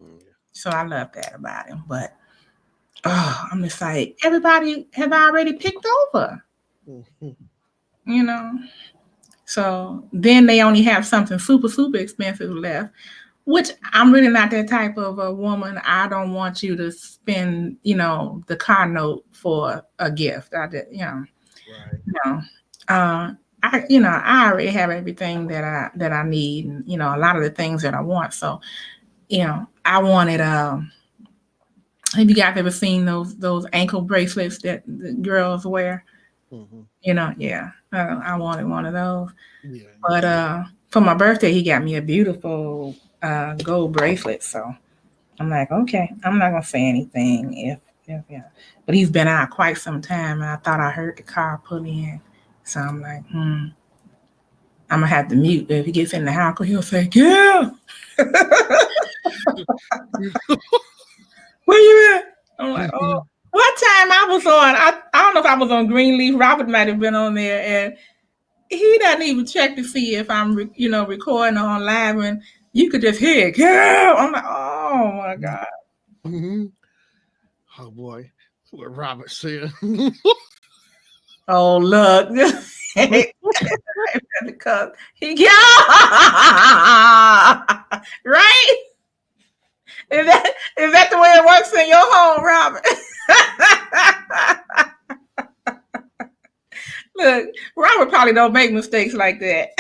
Yeah. So I love that about him. But I'm just like, everybody have already picked over, Mhm. you know. So then they only have something super, super expensive left, which I'm really not that type of a woman. I don't want you to spend, the car note for a gift. Right. No. I already have everything that I need, and a lot of the things that I want. So, I wanted. Have you guys ever seen those ankle bracelets that the girls wear? Hmm. Yeah. I wanted one of those. Yeah. But for my birthday, he got me a beautiful gold bracelet. So I'm like, okay, I'm not gonna say anything if yeah. But he's been out quite some time, and I thought I heard the car pull in. So I'm like, I'm gonna have to mute. If he gets in the house, he'll say, "Yeah, where you at?" I'm like, "Oh." One time I was on, I don't know if I was on Greenleaf. Robert might have been on there, and he doesn't even check to see if I'm, recording on live, and you could just hear it. Yeah, I'm like, oh my god. Oh boy, what Robert said. Oh look, because he yeah, right. Is that the way it works in your home, Robert? Look, Robert probably don't make mistakes like that.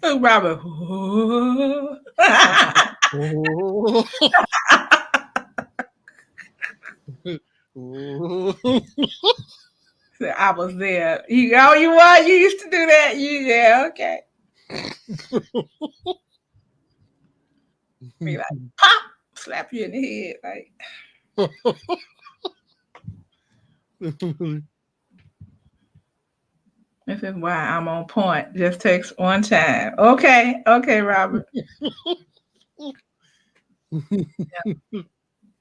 Look, Robert. I was there. You what? You used to do that? Yeah, okay. Be like, pop, slap you in the head, like. This is why I'm on point. Just takes one time. Okay, Robert. Yeah.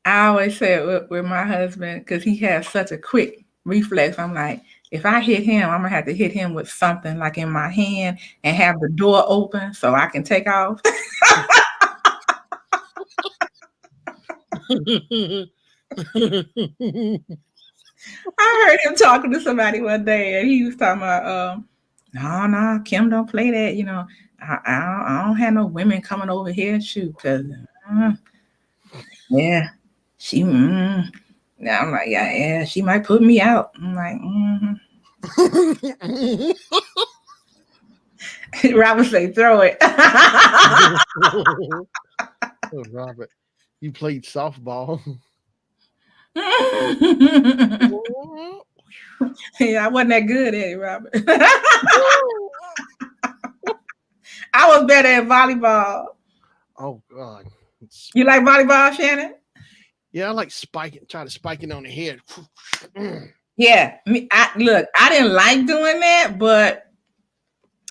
I always say it with my husband because he has such a quick reflex. I'm like, if I hit him, I'm gonna have to hit him with something like in my hand and have the door open so I can take off. I heard him talking to somebody one day, and he was talking about, no, Kim don't play that. I don't have no women coming over here and shoot because, yeah, she. Yeah, I'm like, yeah, she might put me out. I'm like, Robert say, throw it. Oh, Robert, you played softball. Yeah, I wasn't that good at it, Robert. I was better at volleyball. Oh God. You like volleyball, Shannon? Yeah, I like try to spike it on the head. Yeah. I didn't like doing that, but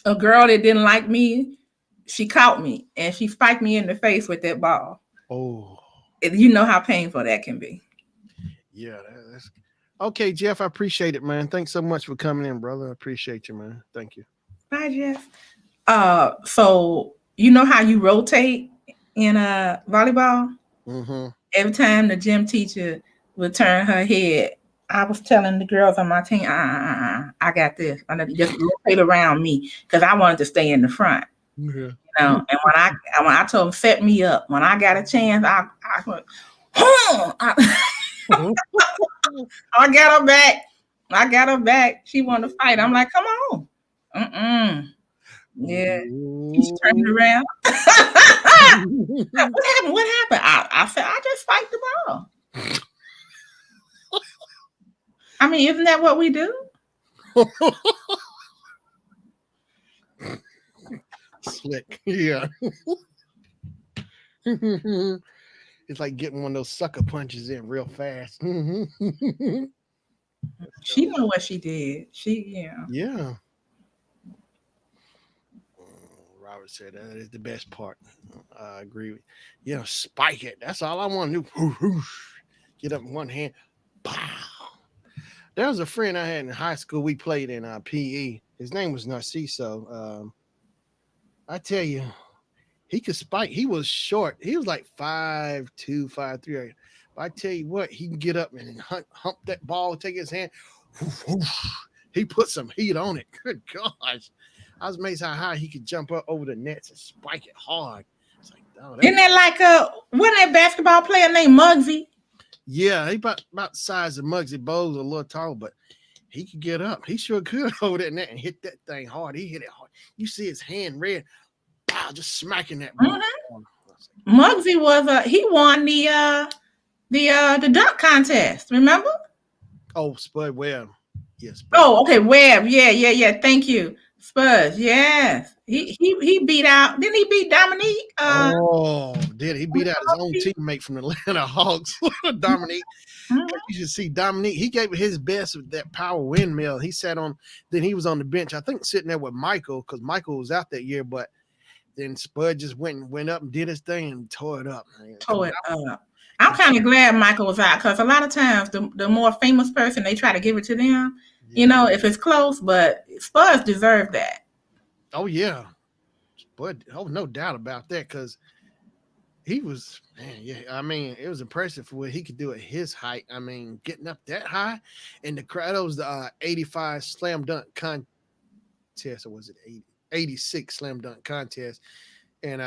a girl that didn't like me, she caught me and she spiked me in the face with that ball. Oh. You know how painful that can be. Yeah, that's okay, Jeff. I appreciate it, man. Thanks so much for coming in, brother. I appreciate you, man. Thank you. Bye, Jeff. So you know how you rotate in volleyball? Mm-hmm. Every time the gym teacher would turn her head, I was telling the girls on my team, I got this. I need to just rotate around me because I wanted to stay in the front. Yeah. And when I told them set me up, when I got a chance, I went, I got her back. She wanted to fight. I'm like, come on. Yeah. She's turning around. What happened? I said, I just spiked the ball. I mean, isn't that what we do? Slick. Yeah. It's like getting one of those sucker punches in real fast. She know what she did. Yeah. Robert said that is the best part. I agree with you. Spike it. That's all I want to do. Get up in one hand. Pow. There was a friend I had in high school. We played in PE. His name was Narciso. I tell you, he could spike. He was short. He was like 5'2", 5'3". But I tell you what, he can get up and hump that ball, take his hand. He put some heat on it. Good gosh. I was amazed how high he could jump up over the nets and spike it hard. It's like, oh, isn't that like wasn't that basketball player named Muggsy? Yeah, he about the size of Muggsy Bogues, a little tall, but he could get up. He sure could hold that net and hit that thing hard. He hit it hard. You see his hand red, pow, just smacking that ball. Mm-hmm. Muggsy was he won the dunk contest, remember? Oh, Spud Webb. Yes. Oh, okay, Webb. Yeah. Thank you. Spurs, yes. He beat out. Didn't he beat Dominique? Oh, did he beat out his own teammate from the Atlanta Hawks, Dominique? Mhm. You should see Dominique. He gave it his best with that power windmill. He sat on. Then he was on the bench. I think sitting there with Michael because Michael was out that year. But then Spud just went up and did his thing and tore it up. Man. Tore it up. I'm kind of glad Michael was out because a lot of times the more famous person they try to give it to them. Yeah. You know, if it's close, but Spurs deserve that. Oh yeah, Spud. Oh, no doubt about that because he was, man, yeah. I mean, it was impressive for what he could do at his height. I mean, getting up that high, and the crowd was the 85 slam dunk contest, or was it 86 slam dunk contest, and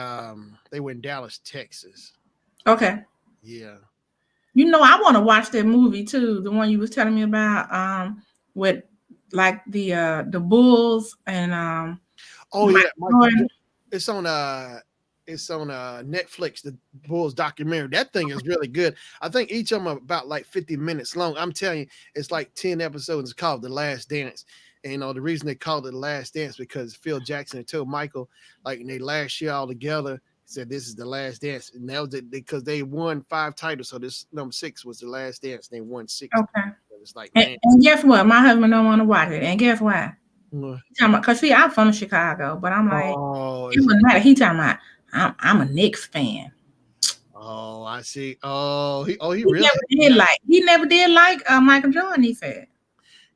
they were in Dallas, Texas. Okay. Yeah. You know, I want to watch that movie too, the one you was telling me about, with like the Bulls and Oh yeah, Jordan. it's on Netflix, the Bulls documentary. That thing is really good. I think each of them are about like 50 minutes long. I'm telling you, it's like 10 episodes. It's called The Last Dance. And you know, the reason they called it The Last Dance because Phil Jackson had told Michael, like in their last year all together, he said this is the last dance. And that was it because they won 5 titles. So this number 6 was the last dance. They won 6. Okay. It's like, And, man. and guess what? My husband don't want to watch it. And guess why? What? Because see, I'm from Chicago, but I'm like, Oh, it wouldn't matter. He talking about I'm a Knicks fan. oh, I see. Oh, he He really never did like Michael Jordan. He said,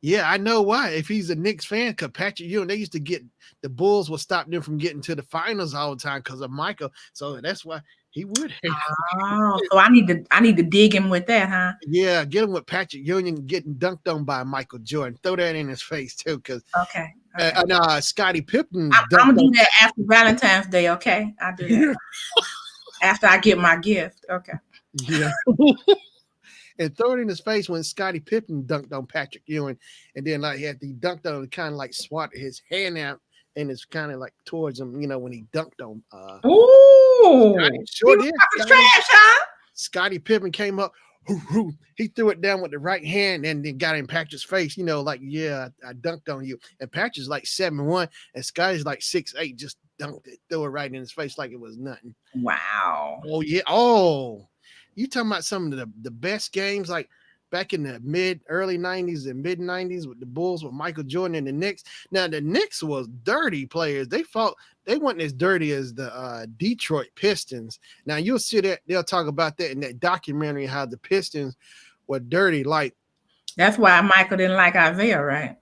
yeah, I know why. If he's a Knicks fan, because Patrick Ewing, they used to get the Bulls would stop them from getting to the finals all the time because of Michael. So that's why he would have. oh, so I need to dig him with that, huh? Yeah, get him with Patrick Ewing getting dunked on by Michael Jordan. Throw that in his face too, because Okay. Scottie Pippen. I'm gonna do that after Valentine's Day. Okay, I'll do that after I get my gift. Okay. Yeah. And throw it in his face when Scottie Pippen dunked on Patrick Ewing, and then like he dunked on, kind of like swatted his hand out, and it's kind of like towards him, you know, when he dunked on. Ooh, sure did. Trash, huh? Scottie Pippen came up, he threw it down with the right hand, and then got in Patrick's face. You know, like yeah, I dunked on you, and Patrick's like 7'1", and Scotty's like 6'8", just dunked it, threw it right in his face like it was nothing. Wow. Oh yeah. Oh. You talking about some of the best games like back in the early 90s and mid 90s with the Bulls with Michael Jordan and the Knicks. Now the Knicks was dirty players. They weren't as dirty as the Detroit Pistons. Now you'll see that they'll talk about that in that documentary how the Pistons were dirty. Like that's why Michael didn't like Isaiah, right?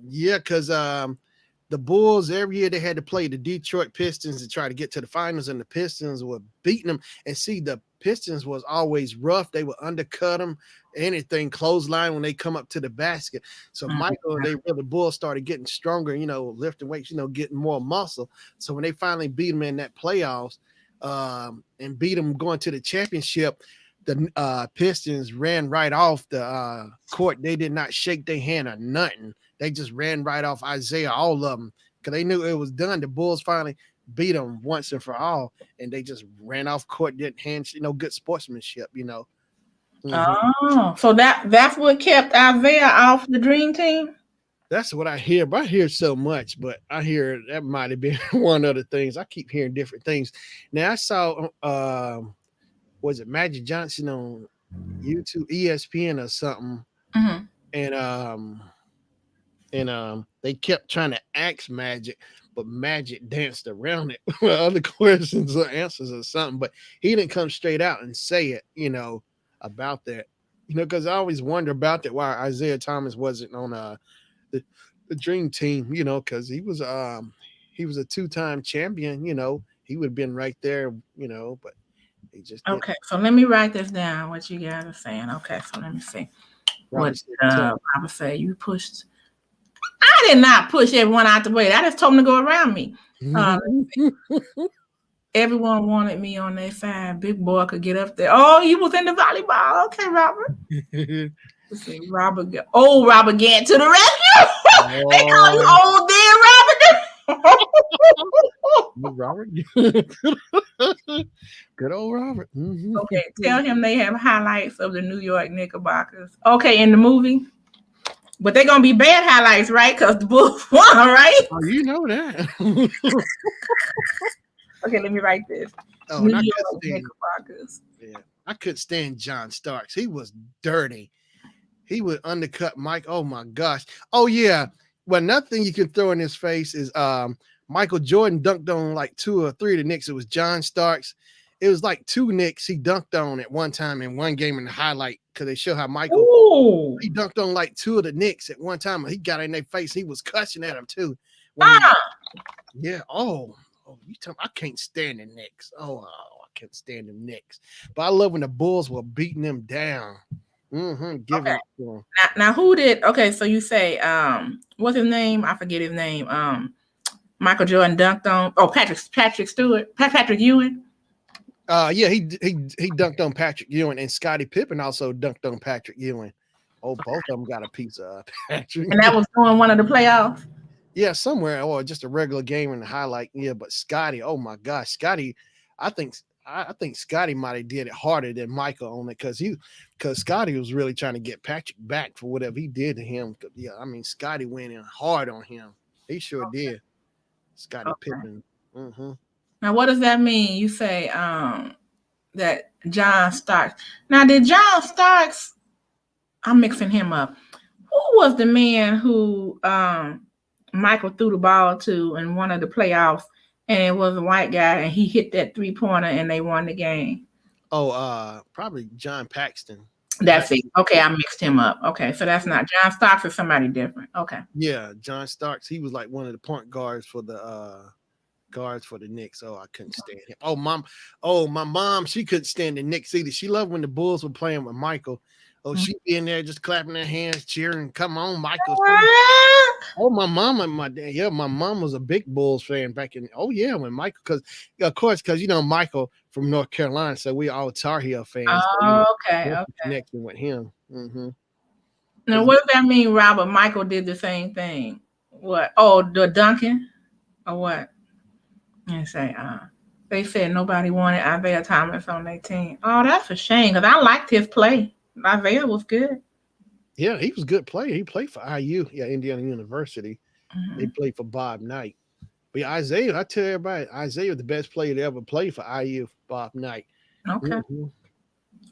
Yeah, because the Bulls every year they had to play the Detroit Pistons to try to get to the finals, and the Pistons were beating them. And see, the Pistons was always rough. They would undercut them, anything clothesline when they come up to the basket. So Michael, the Bulls started getting stronger, you know, lifting weights, you know, getting more muscle. So when they finally beat them in that playoffs, and beat them going to the championship, the Pistons ran right off the court. They did not shake their hand or nothing. They just ran right off Isaiah, all of them, because they knew it was done. The Bulls finally beat them once and for all, and they just ran off court, didn't hands, you know, good sportsmanship, you know. Oh, so that's what kept Isaiah off the Dream Team? That's what I hear, but I hear so much, but I hear that might have been one of the things. I keep hearing different things. Now I saw was it Magic Johnson on YouTube, ESPN or something, and they kept trying to ask Magic, but Magic danced around it with other questions or answers or something. But he didn't come straight out and say it, you know, about that, you know, because I always wonder about that why Isaiah Thomas wasn't on the Dream Team, you know, because he was a 2-time champion, you know, he would have been right there, you know, but he just didn't. Okay. So let me write this down. What you guys are saying? Okay. So let me see. What Robert said? You pushed. I did not push everyone out the way. I just told them to go around me. Everyone wanted me on their side. Big boy could get up there. Oh, you was in the volleyball. Okay, Robert. Let's see, Robert Gant to the rescue. They call you old dead Robert. Robert. Good old Robert. Okay, tell him they have highlights of the New York Knickerbockers. Okay, in the movie. But they're gonna be bad highlights, right? Because the Bulls won, right? Oh, you know that. Okay, let me write this. Oh, New and I could York stand. Knickerbockers. Yeah, I couldn't stand John Starks. He was dirty. He would undercut Mike. Oh my gosh. Oh yeah. Well, nothing you can throw in his face is Michael Jordan dunked on like 2 or 3 of the Knicks. It was John Starks. It was like 2 Knicks he dunked on at one time in one game in the highlight because they show how Michael Ooh. he dunked on like 2 of the Knicks at one time. He got in their face. He was cussing at them too. When he, Ah, yeah. Oh, you tell me I can't stand the Knicks. I can't stand the Knicks. But I love when the Bulls were beating them down. Giving okay. it to them. Now who did okay, so you say what's his name? I forget his name. Michael Jordan dunked on Patrick Stewart. Patrick Ewing. Yeah, he dunked on Patrick Ewing, and Scottie Pippen also dunked on Patrick Ewing. Oh, both of them got a piece of Patrick. And that was during one of the playoffs. Yeah, somewhere or just a regular game in the highlight. Yeah, but Scotty, oh my gosh, Scotty, I think I think Scotty might have did it harder than Michael on it because Scotty was really trying to get Patrick back for whatever he did to him. Yeah, I mean Scotty went in hard on him. He sure did. Scotty Okay. Pippen. Mm-hmm. Now what does that mean? You say that John Starks. Now did John Starks I'm mixing him up. Who was the man who Michael threw the ball to in one of the playoffs, and it was a white guy, and he hit that 3-pointer, and they won the game? Oh, probably John Paxton. That's it. Okay, I mixed him up. Okay, so that's not John Starks or somebody different. Okay. Yeah, John Starks. He was like one of the point guards for the Knicks. Oh, I couldn't stand him. My mom, she couldn't stand the Knicks either. She loved when the Bulls were playing with Michael. Oh, she'd be in there just clapping her hands, cheering. Come on, Michael. Oh, my mom and my dad. Yeah, my mom was a big Bulls fan back in. Oh, yeah, when Michael, because Michael from North Carolina, so we all Tar Heel fans. Oh, okay, okay. Connecting with him. Mm-hmm. Now, what does that mean, Robert? Michael did the same thing. What? Oh, the Duncan? Or what? And say, they said nobody wanted Isaiah Thomas on their team. Oh, that's a shame because I liked his play. Isaiah was good. Yeah, he was a good player. He played for IU, Indiana University. Mm-hmm. They played for Bob Knight. But Isaiah, I tell everybody, Isaiah was the best player to ever play for IU, Bob Knight. Okay. Mm-hmm.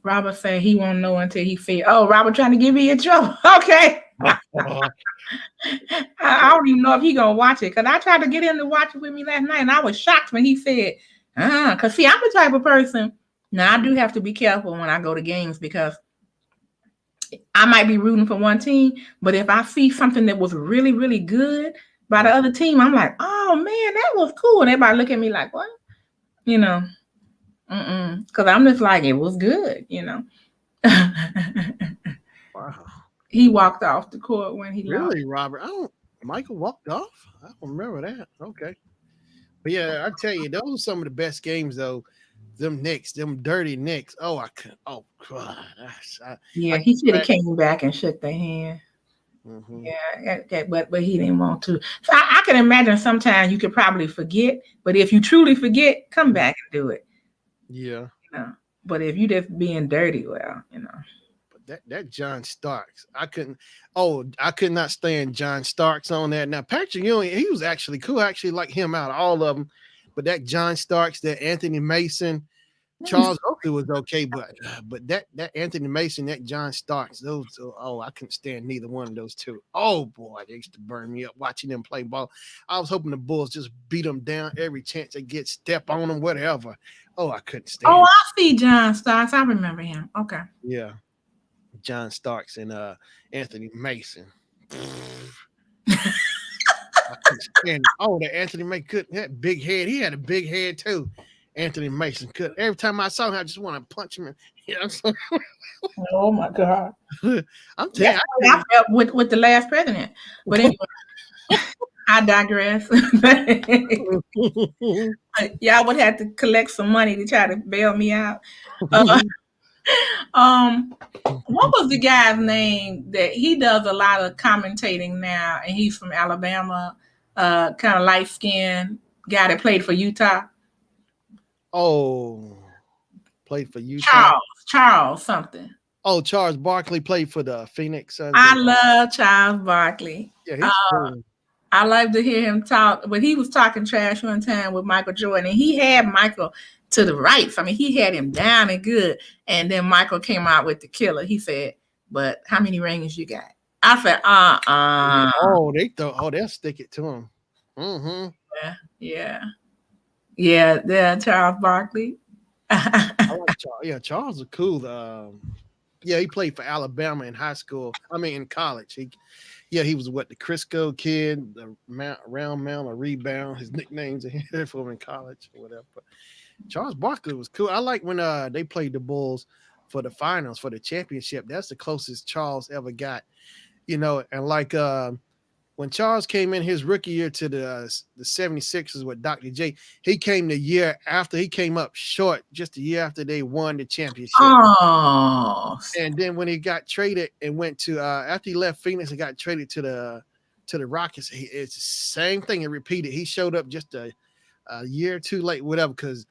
Robert said he won't know until he feel. Oh, Robert trying to get me in trouble. Okay. I don't even know if he gonna watch it because I tried to get him to watch it with me last night, and I was shocked when he said, because see, I'm the type of person. Now I do have to be careful when I go to games because I might be rooting for one team, but if I see something that was really, really good by the other team, I'm like, oh man, that was cool. And everybody look at me like, what? Because I'm just like, it was good, Wow. He walked off the court when he Really, lost. Robert? Michael walked off? I don't remember that. Okay. But yeah, I tell you, those are some of the best games though. Them Knicks, them dirty Knicks. Oh, I couldn't. Oh, God. Yeah, he should have came back and shook their hand. Mm-hmm. Yeah, but he didn't want to. So I can imagine sometimes you could probably forget, but if you truly forget, come back and do it. Yeah. But if you just being dirty, well. But that John Starks, I could not stand John Starks on that. Now Patrick Ewing, he was actually cool. I actually like him out of all of them. But that John Starks, that Anthony Mason, Charles Oakley was okay, but that Anthony Mason, that John Starks, I couldn't stand neither one of those two. Oh boy, they used to burn me up watching them play ball. I was hoping the Bulls just beat them down every chance they get, step on them, whatever. Oh, I couldn't stand. Oh, I see John Starks. I remember him. Okay. Yeah, John Starks and Anthony Mason. I couldn't stand it. Oh, that Anthony Mason couldn't. That big head. He had a big head too. Anthony Mason could. Every time I saw him, I just want to punch him. Oh my God! I'm telling you, I felt with the last president. But anyway, I digress. Y'all would have to collect some money to try to bail me out. What was the guy's name that he does a lot of commentating now, and he's from Alabama, kind of light skinned guy that played for Utah. Oh, played for Utah. Charles something. Oh, Charles Barkley played for the Phoenix Suns. I love Charles Barkley. Yeah, Uh, he's cool. I love to hear him talk, but he was talking trash one time with Michael Jordan, and he had Michael to the right. I mean, he had him down and good. And then Michael came out with the killer. He said, "But how many rings you got?" I said, Oh, they'll stick it to him. Mm-hmm. yeah, yeah, yeah." There, Charles Barkley. I like Charles. Yeah, Charles is cool. Yeah, he played for Alabama in high school. I mean, in college. He was what, the Crisco kid, the round mound or rebound. His nicknames are here for him in college or whatever. But Charles Barkley was cool. I like when they played the Bulls for the finals for the championship. That's the closest Charles ever got. And like when Charles came in his rookie year to the 76ers with Dr. J, he came the year after. He came up short just a year after they won the championship. Oh, And then when he got traded and went to after he left Phoenix and got traded to the Rockets, it's the same thing. It repeated. He showed up just a year or two late, whatever, because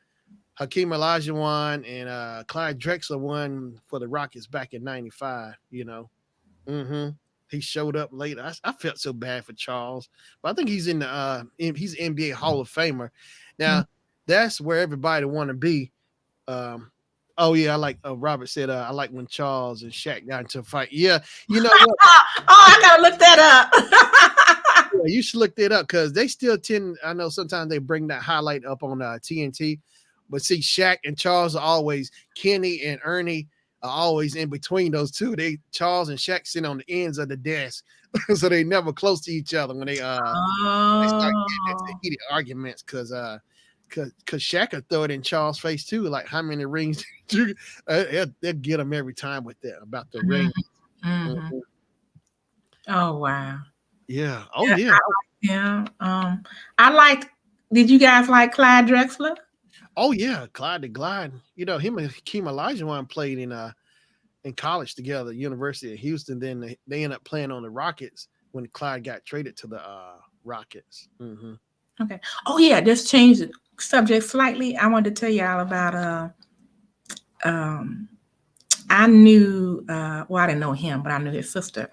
Hakeem Olajuwon and Clyde Drexler won for the Rockets back in '95. Mm-hmm. He showed up late. I felt so bad for Charles, but I think he's he's NBA Hall of Famer. Now, that's where everybody want to be. Oh yeah, I like. Robert said, I like when Charles and Shaq got into a fight. Yeah, you know what? I gotta look that up. Yeah, you should look that up because they still tend. I know sometimes they bring that highlight up on TNT, but see, Shaq and Charles are always. Kenny and Ernie are always in between those two. Charles and Shaq sit on the ends of the desk, so they never close to each other when they start getting into heated arguments because Shaq could throw it in Charles' face too. Like, how many rings? They'll get him every time with that about the ring. Mm-hmm. Mm-hmm. Oh wow. Yeah. Oh yeah. Yeah. I like. Did you guys like Clyde Drexler? Oh yeah, Clyde the Glide. Him and Hakeem Olajuwon played in college together, University of Houston. Then they ended up playing on the Rockets when Clyde got traded to the Rockets. Mm-hmm. Okay. Oh yeah, just change the subject slightly. I wanted to tell y'all about I knew well, I didn't know him, but I knew his sister.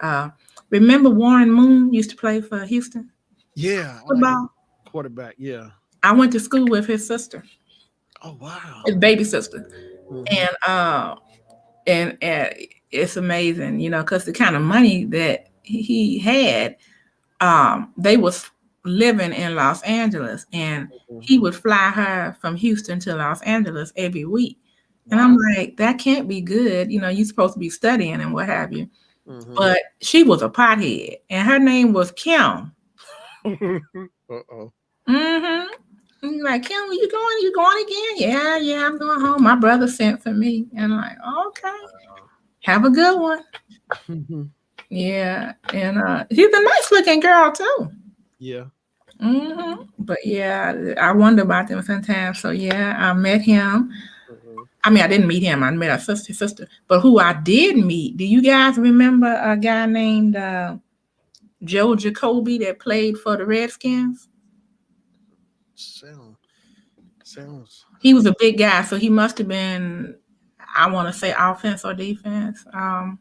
Remember Warren Moon used to play for Houston? Yeah. Football. Quarterback, yeah. I went to school with his sister. Oh wow. His baby sister. Mm-hmm. And it's amazing, because the kind of money that he had, they was living in Los Angeles, and he would fly her from Houston to Los Angeles every week. And I'm like, that can't be good. You're supposed to be studying and what have you. Mm-hmm. But she was a pothead, and her name was Kim. Uh-oh. Mm-hmm. I'm like, Kim, you going? You going again? Yeah, I'm going home. My brother sent for me. And I'm like, okay. Have a good one. Mm-hmm. Yeah. And she's a nice looking girl too. Yeah. Mm-hmm. But yeah, I wonder about them sometimes. So yeah, I met him. Mm-hmm. I mean, I didn't meet him. I met a sister. But who I did meet, do you guys remember a guy named Joe Jacoby that played for the Redskins? Sounds. He was a big guy, so he must have been, I want to say, offense or defense. I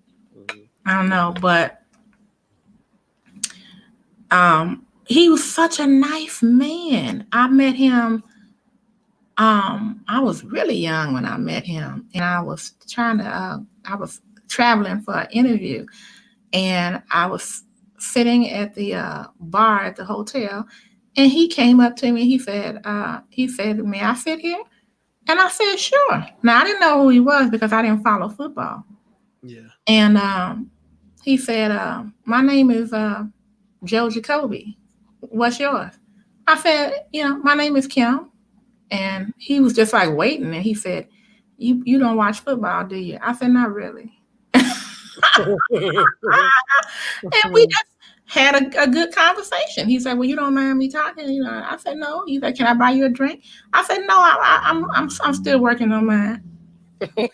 don't know, but he was such a nice man. I met him. I was really young when I met him, and I was I was traveling for an interview, and I was sitting at the bar at the hotel, and he came up to me. He said, "May I sit here?" And I said, "Sure." Now I didn't know who he was because I didn't follow football. Yeah. And he said, "My name is Joe Jacoby. What's yours?" I said, "My name is Kim." And he was just like waiting, and he said, "You don't watch football, do you?" I said, "Not really." And we just had a good conversation. He said, "Well, you don't mind me talking?" I said, "No." He said, "Can I buy you a drink?" I said, "No, I'm still working on mine." And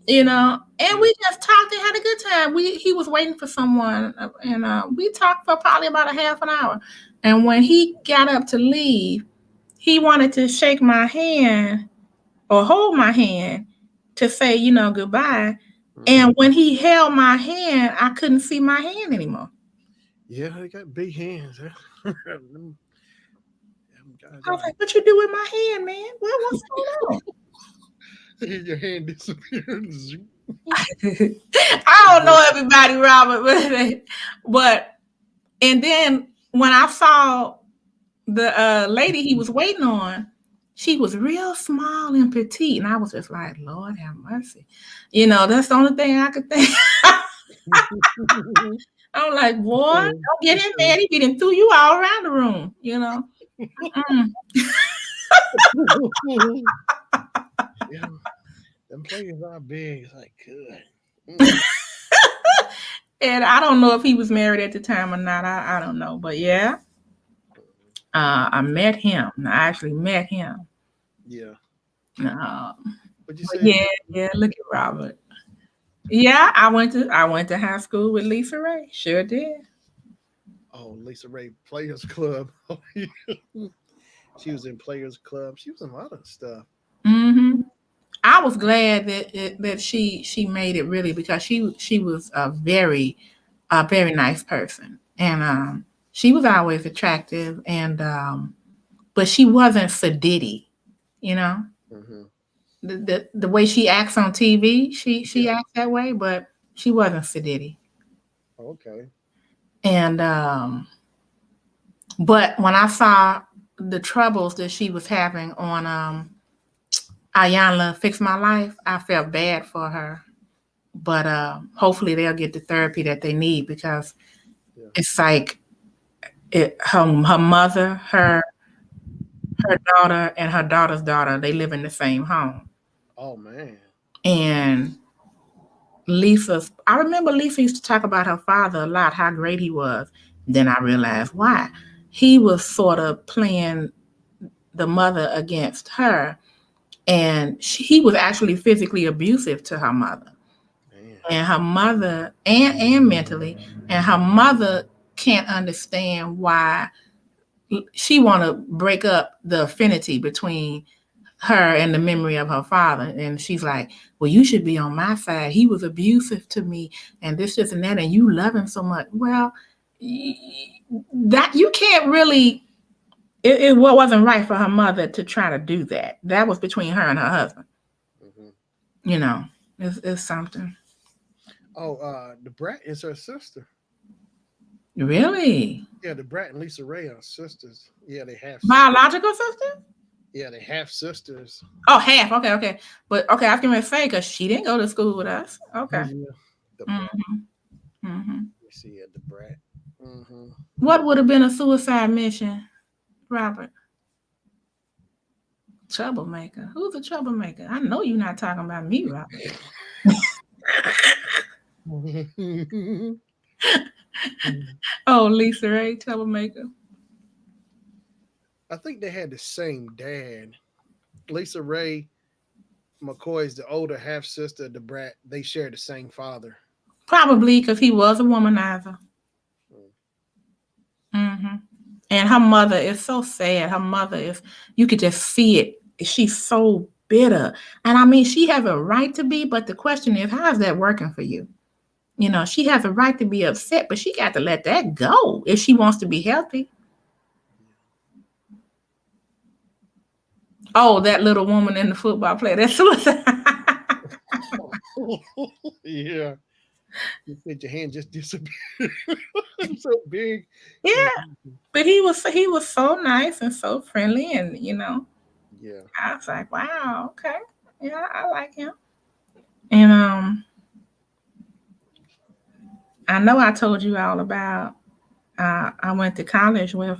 we just talked and had a good time. He was waiting for someone, and we talked for probably about a half an hour. And when he got up to leave, he wanted to shake my hand or hold my hand to say, goodbye. And when he held my hand, I couldn't see my hand anymore. Yeah, they got big hands. Them guys I was are. like, "What you do with my hand, man? What's going on?" Your hand disappeared. I don't know everybody, Robert, but and then when I saw the lady he was waiting on, she was real small and petite, and I was just like, Lord have mercy. That's the only thing I could think. I'm like, boy, don't get him mad. He done threw you all around the room. Mm. Yeah, them players are big. It's like good. Mm. And I don't know if he was married at the time or not. I don't know, but yeah, I met him. I actually met him. Yeah. Uh, What'd you but say? yeah. Look at Robert. Yeah, I went to high school with Lisa Ray. Sure did. Oh, Lisa Ray Players Club. She was in Players Club. She was in a lot of stuff. Hmm. I was glad that she made it really because she was a very nice person, and she was always attractive, and but she wasn't sedity, you know. Hmm. The way she acts on TV, she Yeah. acts that way, but she wasn't sedity. Okay. And but when I saw the troubles that she was having on Ayanla Fix My Life, I felt bad for her. But hopefully they'll get the therapy that they need because Yeah. it's like her mother, her daughter, and her daughter's daughter, they live in the same home. Oh man. And I remember Lisa used to talk about her father a lot, how great he was. Then I realized why. He was sort of playing the mother against her, and he was actually physically abusive to her mother. Man. And her mother, and mentally, and her mother can't understand why she want to break up the affinity between her and the memory of her father. And she's like, well, you should be on my side. He was abusive to me and this and that, and you love him so much. Well, that you can't really, it wasn't right for her mother to try to do that. That was between her and her husband. Hmm. You know, it's something. Oh, the Brat is her sister. Really? Yeah, the Brat and Lisa Ray are sisters. Yeah, they have. Biological sister? Yeah, they have sisters. Oh, half. Okay, okay. But okay, I was going to say, because she didn't go to school with us. Okay. Yeah. The Brat. Mm-hmm. Mm-hmm. Let me see. Yeah, the Brat. Hmm. What would have been a suicide mission, Robert? Troublemaker. Who's a troublemaker? I know you're not talking about me, Robert. Oh, Lisa Ray, troublemaker. I think they had the same dad. Lisa Ray McCoy is the older half sister. The Brat. They share the same father. Probably because he was a womanizer. Hmm. And her mother is so sad. Her mother is, you could just see it. She's so bitter. And I mean, she has a right to be, but the question is, how is that working for you? She has a right to be upset, but she got to let that go if she wants to be healthy. Oh, that little woman in the football player. That's suicide. Yeah. You said your hand just disappeared. So big. Yeah, but he was so nice and so friendly, and Yeah. I was like, wow, okay, yeah, I like him. And I know I told you all about. I went to college with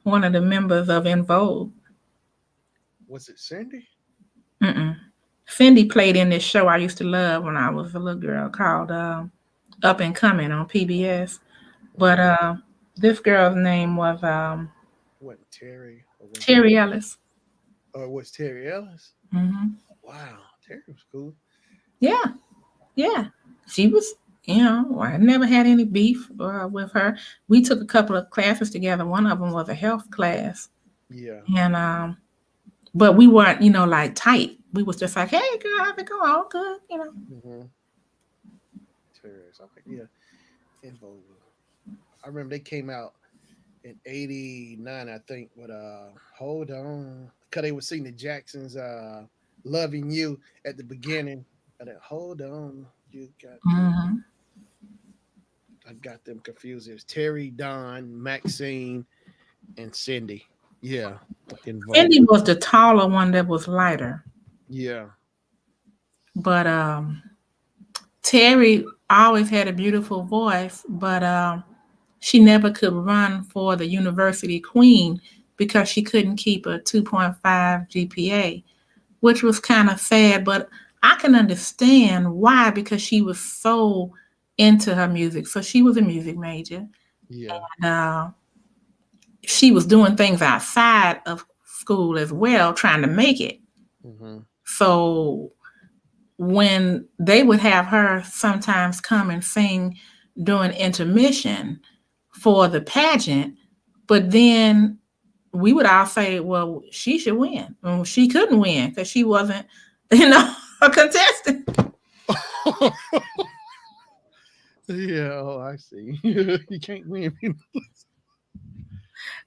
one of the members of In Vogue. Was it Sandy? Mm-mm. Cindy played in this show I used to love when I was a little girl called Up and Coming on PBS. But Okay. this girl's name was Wasn't Terry or was it? Terry Ellis. Or it was Terry Ellis? Hmm. Wow. Terry was cool. Yeah, yeah. She was, I never had any beef with her. We took a couple of classes together. One of them was a health class. Yeah. And, but we weren't, like tight. We was just like, hey, girl, how's it going? All good. Hmm. Terrorists. I'm like, yeah, Info. I remember they came out in '89, I think. But hold on, because they were singing the Jacksons, "Loving You" at the beginning. And then, hold on, you got me. Mm-hmm. I got them confused. It was Terry, Don, Maxine, and Cindy. Yeah, involved. Cindy was the taller one that was lighter, Yeah. but Terry always had a beautiful voice, but she never could run for the university queen because she couldn't keep a 2.5 GPA, which was kind of sad. But I can understand why, because she was so into her music. So she was a music major, Yeah. and she was doing things outside of school as well, trying to make it. Hmm. So when they would have her sometimes come and sing during intermission for the pageant, but then we would all say, well, she should win. And she couldn't win because she wasn't, a contestant. Yeah. Oh, I see. You can't win.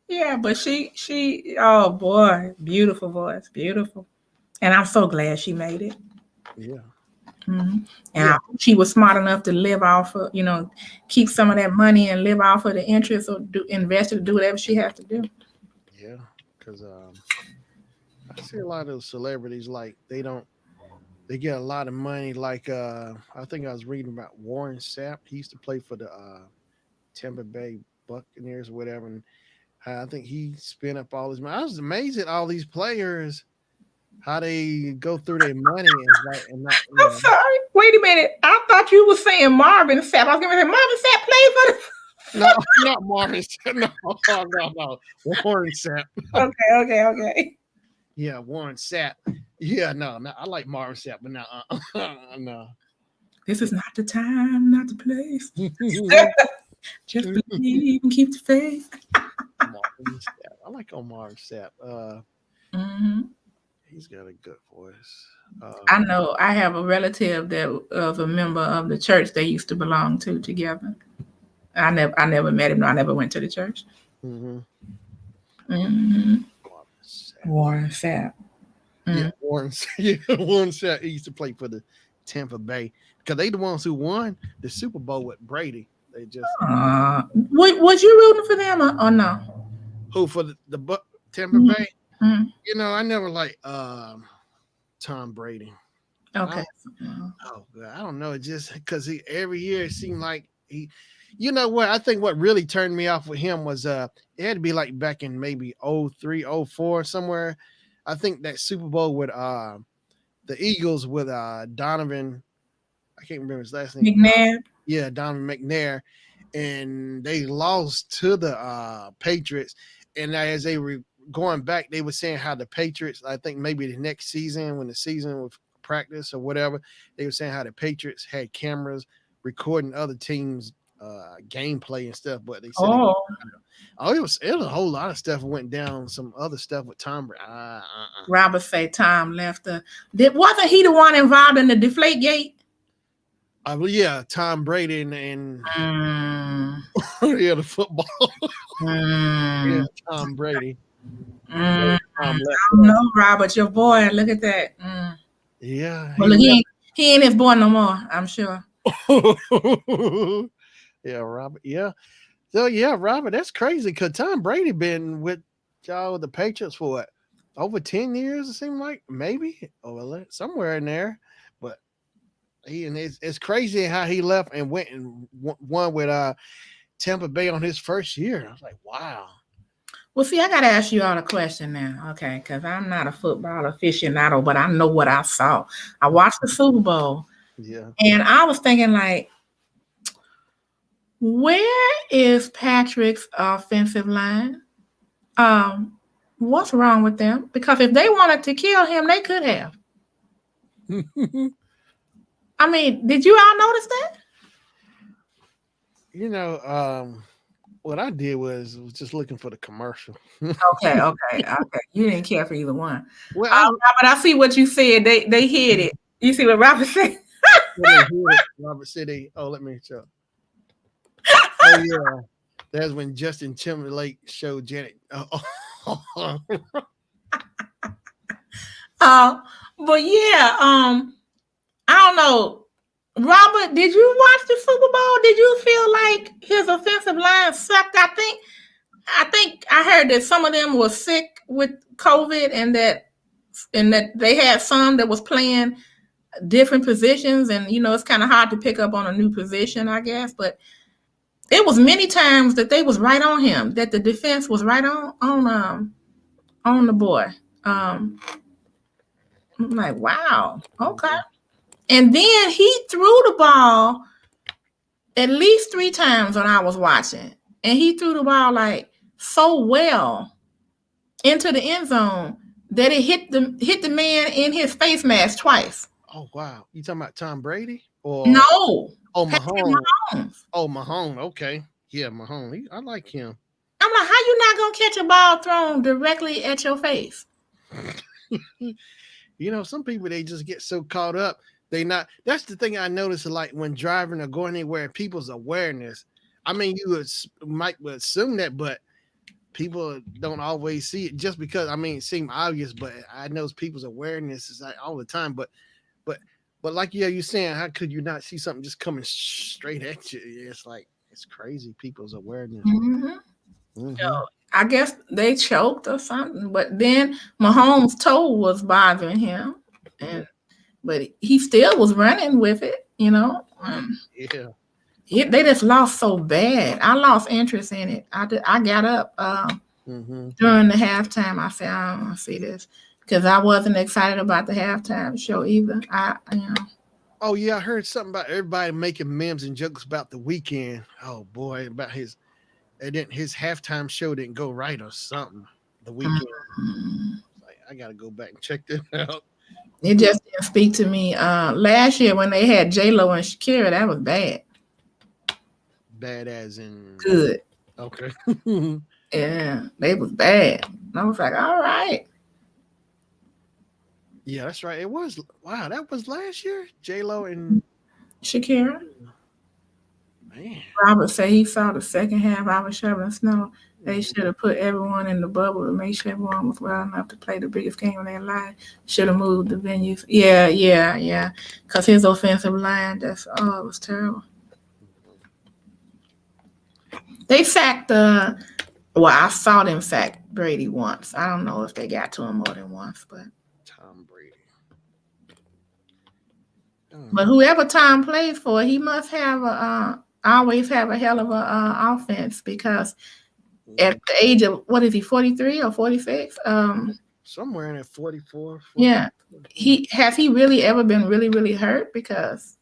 Yeah, but oh boy, beautiful voice, beautiful. And I'm so glad she made it. Yeah. hmm And Yeah. she was smart enough to live off of, keep some of that money and live off of the interest, or invest it, do whatever she has to do. Yeah. Because I see a lot of those celebrities like they get a lot of money. Like I think I was reading about Warren Sapp. He used to play for the Tampa Bay Buccaneers or whatever, and I think he spent up all his money. I was amazed at all these players how they go through their money and not I'm sorry. Wait a minute. I thought you were saying Marvin Sapp. I was going to say Marvin Sapp played for the. no, not Marvin Sapp. No, no. Warren Sapp. Okay. Yeah, Warren Sapp. Yeah, no, I like Marvin Sapp, but no, no. This is not the time, not the place. Just believe and keep the faith. Marvin Sapp. I like Marvin Sapp. hmm He's got a good voice. I know I have a relative that was a member of the church they used to belong to together. I never met him. No, I never went to the church. Mm-hmm. hmm Marvin Sapp. Warren Sapp. Yeah, Warren. Yeah, Warren Sapp. He used to play for the Tampa Bay because they the ones who won the Super Bowl with Brady. They just Was you rooting for them or no? who for the Tampa Mhm. Bay. Mhm. I never like Tom Brady. Okay. Oh God, I don't know. It just because he every year it seemed like he. You know what? I think what really turned me off with him was it had to be like back in maybe '03, '04 somewhere. I think that Super Bowl with the Eagles with Donovan. I can't remember his last name. McNabb. Yeah, Donovan McNair, and they lost to the Patriots. And as they were going back, they were saying how the Patriots, I think maybe the next season when the season was practice or whatever, they were saying how the Patriots had cameras recording other teams' gameplay and stuff. But they said, Oh, it was a whole lot of stuff went down. Some other stuff with Tom Brady. Robert say Tom left. Wasn't he the one involved in the Deflate Gate? Yeah, Tom Brady and Mm, yeah, the football. Yeah, mm, Tom Brady. mm. Tom I left. don't know, Robert, your boy. Look at that. Yeah, Well, look, he ain't his boy no more, I'm sure. yeah, Robert. Yeah. So yeah, Robert, that's crazy because Tom Brady been with y'all the Patriots for what? Over 10 years, it seemed like, maybe, or somewhere in there. But it's crazy how he left and went and won with Tampa Bay on his first year. I was like, wow. Well, see, I got to ask you all a question now, okay? Because I'm not a football aficionado, but I know what I saw. I watched the Super Bowl, Yeah. and I was thinking, like, where is Patrick's offensive line? What's wrong with them? Because if they wanted to kill him, they could have. I mean, did you all notice that? What I did was just looking for the commercial. Okay. You didn't care for either one. Well, Robert, I see what you said. They hid it. You see what Robert said? when they hit it, Robert said they. Oh, let me show. Oh yeah, that's when Justin Timberlake showed Janet. Oh, Uh, but yeah, I don't know. Robert, did you watch the Super Bowl? Did you feel like his offensive line sucked? I think I heard that some of them were sick with COVID and that they had some that was playing different positions, and it's kind of hard to pick up on a new position, I guess. But it was many times that they was right on him, that the defense was right on the boy. I'm like, wow, okay. And then he threw the ball at least 3 times when I was watching, and he threw the ball like so well into the end zone that it hit the man in his face mask twice. oh wow, you talking about Tom Brady or No, oh Patrick Mahomes? Mahomes. Oh Mahomes, okay, yeah, Mahomes. I like him. I'm like, how you not gonna catch a ball thrown directly at your face? Some people they just get so caught up. They not. That's the thing I notice. Like when driving or going anywhere, people's awareness. I mean, might would assume that, but people don't always see it just because. I mean, it seems obvious, but I know people's awareness is like all the time. But, but like yeah, you're saying, how could you not see something just coming straight at you? It's like it's crazy. People's awareness. Mm-hmm. Hmm. So I guess they choked or something. But then Mahomes' toe was bothering him, and but he still was running with it. Yeah. They just lost so bad. I lost interest in it. I got up Hmm. during the halftime. I said, I don't want to see this because I wasn't excited about the halftime show either. Oh yeah, I heard something about everybody making memes and jokes about the weekend. Oh boy, about his halftime show didn't go right or something. The weekend, Mm, like I gotta go back and check that out. it just didn't speak to me. Last year when they had J Lo and Shakira, that was bad. Bad as in Good. okay. Yeah, they was bad. And I was like, all right. Yeah, that's right. It was wow. That was last year. J Lo and Shakira. man. Robert said he saw the second half. I was shoveling snow. They Mhm. should have put everyone in the bubble to make sure everyone was well enough to play the biggest game of their life. Should have moved the venues. Yeah, yeah, yeah. Because his offensive line, it was terrible. They sacked I saw them sack Brady once. I don't know if they got to him more than once, but Tom Brady. but Oh, whoever Tom plays for, he must have always have a hell of a offense because at mhm. the age of what is he 43 or 46? Somewhere in at 44, 40. Yeah, he really ever been really really hurt because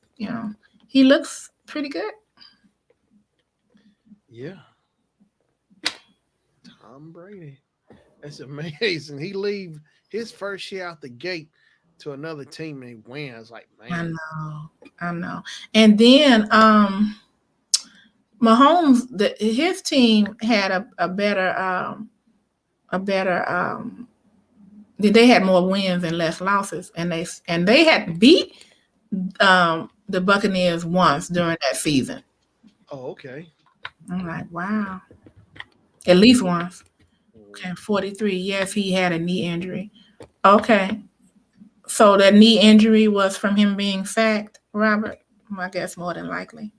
he looks pretty good. Yeah, Tom Brady. That's amazing. He leave his first year out the gate to another team and he wins. Like I man, know, I know. And then Mahomes, his team had a better they had more wins and less losses, and they had beat the Buccaneers once during that season. oh okay. I'm like, wow, at least once. Mm, Okay, 43. Yes, he had a knee injury. Okay, so that knee injury was from him being sacked, Robert. I guess more than likely.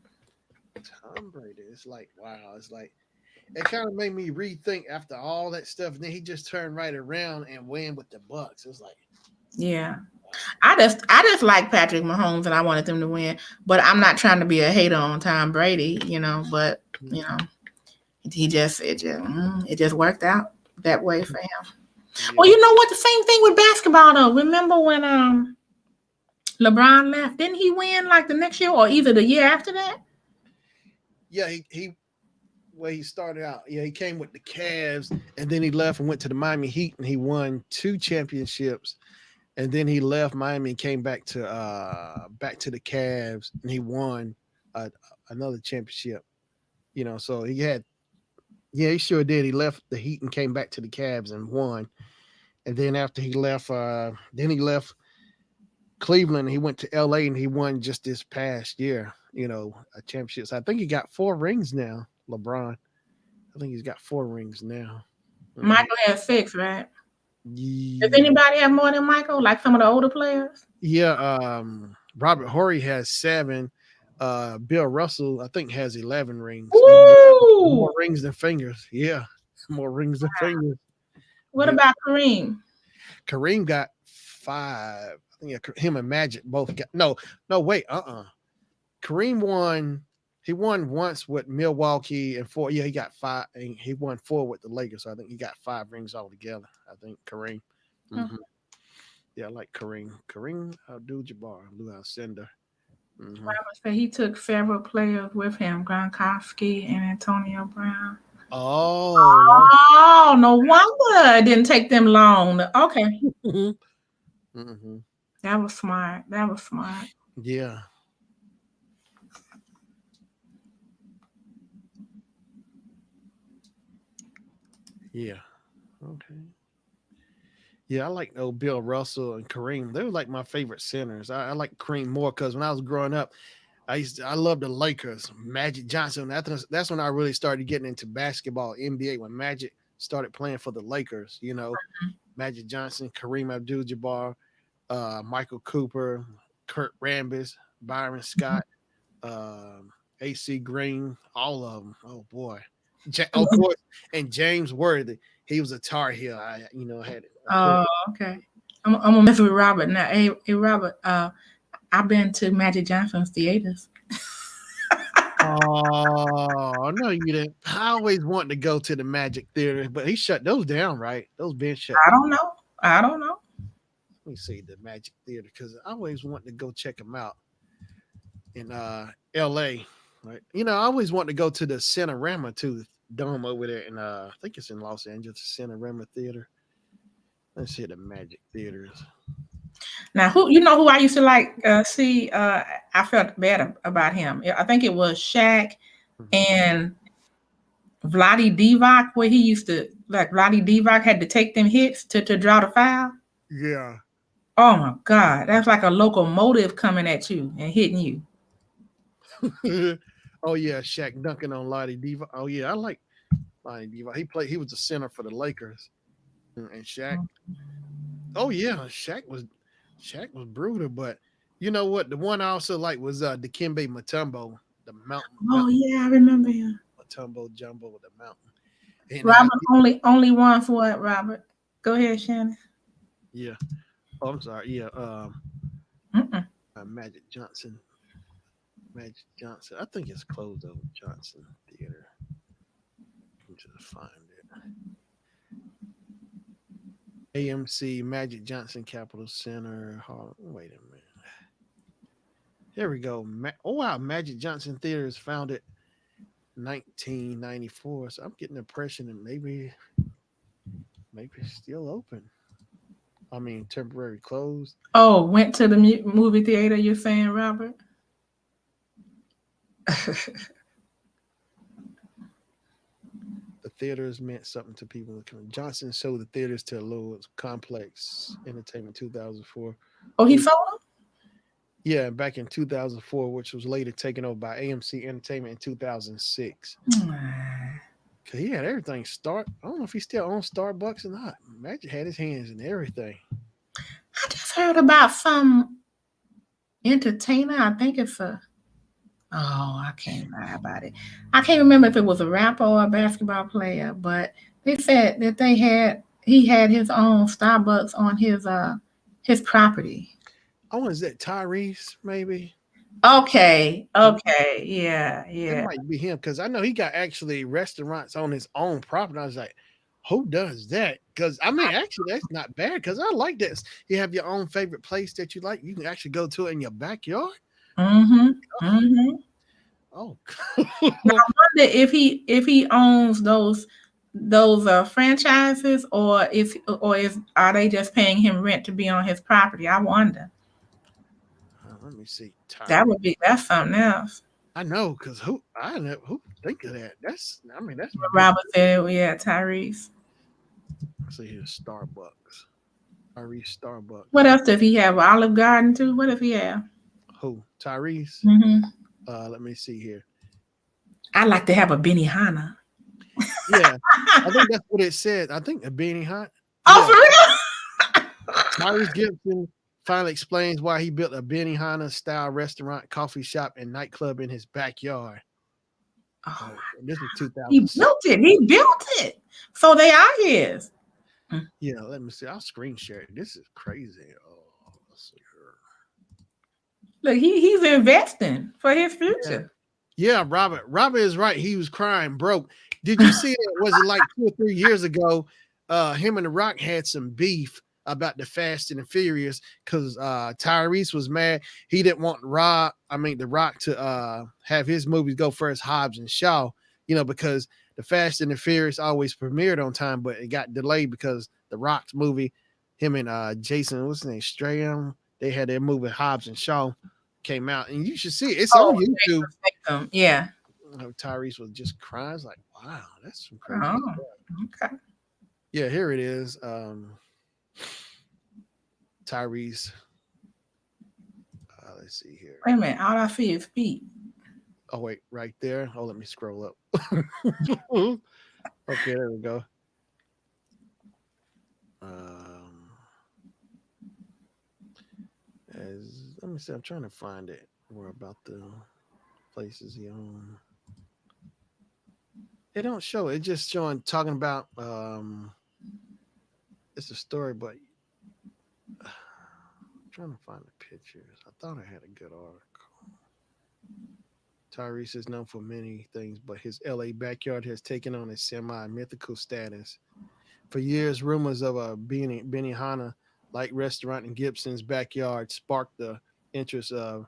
Tom Brady. It's like wow. It's like it kind of made me rethink after all that stuff. And then he just turned right around and win with the Bucks. It's like Yeah, I just like Patrick Mahomes, and I wanted them to win. But I'm not trying to be a hater on Tom Brady. But you know, it just worked out that way for him. Well, yeah, you know what? The same thing with basketball though. Remember when LeBron left? Didn't he win like the next year or either the year after that? yeah. He where he started out. Yeah, he came with the Cavs, and then he left and went to the Miami Heat, and he won 2 championships. And then he left Miami and came back to the Cavs, and he won uh, another championship. So he had yeah, he sure did. He left the Heat and came back to the Cavs and won. And then after he left, then he left Cleveland. He went to LA and he won just this past year, a championship. So I think he got 4 rings now, LeBron. I think he's got 4 rings now. Mhm. Michael has 6, right? Does Ye- anybody have more than Michael? Like some of the older players? Yeah, Robert Horry has 7. Bill Russell, I think, has 11 rings. Ooh. More rings than fingers. Yeah, more rings than fingers. What Bill about Kareem? Kareem got 5. I think him and Magic both got no wait, Kareem won. He won once with Milwaukee and 4. Yeah, he got 5. And he won 4 with the Lakers. So I think he got 5 rings altogether. I think Kareem. Oh, hmm Yeah, I like Kareem. Kareem Abdul-Jabbar, Lou Alcindor. hmm Robert said he took several players with him, Gronkowski and Antonio Brown. Oh, Oh, no wonder it didn't take them long. Okay, wow. hmm that was smart. That was smart. Yeah, yeah. Okay. Yeah, I like Bill Russell and Kareem. They were like my favorite centers. I like Kareem more because when I was growing up, I loved the Lakers, Magic Johnson. That's when I really started getting into basketball, NBA. When Magic started playing for the Lakers, Magic Johnson, Kareem Abdul-Jabbar, Michael Cooper, Kurt Rambis, Byron Scott, AC Green, all of them. Oh boy, of course, and James Worthy. He was a Tar Heel. I had of course. Oh, okay. I'm gonna mess with Robert now. Hey, Robert. I've been to Magic Johnson's theaters. Oh no, you didn't. I always wanted to go to the Magic Theater, but he shut those down, right? Those been shut I down. don't know. I don't know. Let me see the Magic Theater because I always wanted to go check them out in L.A. Right? I always wanted to go to the Cinerama too, the dome over there, and I think it's in Los Angeles, the Cinerama Theater. Let's see the Magic Theaters. Now, who I used to like see? I felt bad about him. I think it was Shaq Mhm. and Vladi Divac, where he used to like Vladi Divac had to take them hits to draw the foul. Yeah. Oh my God, that's like a locomotive coming at you and hitting you. Oh yeah, Shaq dunking on Lottie Diva. Oh yeah, I like Lottie Diva. He played. He was the center for the Lakers, and Shaq. Oh yeah, Shaq was brutal. But you know what? The one I also like was Dikembe Mutombo, the Oh yeah, I remember him. Mutombo Jumbo with the mountain. And Robert only one for it. Robert, go ahead, Shannon. yeah. Oh, I'm sorry. Yeah. Mm-mm. Magic Johnson. Magic Johnson. I think it's closed over Johnson Theater. Let me just find it. AMC Magic Johnson Capital Center. Wait a minute. Here we go. Oh wow, Magic Johnson Theater is founded 1994. So I'm getting the impression that maybe it's still open. I mean, temporary closed. Oh, went to the movie theater. You're saying, Robert? The theaters meant something to people. Johnson sold the theaters to Lowell's Complex Entertainment 2004. Oh, he Who, sold yeah, back in 2004, which was later taken over by AMC Entertainment in 2006. them. Cause he had everything. I don't know if he still owns Starbucks or not. Magic had his hands in everything. I just heard about some entertainer. I think it's a. Oh, I can't lie about it. I can't remember if it was a rapper or a basketball player, but they said that he had his own Starbucks on his property. Oh, is that Tyrese? Maybe Okay, okay, yeah, that yeah. might be him. Cause I know he got actually restaurants on his own property. I was like, who does that? Because I mean, actually, that's not bad. Because I like this. You have your own favorite place that you like. You can actually go to it in your backyard. Mm-hmm. Mm-hmm. Oh, Wonder if he owns those franchises or is are they just paying him rent to be on his property? I wonder. let me see. That's something else. I know because who think of that? I mean that's big. Robert said, yeah, Tyrese. Let's see here, Starbucks. Tyrese Starbucks. What else does he have? Olive Garden too? What does he have? Who? Tyrese? Hmm. Let me see here. I like to have a Benihana. Yeah, I think that's what it said. I think a beanie hot. Oh, Yeah, for real? Tyrese Gibson finally explains why he built a Benihana style restaurant, coffee shop, and nightclub in his backyard. Oh my! This was He 2006. built it. He built it. So they are his. Mm. Yeah, let me see. I'll screen share it. This is crazy. Oh, let's see Look, he's investing for his here. future. Yeah, Robert. Robert is right. He was crying broke. Did you see it? Was it like 2 or 3 years ago? Him and The Rock had some beef about the Fast and the Furious because Tyrese was mad. He didn't want The Rock to have his movies go first, Hobbs and Shaw, because the Fast and the Furious always premiered on time, but it got delayed because The Rock's movie, him and Jason, what's his name, Stratham, they had their movie Hobbs and Shaw came out, and you should see it. It's on Oh, YouTube. yeah. Tyrese was just crying. It's like, wow, that's some crazy Oh, stuff. okay. Yeah, here it is. Tyrese. Let's see here. Wait a minute. All I see is feet. Oh, wait, right there. Oh, let me scroll up. Okay, there we go. Let me see. I'm trying to find it. More about the places he owned. It don't show. It just showing talking about. It's a story, but I'm trying to find the pictures. I thought I had a good article. Tyrese is known for many things, but his LA backyard has taken on a semi-mythical status. For years, rumors of a Benihana-like restaurant in Gibson's backyard sparked the interest of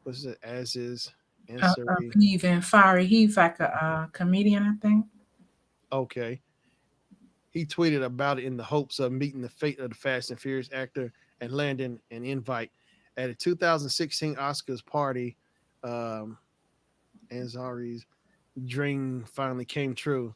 what's it? As is Ansari. He's in Fiery. He's like a comedian, I think. Okay. He tweeted about it in the hopes of meeting the fate of the Fast and Furious actor and landing an invite at a 2016 Oscars party. Ansari's dream finally came true.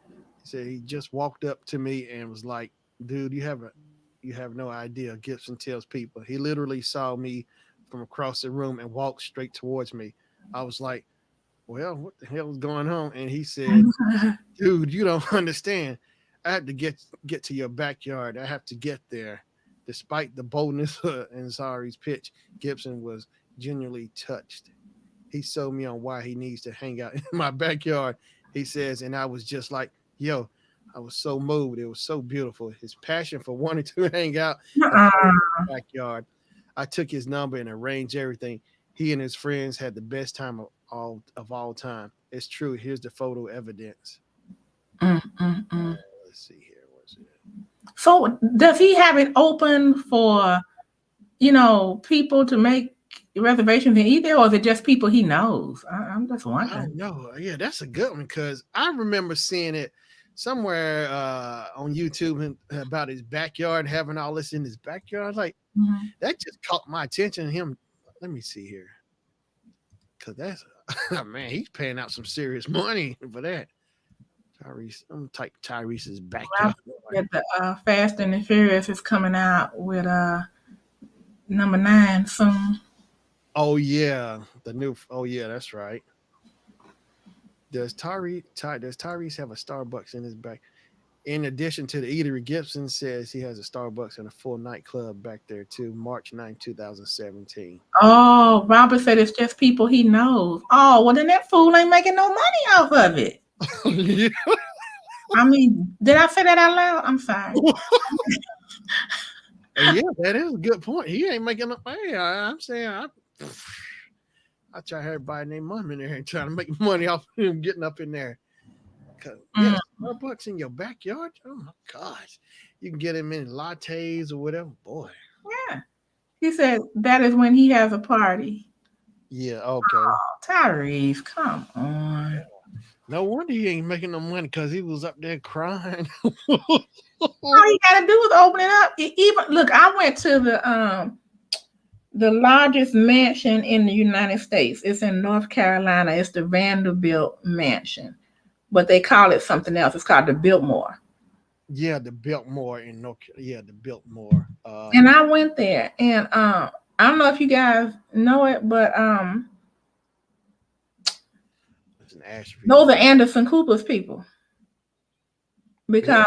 He said he just walked up to me and was like, "Dude, you have no idea." Gibson tells people he literally saw me from across the room and walked straight towards me. I was like, "Well, what the hell is going on?" And he said, "Dude, you don't understand. I have to get to your backyard. I have to get there." Despite the boldness of Ansari's pitch, Gibson was genuinely touched. He sold me on why he needs to hang out in my backyard. He says, and I was just like, yo, I was so moved. It was so beautiful. His passion for wanting to hang out in the backyard. I took his number and arranged everything. He and his friends had the best time of all time. It's true. Here's the photo evidence. Let's see here. What's it? So does he have it open for, people to make reservations and eat there, or is it just people he knows? I'm just I wondering. don't know. Yeah, that's a good one because I remember seeing it somewhere on YouTube about his backyard, having all this in his backyard. I was like, that just caught my attention. Him, let me see here, because that's man, he's paying out some serious money for that. Tyrese, I'm gonna type Tyrese's backyard. That the Fast and the Furious is coming out with number 9 soon. Oh yeah, the new. Oh yeah, that's right. Does Tyrese have a Starbucks in his back? In addition to the eatery, Gibson says he has a Starbucks and a full nightclub back there too. March 9, 2017. Oh, Robert said it's just people he knows. Oh, well then that fool ain't making no money off of it. Yeah. I mean, did I say that out loud? I'm sorry. Yeah, that is a good point. He ain't making up. Hey, I'm saying I try everybody named Mom in there and trying to make money off him getting up in there. Yeah, Starbucks in your backyard. Oh my gosh, you can get him in lattes or whatever. Boy, Yeah, he said that is when he has a party. yeah, okay. Oh, Tyrese, come on. No wonder he ain't making no money because he was up there crying. All he got to do is open it up. Even look, I went to the largest mansion in the United States. It's in North Carolina. It's the Vanderbilt Mansion, but they call it something else. It's called the Biltmore. Yeah, the Biltmore in North. Yeah, the Biltmore. And I went there, and I don't know if you guys know it, but It's in Asheville. those are Anderson Cooper's people What? because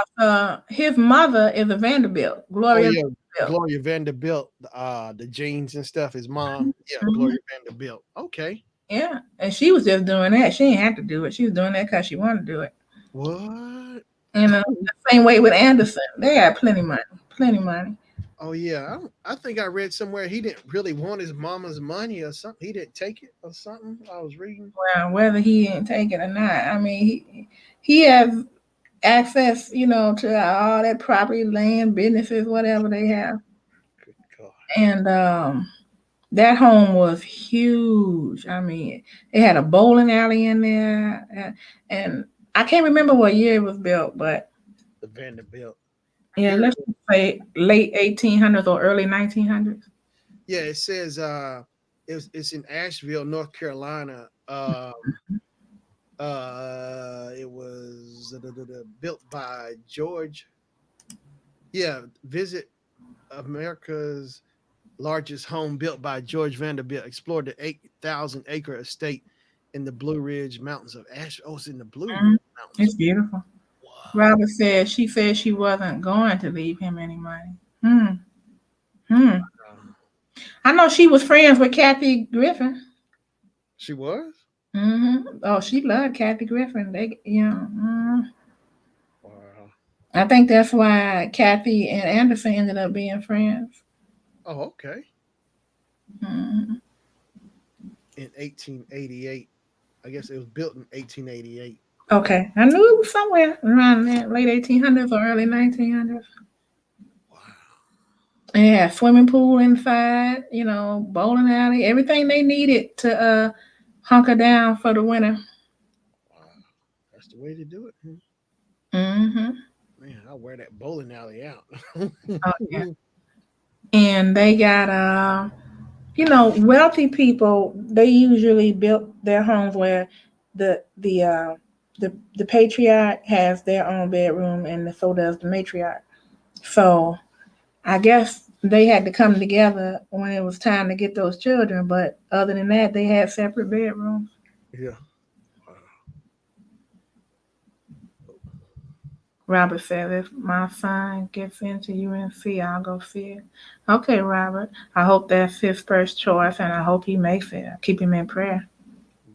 his mother is a Vanderbilt, Oh Gloria yeah, Vanderbilt. Gloria Vanderbilt. The jeans and stuff. His mom. Yeah, Mhm. Gloria Vanderbilt. Okay. Yeah, and she was just doing that. She didn't have to do it. She was doing that because she wanted to do it. What? And the same way with Anderson, they had plenty money, plenty money. Oh yeah, I think I read somewhere he didn't really want his mama's money or something. He didn't take it or something. I was reading. Well, whether he didn't take it or not, I mean, he has access, to all that property, land, businesses, whatever they have. Good God. And that home was huge. I mean, it had a bowling alley in there, and I can't remember what year it was built, but The Vanderbilt. yeah, Here, let's just say late 1800s or early 1900s. yeah, it says it's in Asheville, North Carolina. It was built by George. Yeah, visit America's largest home built by George Vanderbilt. Explored the 8,000-acre estate in the Blue Ridge Mountains of Ash. Oh, it's in the Blue Ridge Mhm. Mountains. It's beautiful. Wow. Robert said she wasn't going to leave him any money. Hmm. Hmm. Um, I know she was friends with Kathy Griffin. she was. Oh, she loved Kathy Griffin. Wow. I think that's why Kathy and Anderson ended up being friends. Oh, okay. hmm In 1888. I guess it was built in 1888. Okay, I knew it was somewhere around that late 1800s or early 1900s. Wow. Yeah, swimming pool inside, bowling alley, everything they needed to hunker down for the winter. Wow. That's the way to do it. hmm Man, I'll wear that bowling alley out. Oh, yeah. And they got wealthy people. They usually built their homes where the patriarch has their own bedroom, and so does the matriarch. So I guess they had to come together when it was time to get those children. But other than that, they had separate bedrooms. Yeah. Wow. Robert said, if my son gets into UNC, I'll go see it. Okay, Robert. I hope that's his first choice, and I hope he makes it. Keep him in prayer.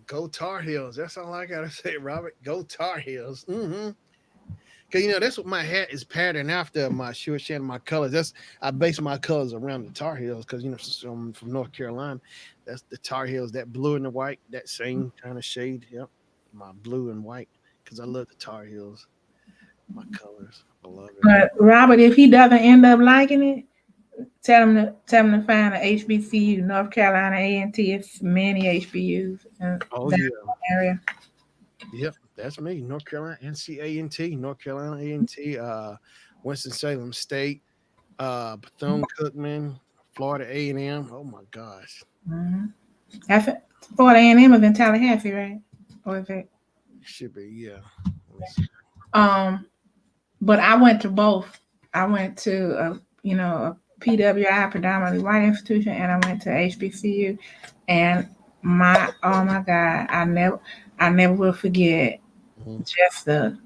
Go Tar Heels. That's all I gotta say, Robert. Go Tar Heels. Cause that's what my hat is patterned after. My shirt and my colors. I base my colors around the Tar Heels because I'm from North Carolina. That's the Tar Heels. That blue and the white. That same kind of shade. Yep. My blue and white. Because I love the Tar Heels. My colors. I love it. But Robert, if he doesn't end up liking it, tell him to find a HBCU, North Carolina A&T. It's many HBUs in Oh that yeah. area. Yep. That's me. North Carolina NCANT. North Carolina A&T. Winston Salem State. Bethune Cookman. Florida A&M. Oh my gosh. Mm-hmm. That's it. Florida A&M is in Tallahassee, right? Or is it? Should be, yeah. Let me see. Um, but I went to both. I went to a PWI, predominantly white institution, and I went to HBCU. And oh my God, I never will forget Mhm. just the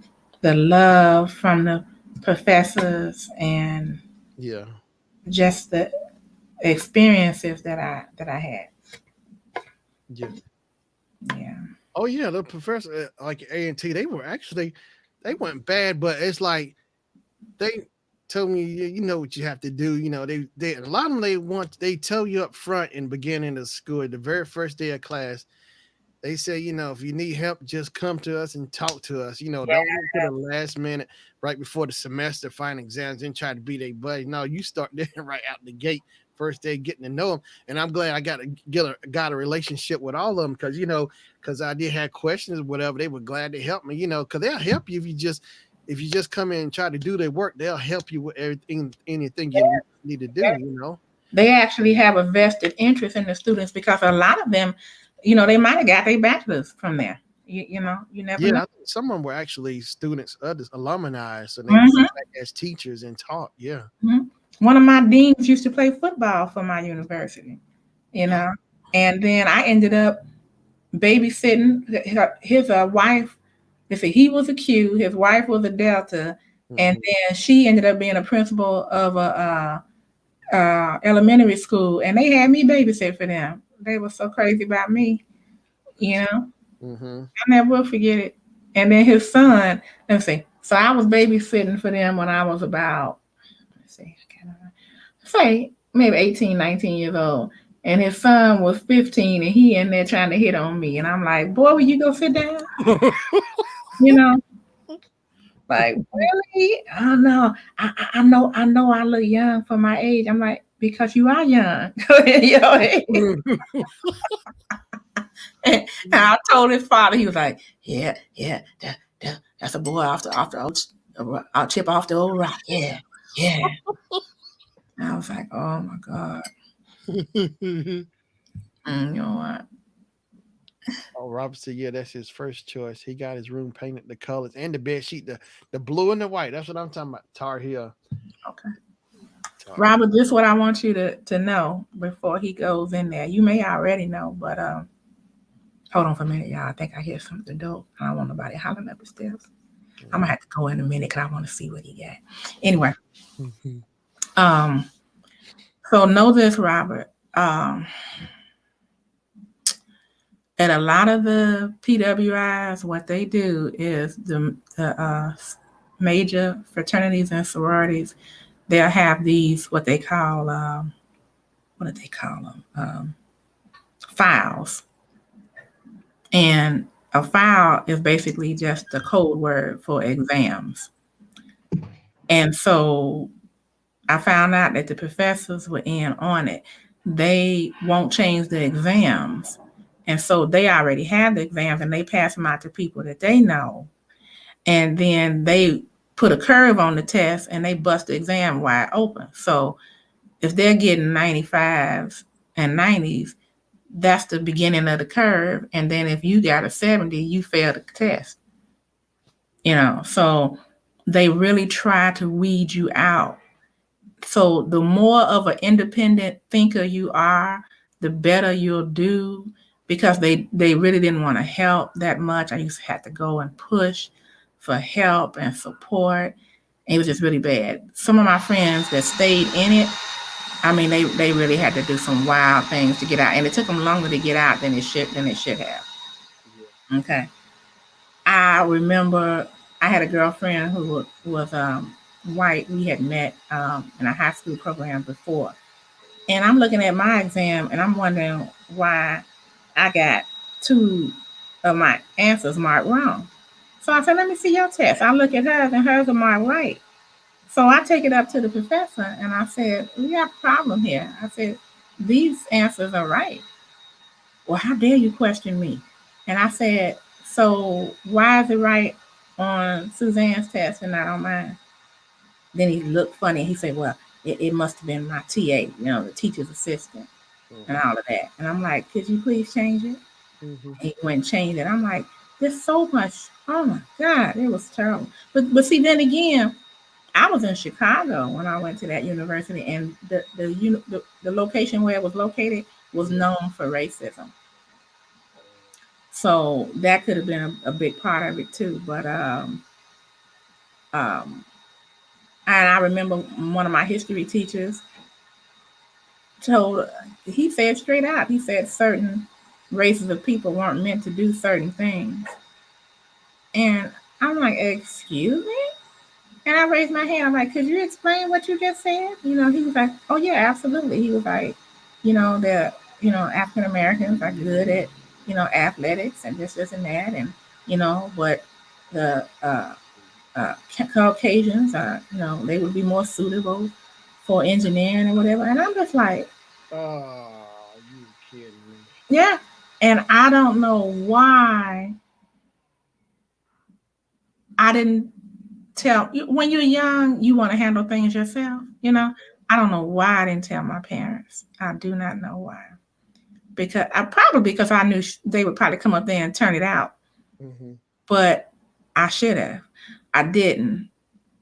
love from the professors and Yeah. just the experiences that I had. Yeah. Yeah. Oh yeah, the professor like A&T, they weren't bad, but it's like they told me you know what you have to do. They a lot of them they tell you up front in beginning of school, the very first day of class, they say, if you need help, just come to us and talk to us. Don't wait to the last minute, right before the semester, final exams, and try to be their buddy. No, you start there right out the gate, first day getting to know them. And I'm glad I got a relationship with all of them because I did have questions or whatever. They were glad to help me, because they'll help you if you just come in and try to do their work. They'll help you with anything you need to do. They actually have a vested interest in the students because a lot of them, they might have got their bachelor's from there. You never know. Yeah, I think some of them were actually students, others alumni, so they went Mhm, back as teachers and taught. Yeah. mhm. One of my deans used to play football for my university, you know, and then I ended up babysitting his wife. They say he was a Q, his wife was a Delta, and Mhm. then she ended up being a principal of a elementary school, and they had me babysit for them. They were so crazy about me, you know. Mhm. I never will forget it. And then his son, let's see. So I was babysitting for them when I was about, let's see, I can't remember, say maybe 18, 19 years old. And his son was 15 and he in there trying to hit on me. And I'm like, boy, will you go sit down? You know, like, really? Oh no. I know I look young for my age. I'm like, because you are young. You know, and I told his father, he was like, yeah, yeah, that's a boy off the old, I'll chip off the old rock. Yeah, yeah. And I was like, oh my God. You know what? Oh, Robert said, yeah, that's his first choice. He got his room painted the colors and the bed sheet, the blue and the white. That's what I'm talking about. Tar Heel. Okay. Tar Heel. Robert, this is what I want you to know before he goes in there. You may already know, but hold on for a minute, y'all. I think I hear something dope. I don't want nobody hollering up the steps. I'm gonna have to go in a minute because I want to see what he got. Anyway, Mhm. um, so know this, Robert. At a lot of the PWIs, what they do is the major fraternities and sororities, they'll have these what they call what do they call them files, and a file is basically just the code word for exams. And so I found out that the professors were in on it. They won't change the exams. And so they already have the exams and they pass them out to people that they know. And then they put a curve on the test and they bust the exam wide open. So if they're getting 95s and 90s, that's the beginning of the curve. And then if you got a 70, you failed the test. So they really try to weed you out. So the more of an independent thinker you are, the better you'll do, because they really didn't want to help that much. I used to have to go and push for help and support. It was just really bad. Some of my friends that stayed in it, I mean, they really had to do some wild things to get out, and it took them longer to get out than it should have. Yeah. Okay, I remember I had a girlfriend who was white. We had met in a high school program before, and I'm looking at my exam and I'm wondering why I got two of my answers marked wrong. So I said, let me see your test. I look at hers and hers are marked right. So I take it up to the professor and I said, we have a problem here. I said, these answers are right. Well, how dare you question me? And I said, so why is it right on Suzanne's test and not on mine? Then he looked funny. He said, well, it must have been my TA, the teacher's assistant and Mhm. all of that. And I'm like, could you please change it? Mhm. And he went and changed it. I'm like, there's so much. Oh my God, it was terrible. But see, then again, I was in Chicago when I went to that university, and the location where it was located was Yeah. known for racism. So that could have been a big part of it too. But um, and I remember one of my history teachers told he said straight out, he said certain races of people weren't meant to do certain things. And I'm like, excuse me? And I raised my hand. I'm like, could you explain what you just said? He was like, oh yeah, absolutely. He was like, the African Americans are good at athletics and this and that, and but the Caucasians are they would be more suitable for engineering or whatever. And I'm just like, Oh, you kidding me? yeah. And I don't know why I didn't tell when you're young, you want to handle things yourself. I don't know why I didn't tell my parents. I do not know why. Because I probably because I knew they would probably come up there and turn it out. Hmm. but I should have. I didn't.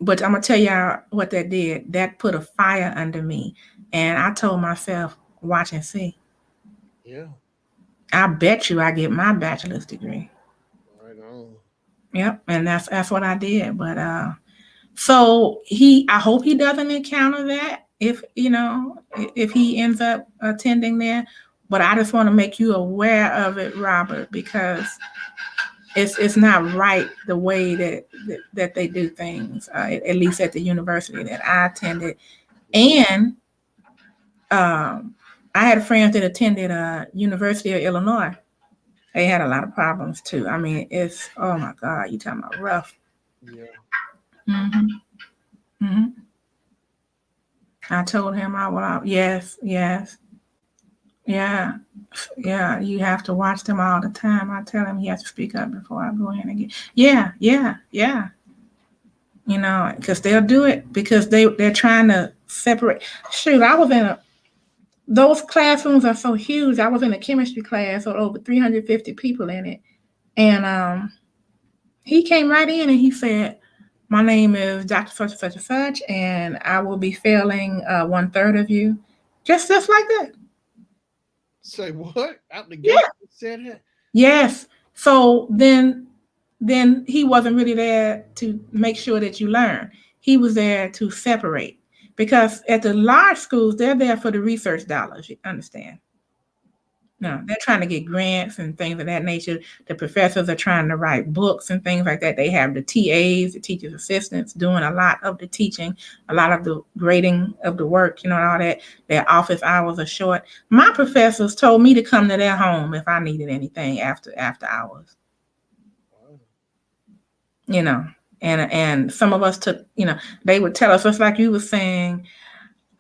But I'm gonna tell y'all what that did. That put a fire under me, and I told myself, "Watch and see. Yeah. I bet you I get my bachelor's degree." Right on. Yep, and that's what I did. But so he, I hope he doesn't encounter that if if he ends up attending there. But I just want to make you aware of it, Robert, because it's not right the way that they do things. At least at the university that I attended, Yeah. and um, I had friends that attended University of Illinois. They had a lot of problems too. I mean, it's, oh my God, you talking about rough. Yeah. Hmm. Hmm. I told him I would. Yes, yes, yeah, yeah. You have to watch them all the time. I tell him he has to speak up before I go in and get. Yeah, yeah, yeah. Because they'll do it because they're trying to separate. Shoot, I was in a. Those classrooms are so huge. I was in a chemistry class with over 350 people in it, and he came right in and he said, "My name is Dr. Such and such and such, and I will be failing one third of you." Just like that. Say what? Out the gate Yeah. said it? Yes. So then he wasn't really there to make sure that you learn. He was there to separate. Because at the large schools, they're there for the research dollars, you understand? No, they're trying to get grants and things of that nature. The professors are trying to write books and things like that. They have the TAs, the teachers' assistants, doing a lot of the teaching, a lot of the grading of the work, and all that. Their office hours are short. My professors told me to come to their home if I needed anything after hours, Wow. you know. And some of us took, they would tell us, just like you were saying,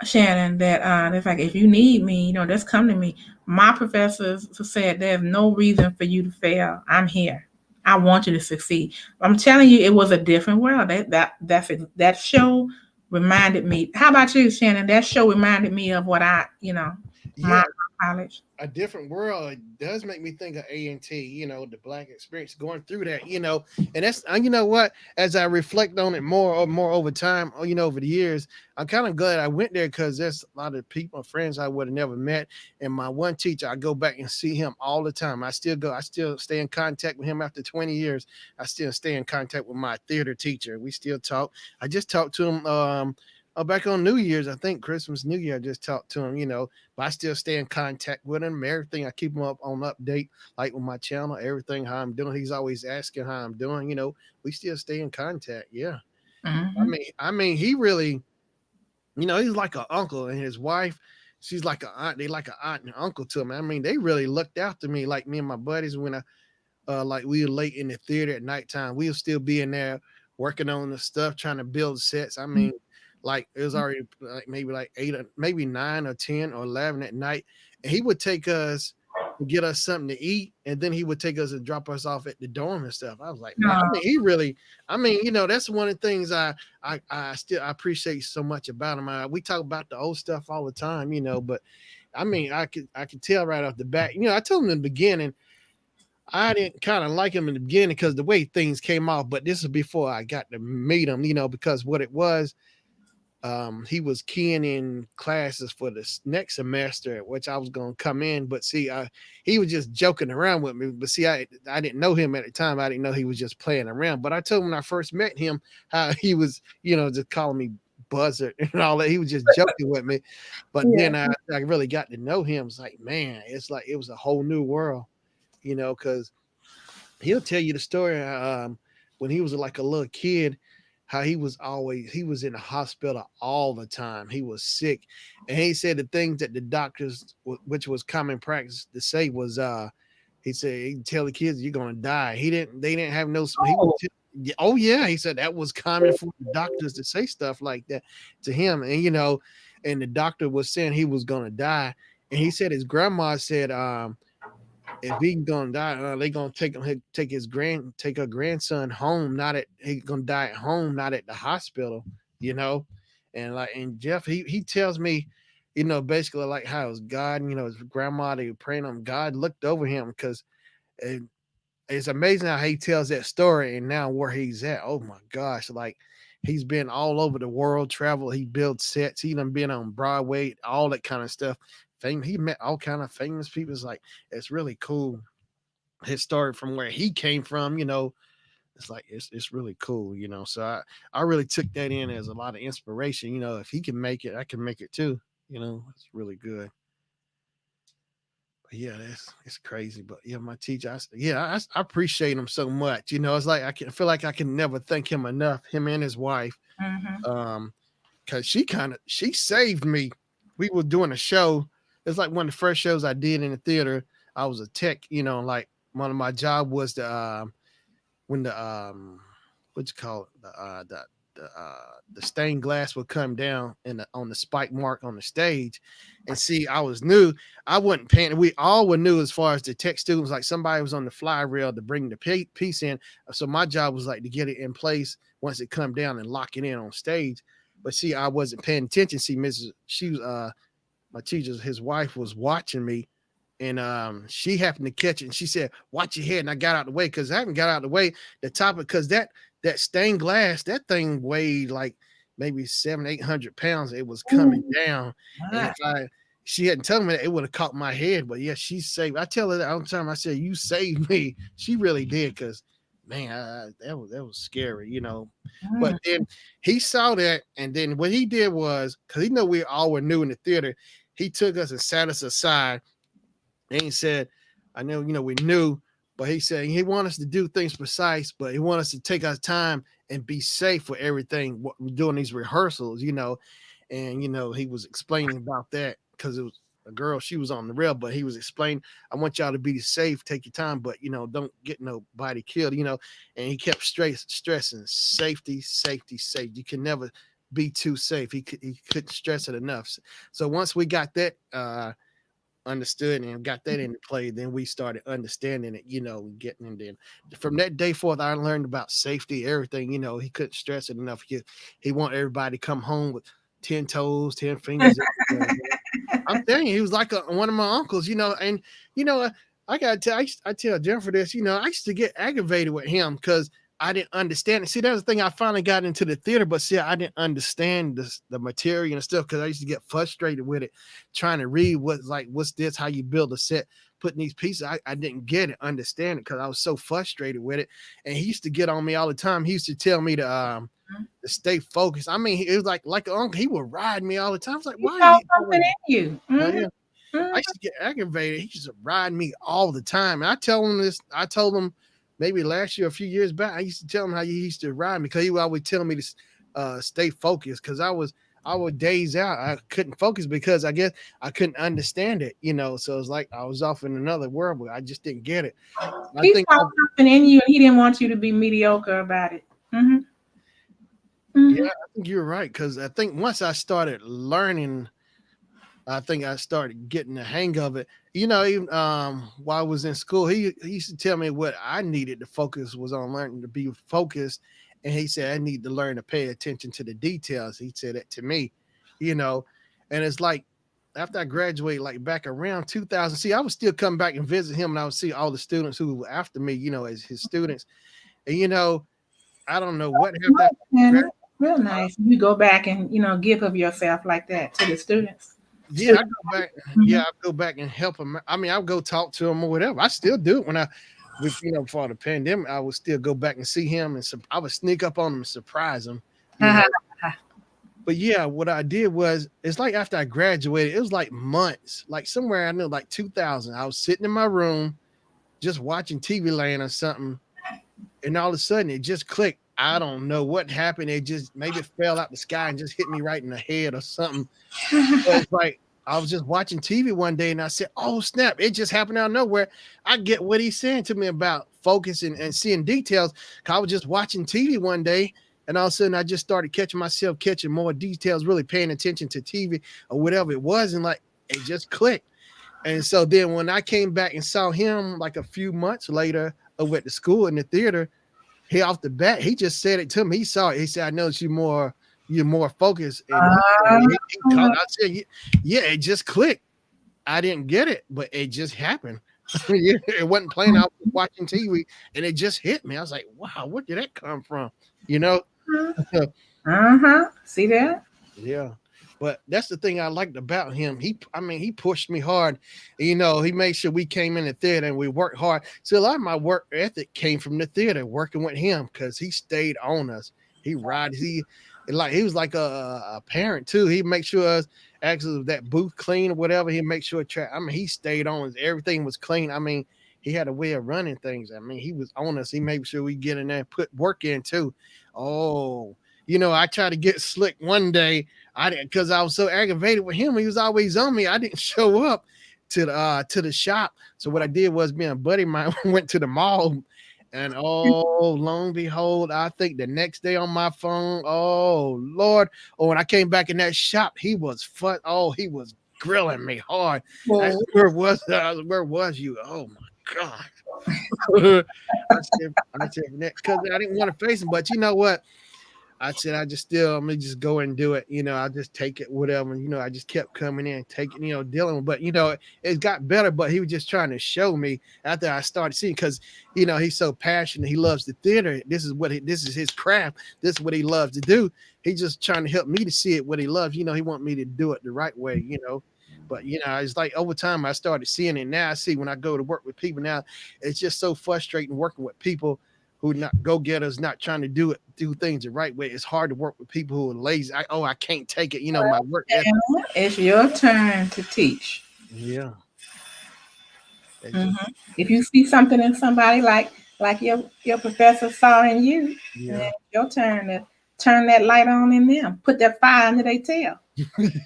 Shannon, that they're like, if you need me, just come to me. My professors said there's no reason for you to fail. I'm here. I want you to succeed. I'm telling you, it was a different world. That show reminded me. How about you, Shannon? That show reminded me of what my Yeah, college. a different world. It does make me think of A&T, the black experience going through that, and that's, you know what, as I reflect on it more over time, over the years, I'm kind of glad I went there because there's a lot of people, friends I would have never met. And my one teacher, I go back and see him all the time. I still stay in contact with him after 20 years. I still stay in contact with my theater teacher. We still talk. I just talked to him back on New Year's, I think Christmas, New Year, I just talked to him, but I still stay in contact with him. Everything I keep him up on update, like with my channel, everything how I'm doing. He's always asking how I'm doing. We still stay in contact. Yeah, Hmm. I mean, he really, he's like an uncle, and his wife, she's like an aunt. They like an aunt and uncle to him. I mean, they really looked after me, like me and my buddies when I like we were late in the theater at nighttime. We'll still be in there working on the stuff, trying to build sets. I mean, like it was already like maybe like eight, or maybe 9 or 10 or 11 at night, and he would take us to get us something to eat, and then he would take us and drop us off at the dorm and stuff. I was like, man, I mean, he really, I mean, that's one of the things I appreciate so much about him. We talk about the old stuff all the time, but I mean, I could tell right off the bat. I told him in the beginning I didn't kind of like him in the beginning because the way things came off, but this is before I got to meet him, because what it was, he was keying in classes for this next semester, which I was going to come in, but see, he was just joking around with me. But see, I didn't know him at the time. I didn't know he was just playing around. But I told him when I first met him how he was, just calling me buzzard and all that. He was just joking with me. But Yeah. then I really got to know him. It's like, man, it's like it was a whole new world, because he'll tell you the story when he was like a little kid, how he was in the hospital all the time. He was sick, and he said the things that the doctors, which was common practice to say, was he said he tell the kids you're gonna die. They didn't have no. He would Oh. oh yeah, he said that was common for the doctors to say stuff like that to him, and and the doctor was saying he was gonna die, and he said his grandma said if he gonna die, they gonna take her grandson home. Not at he gonna die at home, not at the hospital. You know, and Jeff, he tells me, basically like how his God, his grandma, they were praying on God looked over him because it's amazing how he tells that story and now where he's at. Oh my gosh, like he's been all over the world, travel. He builds sets. He done been on Broadway, all that kind of stuff. He met all kind of famous people. It's like it's really cool. His story from where he came from, it's like it's really cool, So I really took that in as a lot of inspiration. If he can make it, I can make it too. It's really good. But yeah, it's crazy. But yeah, my teacher, I appreciate him so much. It's like I feel like I can never thank him enough. Him and his wife, Mm-hmm. um, because she saved me. We were doing a show. It's like one of the first shows I did in the theater. I was a tech. Like one of my job was when the what you call it the stained glass would come down on the spike mark on the stage, and see I was new. I wasn't paying. We all were new as far as the tech students. Like somebody was on the fly rail to bring the piece in, so my job was like to get it in place once it come down and lock it in on stage. But see, I wasn't paying attention. See, she was my teacher's his wife was watching me, and she happened to catch it, and she said, "Watch your head." And I got out the way because I haven't got out the way. The top because that stained glass, that thing weighed like maybe 700-800 pounds. It was coming down, and if she hadn't told me that, it would have caught my head. But yeah, she saved. I tell her that all the time. I said, "You saved me." She really did, because man, that was scary. But then he saw that, and then what he did was, because he know we all were new in the theater, he took us and sat us aside. And he said, I know, we knew, but he said he want us to do things precise, but he want us to take our time and be safe for everything. What we're doing these rehearsals, and he was explaining about that because it was a girl, she was on the rail, but he was explaining, I want y'all to be safe, take your time, but don't get nobody killed, and he kept stressing safety, safety, safety. You can never be too safe. He couldn't stress it enough. So once we got that understood and got that into play, then we started understanding it, getting, and then from that day forth I learned about safety, everything. He couldn't stress it enough. He want everybody to come home with 10 toes, 10 fingers. I'm telling you, he was like one of my uncles, and I gotta tell, I tell Jennifer this, I used to get aggravated with him because I didn't understand it. See, that's the thing. I finally got into the theater, but see, I didn't understand the material and stuff because I used to get frustrated with it, trying to read what's this, how you build a set, putting these pieces. I didn't get it, understand it, because I was so frustrated with it. And he used to get on me all the time. He used to tell me to stay focused. I mean, it was like an uncle. He would ride me all the time. I was like, why are you Something in you. yeah. I used to get aggravated. He used to ride me all the time. And I told him maybe last year, a few years back, I used to tell him how he used to ride me, because he would always tell me to stay focused, because I would daze out. I couldn't focus because I guess I couldn't understand it, So it's like I was off in another world, but I just didn't get it. I He think saw something in you, and he didn't want you to be mediocre about it. Mm-hmm. Yeah, Mm-hmm. I think you're right, because I think once I started learning, I think I started getting the hang of it. Even while I was in school, he used to tell me what I needed to focus was on learning to be focused. And he said, I need to learn to pay attention to the details. He said that to me, you know, and it's like after I graduated, like back around 2000, see, I would still come back and visit him, and I would see all the students who were after me, as his students. And, I don't know what happened. And real nice. You go back and give of yourself like that to the students. Yeah, I go back. Yeah, I go back and help them. I mean, I'll go talk to him or whatever. I still do it when before the pandemic, I would still go back and see him, and I would sneak up on him and surprise him. But yeah, what I did was, it's like after I graduated, it was like months, like somewhere I know, like 2000. I was sitting in my room, just watching TV Land or something, and all of a sudden it just clicked. I don't know what happened. It just maybe it fell out the sky and just hit me right in the head or something. But it's like I was just watching TV one day and I said, oh, snap. It just happened out of nowhere. I get what he's saying to me about focusing and seeing details. I was just watching TV one day, and all of a sudden I just started catching myself catching more details, really paying attention to TV or whatever it was. And like it just clicked. And so then when I came back and saw him like a few months later over at the school in the theater, he off the bat, he just said it to me. He saw it. He said, I noticed you're more focused. And I said, yeah, it just clicked. I didn't get it, but it just happened. Yeah, it wasn't playing. I was watching TV, and it just hit me. I was like, "Wow, where did that come from?" You know? Uh-huh. See that? Yeah. But that's the thing I liked about him. I mean, he pushed me hard. He made sure we came in the theater and we worked hard. So a lot of my work ethic came from the theater, working with him because he stayed on us. He ride he was like a parent too. He'd make sure actually that booth clean or whatever. He'd make sure I mean, he stayed on us. Everything was clean. I mean, he had a way of running things. I mean, he was on us. He made sure we get in there and put work in too. Oh, I tried to get slick one day. I didn't because I was so aggravated with him. He was always on me. I didn't show up to the shop. So what I did was me and a buddy of mine went to the mall, and long behold, I think the next day on my phone, oh Lord, when I came back in that shop, he was he was grilling me hard. I said, Whoa. where was you? Oh my God. I said, because I didn't want to face him, but you know what? I said, I'm gonna just go and do it. I just take it, whatever. I just kept coming in, taking, dealing with, but it got better. But he was just trying to show me after I started seeing, because, he's so passionate. He loves the theater. This is his craft. This is what he loves to do. He's just trying to help me to see it, what he loves. He want me to do it the right way. But it's like over time I started seeing it. Now I see when I go to work with people now, it's just so frustrating working with people who not go getters, not trying to do things the right way. It's hard to work with people who are lazy. I can't take it. My work ethic. It's your turn to teach. Yeah. Hmm. Just, If you see something in somebody like your professor saw in you, then yeah. it's your turn to turn that light on in them. Put that fire under their tail.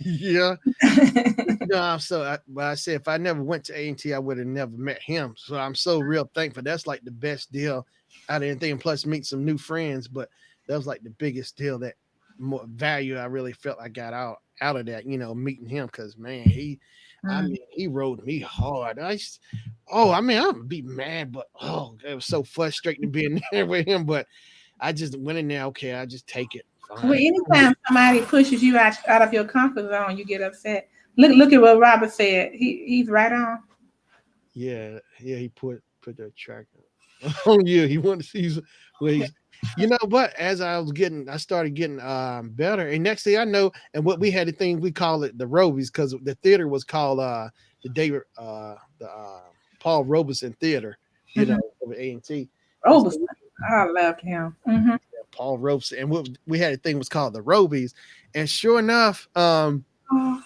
Yeah. But I said if I never went to A&T, I would have never met him. So I'm so real thankful. That's like the best deal out of anything. Plus meet some new friends, but that was like the biggest deal, that more value I really felt I got out of that, meeting him. Cause man, I Mm. mean, he rode me hard. I mean, I'm be mad, but it was so frustrating being there with him. But I just went in there. Okay, I just take it. Well, Fine. anytime somebody pushes you out of your comfort zone, you get upset. Look at what Robert said. He's right on. Yeah, yeah, he put that track on. Yeah, he wanted to see where he's. But as I started getting better, and next thing I know, and what we had the thing we call it the Robies, because the theater was called the David the Paul Robeson Theater, Mm-hmm. over A&T. And Roberson. so I loved him. Mm-hmm. Paul Robeson, and we had a thing was called the Robies, and sure enough, Oh,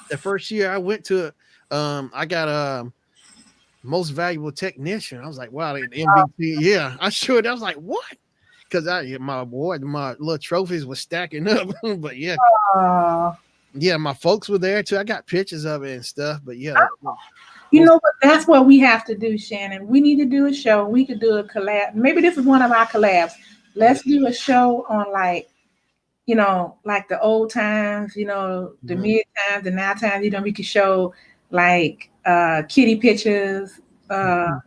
the first year I went to, I got most valuable technician. I was like, wow, the MVP. Yeah, I sure. I was like, what? Because my little trophies was stacking up. But yeah, oh. yeah, my folks were there too. I got pictures of it and stuff. But yeah, You most know what? That's what we have to do, Shannon. We need to do a show. We could do a collab. Maybe this is one of our collabs. Let's do a show on like the old times, the mhm, mid times, the now times. We could show like kitty pictures, mhm,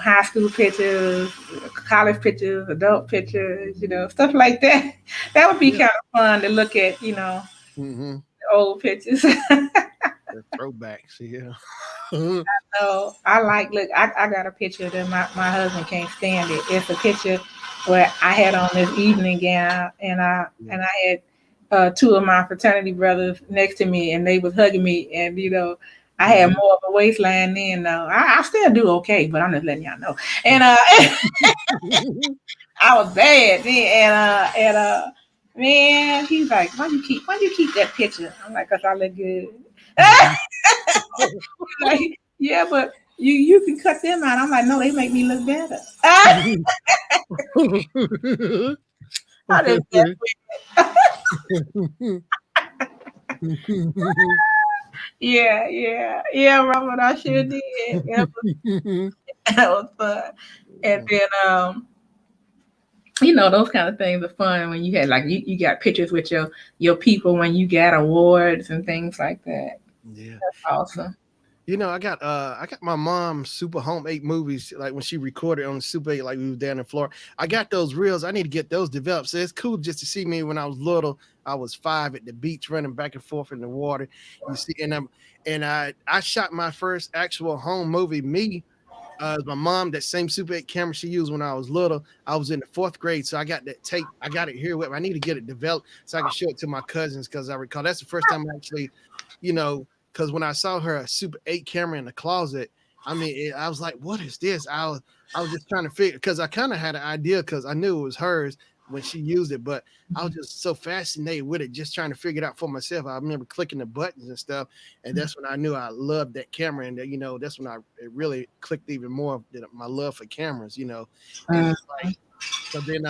high school pictures, college pictures, adult pictures, stuff like that. That would be yeah, kind of fun to look at, hmm, the old pictures. the throwbacks. Yeah. So look, I got a picture that my husband can't stand it. It's a picture where I had on this evening gown Yeah. and I had two of my fraternity brothers next to me and they was hugging me and I had Mhm. more of a waistline then though. I still do okay, but I'm just letting y'all know. And I was bad then and man, he's like, why you keep that picture? I'm like, cause I look good. Mhm. Like, yeah, but you can cut them out. I'm like, no, they make me look better. I did yeah, Robert, I sure did. That was fun. And then those kind of things are fun when you had like you got pictures with your people when you got awards and things like that. Yeah. Awesome. I got my mom Super Home 8 movies, like when she recorded on Super 8, like we were down in Florida. I got those reels. I need to get those developed. So it's cool just to see me when I was little. I was 5 at the beach running back and forth in the water. You see, and I shot my first actual home movie, me. My mom, that same Super 8 camera she used when I was little. I was in the 4th grade, so I got that tape. I got it here with me. I need to get it developed so I can show it to my cousins because I recall that's the first time I actually, you know, because when I saw her Super 8 camera in the closet, I mean, I was like, "What is this?" I was just trying to figure because I kind of had an idea because I knew it was hers when she used it, but I was just so fascinated with it, just trying to figure it out for myself. I remember clicking the buttons and stuff, and that's when I knew I loved that camera, and that's when it really clicked even more that my love for cameras. And Mm. it's like so then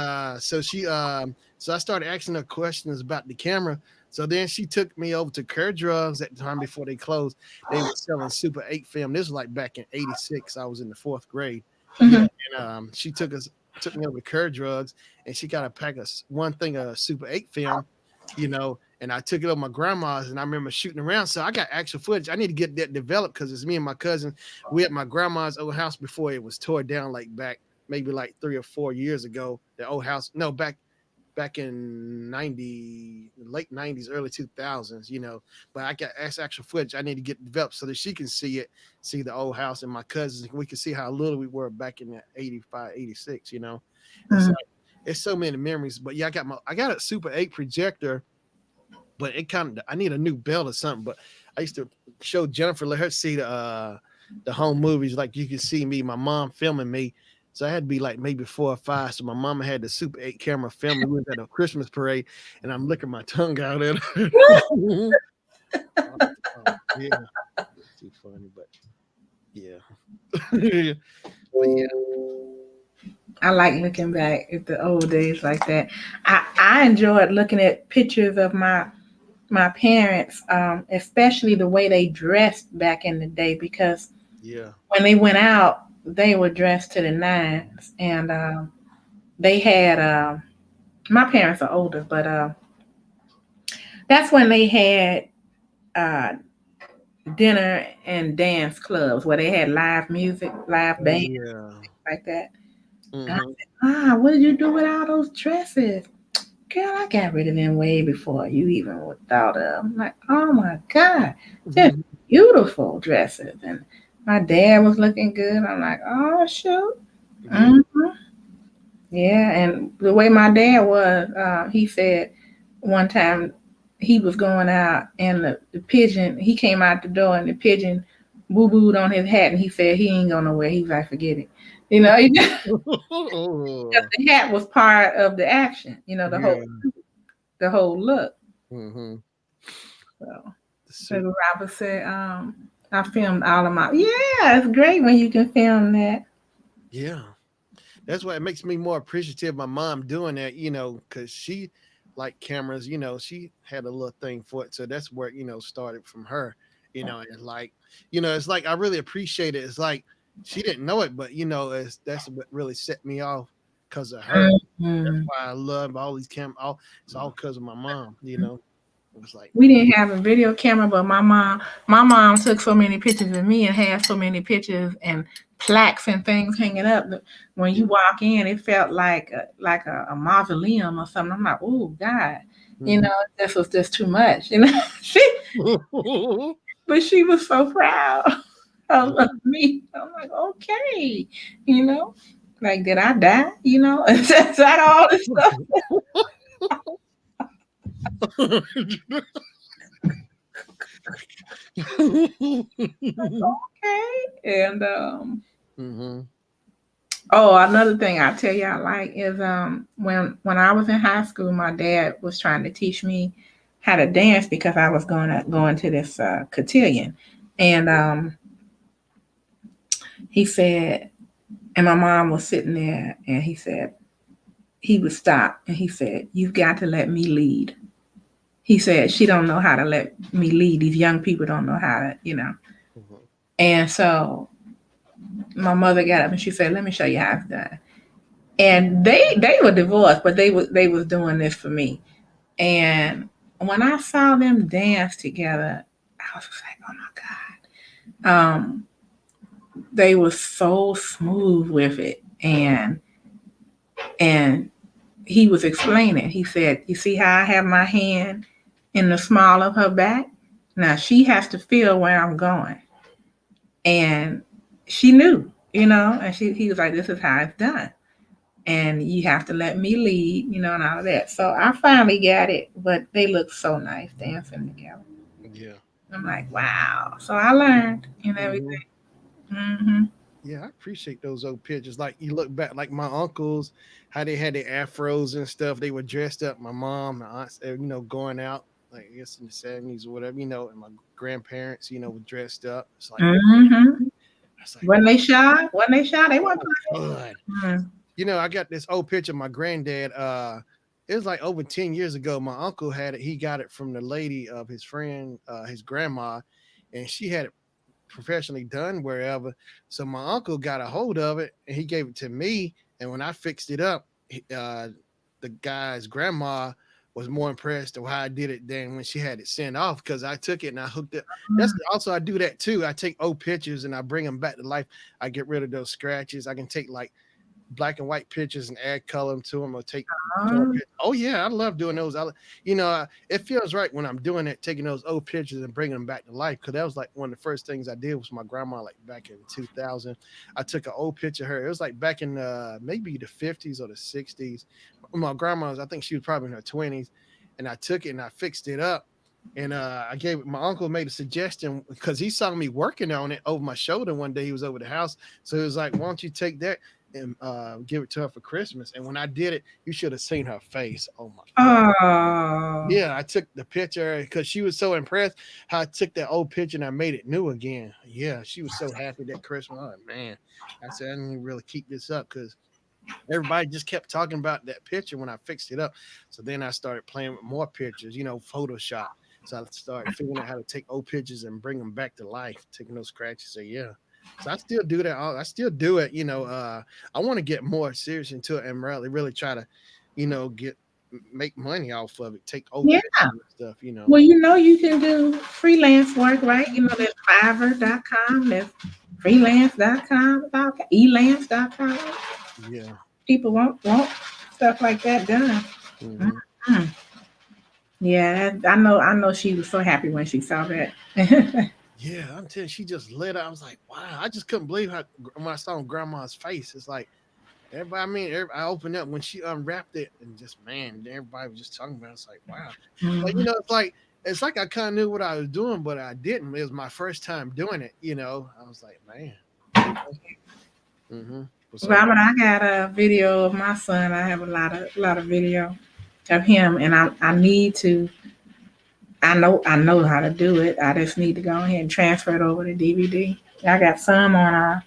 so I started asking her questions about the camera. So then she took me over to Kerr Drugs at the time before they closed. They were selling Super 8 film. This was like back in '86. I was in the 4th grade. Yeah, Mhm. and she took me over to Kerr Drugs, and she got a pack of one thing of Super 8 film, and I took it over my grandma's, and I remember shooting around. So I got actual footage. I need to get that developed because it's me and my cousin. We at my grandma's old house before it was tore down, like back maybe like 3 or 4 years ago. The old house, no, back in late '90s, early 2000s. But I got actual footage. I need to get developed so that she can see the old house and my cousins. We can see how little we were back in the 85, 86. It's Mhm. like it's so many memories. But yeah, I got a Super 8 projector, but I need a new belt or something. But I used to show Jennifer, let her see the home movies. Like you can see me, my mom filming me. So I had to be like maybe 4 or 5. So my mama had the Super 8 camera filming. We was at a Christmas parade, and I'm licking my tongue out at her. Yeah, it's too funny, but yeah, but yeah, I like looking back at the old days like that. I enjoyed looking at pictures of my parents, especially the way they dressed back in the day, because yeah, when they went out, they were dressed to the nines, and they had. My parents are older, but that's when they had uh, dinner and dance clubs where they had live music, live oh band yeah. like that. And I Hmm. said, what did you do with all those dresses? Girl, I got rid of them way before you even thought of. I'm like, oh my God, just beautiful dresses. And my dad was looking good. I'm like, oh shoot. Yeah. hmm Yeah, and the way my dad was, he said one time he was going out and the pigeon, he came out the door and the pigeon boo booed on his hat and he said he ain't going nowhere. He was like, forget it. Because Oh, the hat was part of the action, yeah. the whole look. Hmm. So, The suit. Baby Robert said, I filmed all of my, yeah, it's great when you can film that. Yeah. That's why it makes me more appreciative of my mom doing that, because she like cameras, she had a little thing for it. So that's where, started from her, and like, it's like I really appreciate it. It's like she didn't know it, but that's what really set me off because of her. That's Mhm. why I love all these it's all because of my mom. It was like, We didn't have a video camera, but my mom took so many pictures of me and had so many pictures and plaques and things hanging up that when yeah. you walk in, it felt like a mausoleum or something. I'm like, oh God, Mhm. this was just too much. But she was so proud of me. I'm like, okay, you know, like did I die? Is that all this stuff? Okay, and Mhm. oh, another thing I tell you I like is when I was in high school, my dad was trying to teach me how to dance because I was going to this cotillion, and he said, and my mom was sitting there, and he said he would stop, and he said, "You've got to let me lead." He said, "She don't know how to let me lead. These young people don't know how to." Mhm. And so my mother got up and she said, "Let me show you how it's done." And they were divorced, but they was doing this for me. And when I saw them dance together, I was just like, oh my God. um, they were so smooth with it, and he was explaining. He said, "You see how I have my hand in the small of her back? Now she has to feel where I'm going." And she knew, and he was like, "This is how it's done. And you have to let me lead, and all of that." So I finally got it, but they look so nice dancing together. Yeah. I'm like, wow. So I learned and Hmm. everything. Hmm. Yeah, I appreciate those old pictures. Like you look back, like my uncles, how they had their afros and stuff. They were dressed up. My mom, my aunts, going out, like I guess in the 70s or whatever, and my grandparents, were dressed up. It's like, Hmm. I was like, When they shy, they weren't oh, fun. playing. I got this old picture of my granddad. It was like over 10 years ago. My uncle had it. He got it from the lady of his friend, his grandma, and she had it professionally done wherever. So my uncle got a hold of it and he gave it to me. And when I fixed it up, the guy's grandma was more impressed with how I did it than when she had it sent off because I took it and I hooked it. That's also I do that too. I take old pictures and I bring them back to life. I get rid of those scratches. I can take like black and white pictures and add color to them or take color Mm. pictures. Oh yeah, I love doing those. It feels right when I'm doing it, taking those old pictures and bringing them back to life. Because that was like one of the first things I did was my grandma, like back in 2000. I took an old picture of her. It was like back in maybe the 50s or the 60s. My grandma's, I think she was probably in her 20s, and I took it and I fixed it up. And I gave it. My uncle made a suggestion because he saw me working on it over my shoulder one day. He was over the house, so he was like, "Why don't you take that and give it to her for Christmas?" And when I did it, you should have seen her face. Oh my god! Oh. Yeah, I took the picture because she was so impressed how I took that old picture and I made it new again. Yeah, she was so happy that Christmas. Oh man, I said I didn't really keep this up because everybody just kept talking about that picture when I fixed it up. So then I started playing with more pictures, Photoshop. So I started figuring out how to take old pictures and bring them back to life, taking those scratches. So yeah. So I still do that. I still do it. I want to get more serious into it and really, really try to, get make money off of it. Take old Yeah. pictures and stuff. Well, you can do freelance work, right? There's Fiverr.com, there's freelance.com, elance.com. Yeah. People want stuff like that done. Hmm. Mhm. Yeah, I know she was so happy when she saw that. Yeah, I'm telling you, she just lit up. I was like, wow, I just couldn't believe how when I saw grandma's face. It's like everybody, I mean, I opened up when she unwrapped it, and just man, everybody was just talking about it. It's like, wow, but Mhm. it's like I kind of knew what I was doing, but I didn't. It was my first time doing it. I was like, man, you know, mm-hmm. So Robert, I got a video of my son. I have a lot of video of him, and I need to. I know how to do it. I just need to go ahead and transfer it over to DVD. I got some on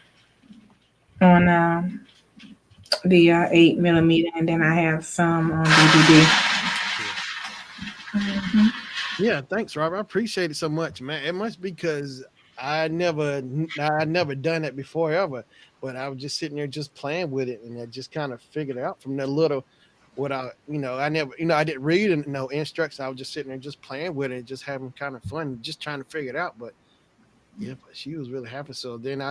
the 8 millimeter, and then I have some on DVD. yeah. Hmm. Yeah, thanks, Robert. I appreciate it so much, man. It must be because I never done it before ever, but I was just sitting there just playing with it, and I just kind of figured it out from that little. What I never, I didn't read and no instructions. I was just sitting there just playing with it, just having kind of fun, just trying to figure it out. But yeah, but she was really happy. So then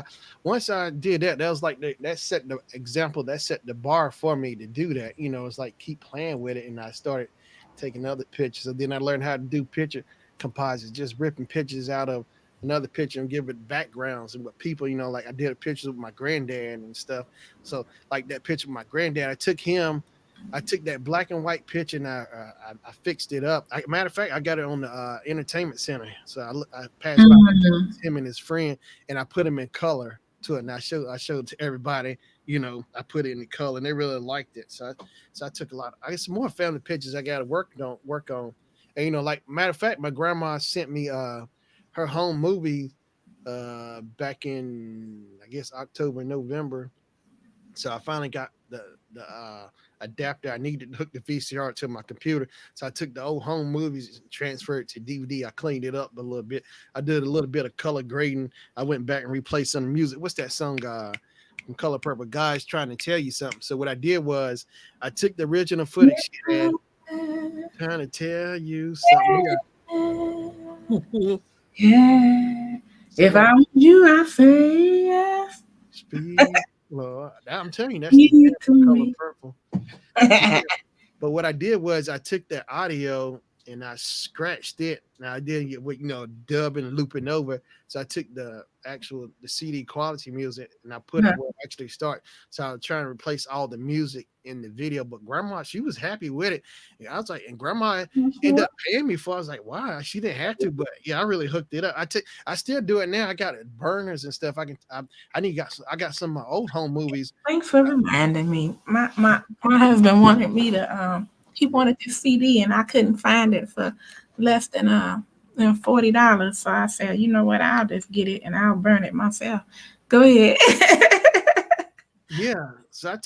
once I did that, that was like that set the example, that set the bar for me to do that. It's like keep playing with it, and I started taking other pictures. And then I learned how to do picture composites, just ripping pictures out of another picture and give it backgrounds and what people, like I did a picture with my granddad and stuff. So like that picture of my granddad, I took that black and white picture and I fixed it up. Matter of fact, I got it on the entertainment center. So I passed by him and his friend, and I put him in color to it. And I showed it to everybody. I put it in the color, and they really liked it. So I took a lot. I got some more family pictures I got to work on. And like matter of fact, my grandma sent me her home movie back in I guess October, November. So I finally got the adapter I needed to hook the VCR to my computer. So I took the old home movies and transferred it to DVD. I cleaned it up a little bit. I did a little bit of color grading. I went back and replaced some music. What's that song? From Color Purple, Guys Trying to Tell You Something. So what I did was I took the original footage she had, trying to tell you something. Yeah. Yeah. So If what I was you, I say yes. speed, Lord. I'm telling you, that's the You jam to for Color me. Purple. But what I did was I took that audio and I scratched it. Now I didn't get what dubbing and looping over. So I took the CD quality music and I put it where it actually start. So I was trying to replace all the music in the video. But grandma, she was happy with it. And I was like, and grandma ended up paying me for it. I was like, wow, she didn't have to, but yeah, I really hooked it up. I still do it now. I got burners and stuff. I got some of my old home movies. Thanks for reminding me. My husband wanted me to he wanted this CD and I couldn't find it for less than $40. So I said, you know what, I'll just get it and I'll burn it myself. Go ahead. Yeah, so I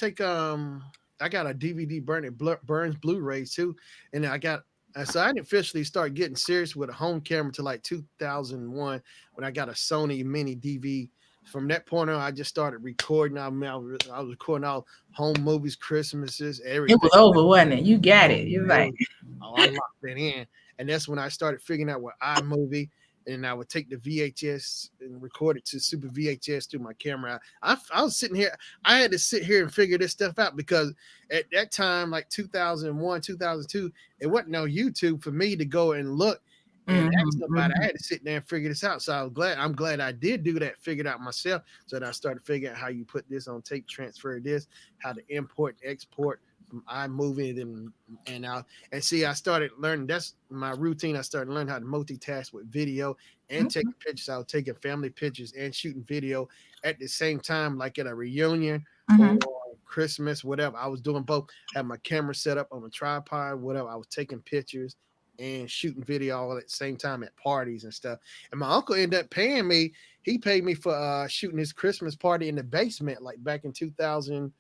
got a DVD burns Blu-rays too, and so I didn't officially start getting serious with a home camera to like 2001 when I got a Sony Mini DV. From that point on, I just started recording. I was recording all home movies, Christmases, It everything. was over, wasn't it? You got it. You're It like, was, oh, I locked it in, and that's when I started figuring out what iMovie. And I would take the VHS and record it to Super VHS through my camera. I was sitting here. I had to sit here and figure this stuff out because at that time, like 2001, 2002, it wasn't no YouTube for me to go and look and ask somebody. I had to sit there and figure this out. So I'm glad I did do that, figured out myself. So that I started figuring out how you put this on tape, transfer this, how to import, export from iMovie, and see, I started learning. That's my routine. I started learning how to multitask with video and taking pictures. I was taking family pictures and shooting video at the same time, like at a reunion or Christmas, whatever. I was doing both. Had my camera set up on a tripod, whatever. I was taking pictures and shooting video all at the same time at parties and stuff. And my uncle ended up paying me. He paid me for shooting his Christmas party in the basement, like back in 2001.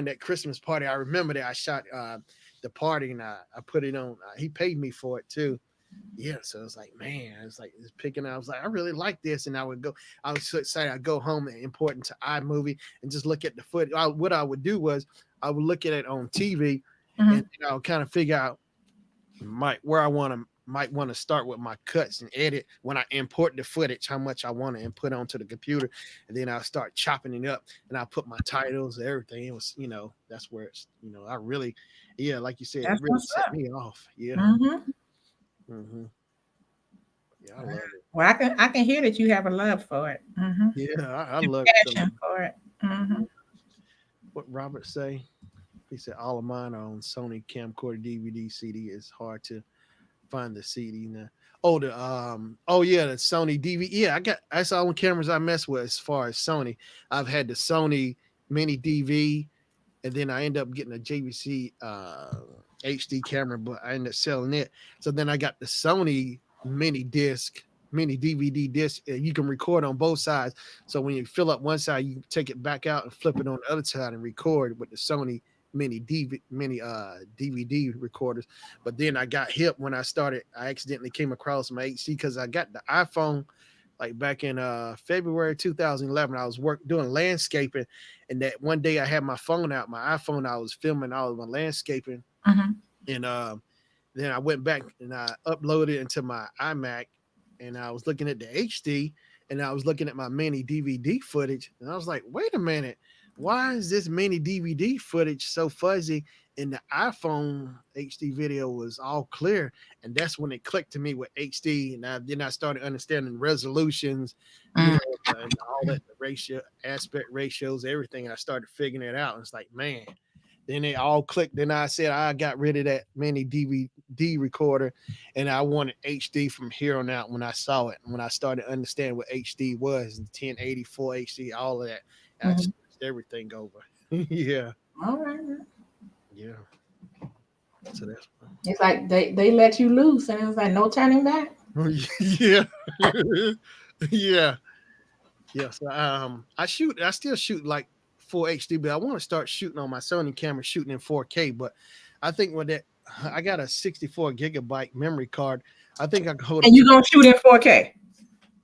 That Christmas party, I remember that I shot the party and I put it on. He paid me for it too. Yeah, so it's like, man, it's like it's picking out. I was like, I really like this, and I was so excited. I'd go home and import into iMovie and just look at the footage. What I would do was I would look at it on TV, and I would kind of figure out where I might want to start with my cuts and edit when I import the footage, how much I want to input onto the computer, and then I'll start chopping it up and I'll put my titles, everything. It was, that's where it's, I really, yeah, like you said, it that's really what's set up. me off. Yeah. Mm-hmm. hmm Yeah, I love it. Well, I can hear that you have a love for it. Mm-hmm. Yeah, I love it so much. Passion for it. Mm-hmm. What Robert say? He said all of mine are on Sony camcorder DVD CD. It's hard to find the CD now. Oh yeah, the Sony DV. Yeah, that's all the cameras I mess with as far as Sony. I've had the Sony Mini DV, and then I end up getting a JVC HD camera, but I ended up selling it. So then I got the Sony mini DVD disc. You can record on both sides. So when you fill up one side, you take it back out and flip it on the other side and record with the Sony mini DVD recorders. But then I got hip when I accidentally came across my HD because I got the iPhone like back in February 2011. I was doing landscaping, and that one day I had my iPhone. I was filming all of my landscaping, Mm-hmm. and then I went back and I uploaded it into my iMac, and I was looking at the HD, and I was looking at my mini DVD footage, and I was like, wait a minute, why is this mini DVD footage so fuzzy? And the iPhone HD video was all clear, and that's when it clicked to me with HD, and then I started understanding resolutions, and all that, the ratio, aspect ratios, everything. And I started figuring it out. And it's like, man. Then it all clicked. Then I said I got rid of that mini DVD recorder, and I wanted HD from here on out. When I saw it, when I started understanding what HD was, and 1084 HD, all of that, I Mm-hmm. just switched everything over. Yeah, All right. yeah. So that's It's like they let you loose, and it's like no turning back. yeah, yeah, yeah. So I still shoot like full HD, but I want to start shooting on my Sony camera, shooting in 4K. But I think with that, I got a 64 gigabyte memory card. I think I can hold up And to you gonna shoot in 4K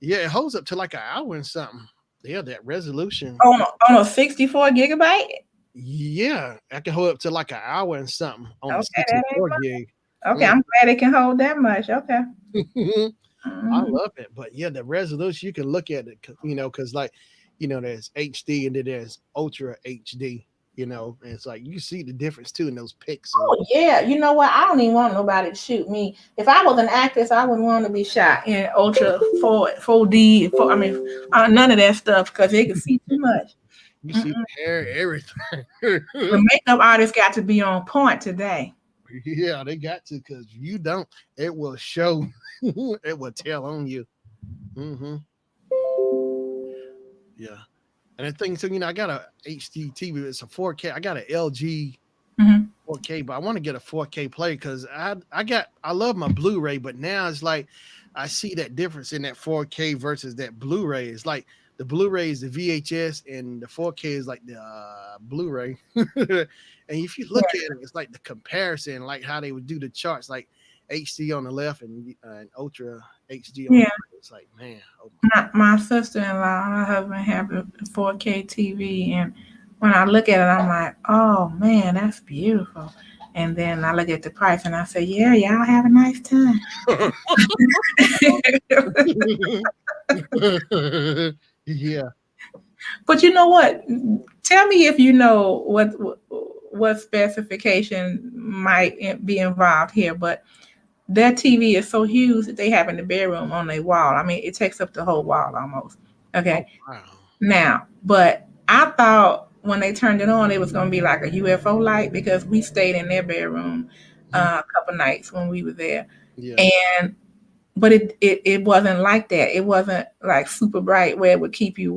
yeah, it holds up to like an hour and something. Yeah, that resolution. on a 64 gigabyte. Yeah, I can hold up to like an hour and something on the Okay, that ain't 64 much. gig. Okay, Mm. I'm glad it can hold that much. Okay. I Mhm. love it. But yeah, the resolution, you can look at it, because like, there's HD and then there's Ultra HD, and it's like you see the difference too in those pixels. Oh yeah, you know what? I don't even want nobody to shoot me. If I was an actress, I wouldn't want to be shot in ultra 4D. I mean, none of that stuff because they can see too much. You see Mm-mm. the hair, everything. The makeup artist got to be on point today. Yeah, they got to, because you don't, it will show, it will tell on you. Hmm. Yeah. And the thing, so I got a HD TV. It's a 4K. I got an LG Hmm. 4K, but I want to get a 4K play because I love my Blu-ray, but now it's like I see that difference in that 4K versus that Blu-ray. It's like the Blu-ray is the VHS and the 4K is like the Blu-ray. And if you look at it, it's like the comparison, like how they would do the charts, like HD on the left and Ultra HD on the Yeah, right. It's like, man, oh my sister-in-law, her husband have a 4K TV, and when I look at it, I'm like, oh man, that's beautiful. And then I look at the price, and I say, yeah, y'all have a nice time. my. Yeah. But you know what? Tell me if you know what specification might be involved here. But that TV is so huge that they have in the bedroom on their wall. I mean, it takes up the whole wall almost. Oh Okay. wow. Now, but I thought when they turned it on, it was going to be like a UFO light because we stayed in their bedroom Mhm. a couple nights when we were there, Yeah. and but it wasn't like that. It wasn't like super bright where it would keep you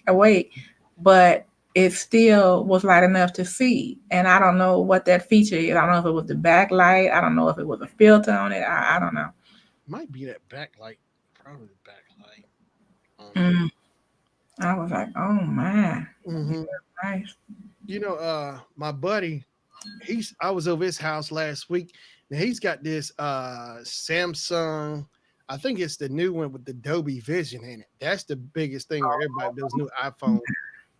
awake, but it still was light enough to see. And I don't know what that feature is. I don't know if it was the backlight. I don't know if it was a filter on it. I don't know. Might be that backlight. Probably the backlight. Mm, I was like, oh my, Hmm. nice. My buddy, I was over his house last week. Now he's got this Samsung. I think it's the new one with the Dolby Vision in it. That's the biggest thing where everybody those new iPhones.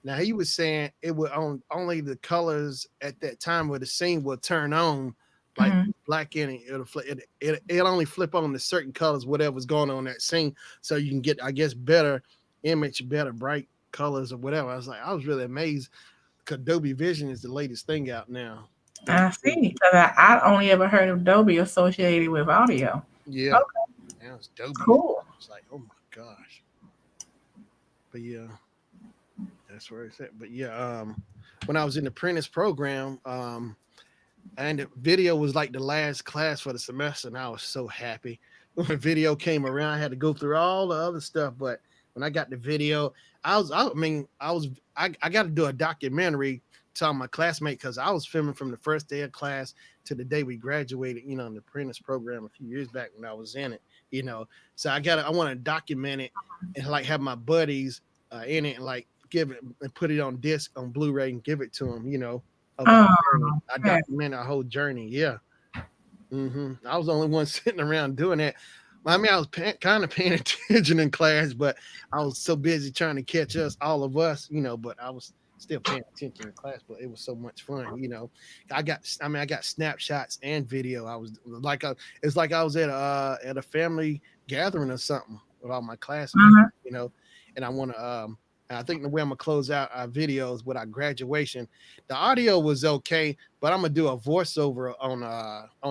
Now he was saying it would only the colors at that time where the scene will turn on, like Mhm. black in it. It'll only flip on the certain colors, whatever's going on in that scene, so you can get, I guess, better image, better bright colors or whatever. I was really amazed because Adobe Vision is the latest thing out now. That I see. Because I only ever heard of Dolby associated with audio. yeah, Okay, now it's Adobe Vision. cool. It's like, oh my gosh. But yeah, that's where it's at. But yeah, when I was in the apprentice program, and the video was like the last class for the semester, and I was so happy. When the video came around, I had to go through all the other stuff, but when I got the video, I got to do a documentary to my classmate because I was filming from the first day of class to the day we graduated, in the apprentice program a few years back when I was in it, So I want to document it and like have my buddies in it and like give it and put it on disc on Blu-ray and give it to them, of our Oh, journey. I okay. document our whole journey. Yeah. I was the only one sitting around doing that. I mean, I was kind of paying attention in class, but I was so busy trying to catch all of us, but I was still paying attention in class, but it was so much fun. I got snapshots and video. I was like, it's like I was at a family gathering or something with all my classmates, Uh-huh. and I want to, I think the way I'm gonna close out our videos with our graduation, the audio was okay, but I'm gonna do a voiceover on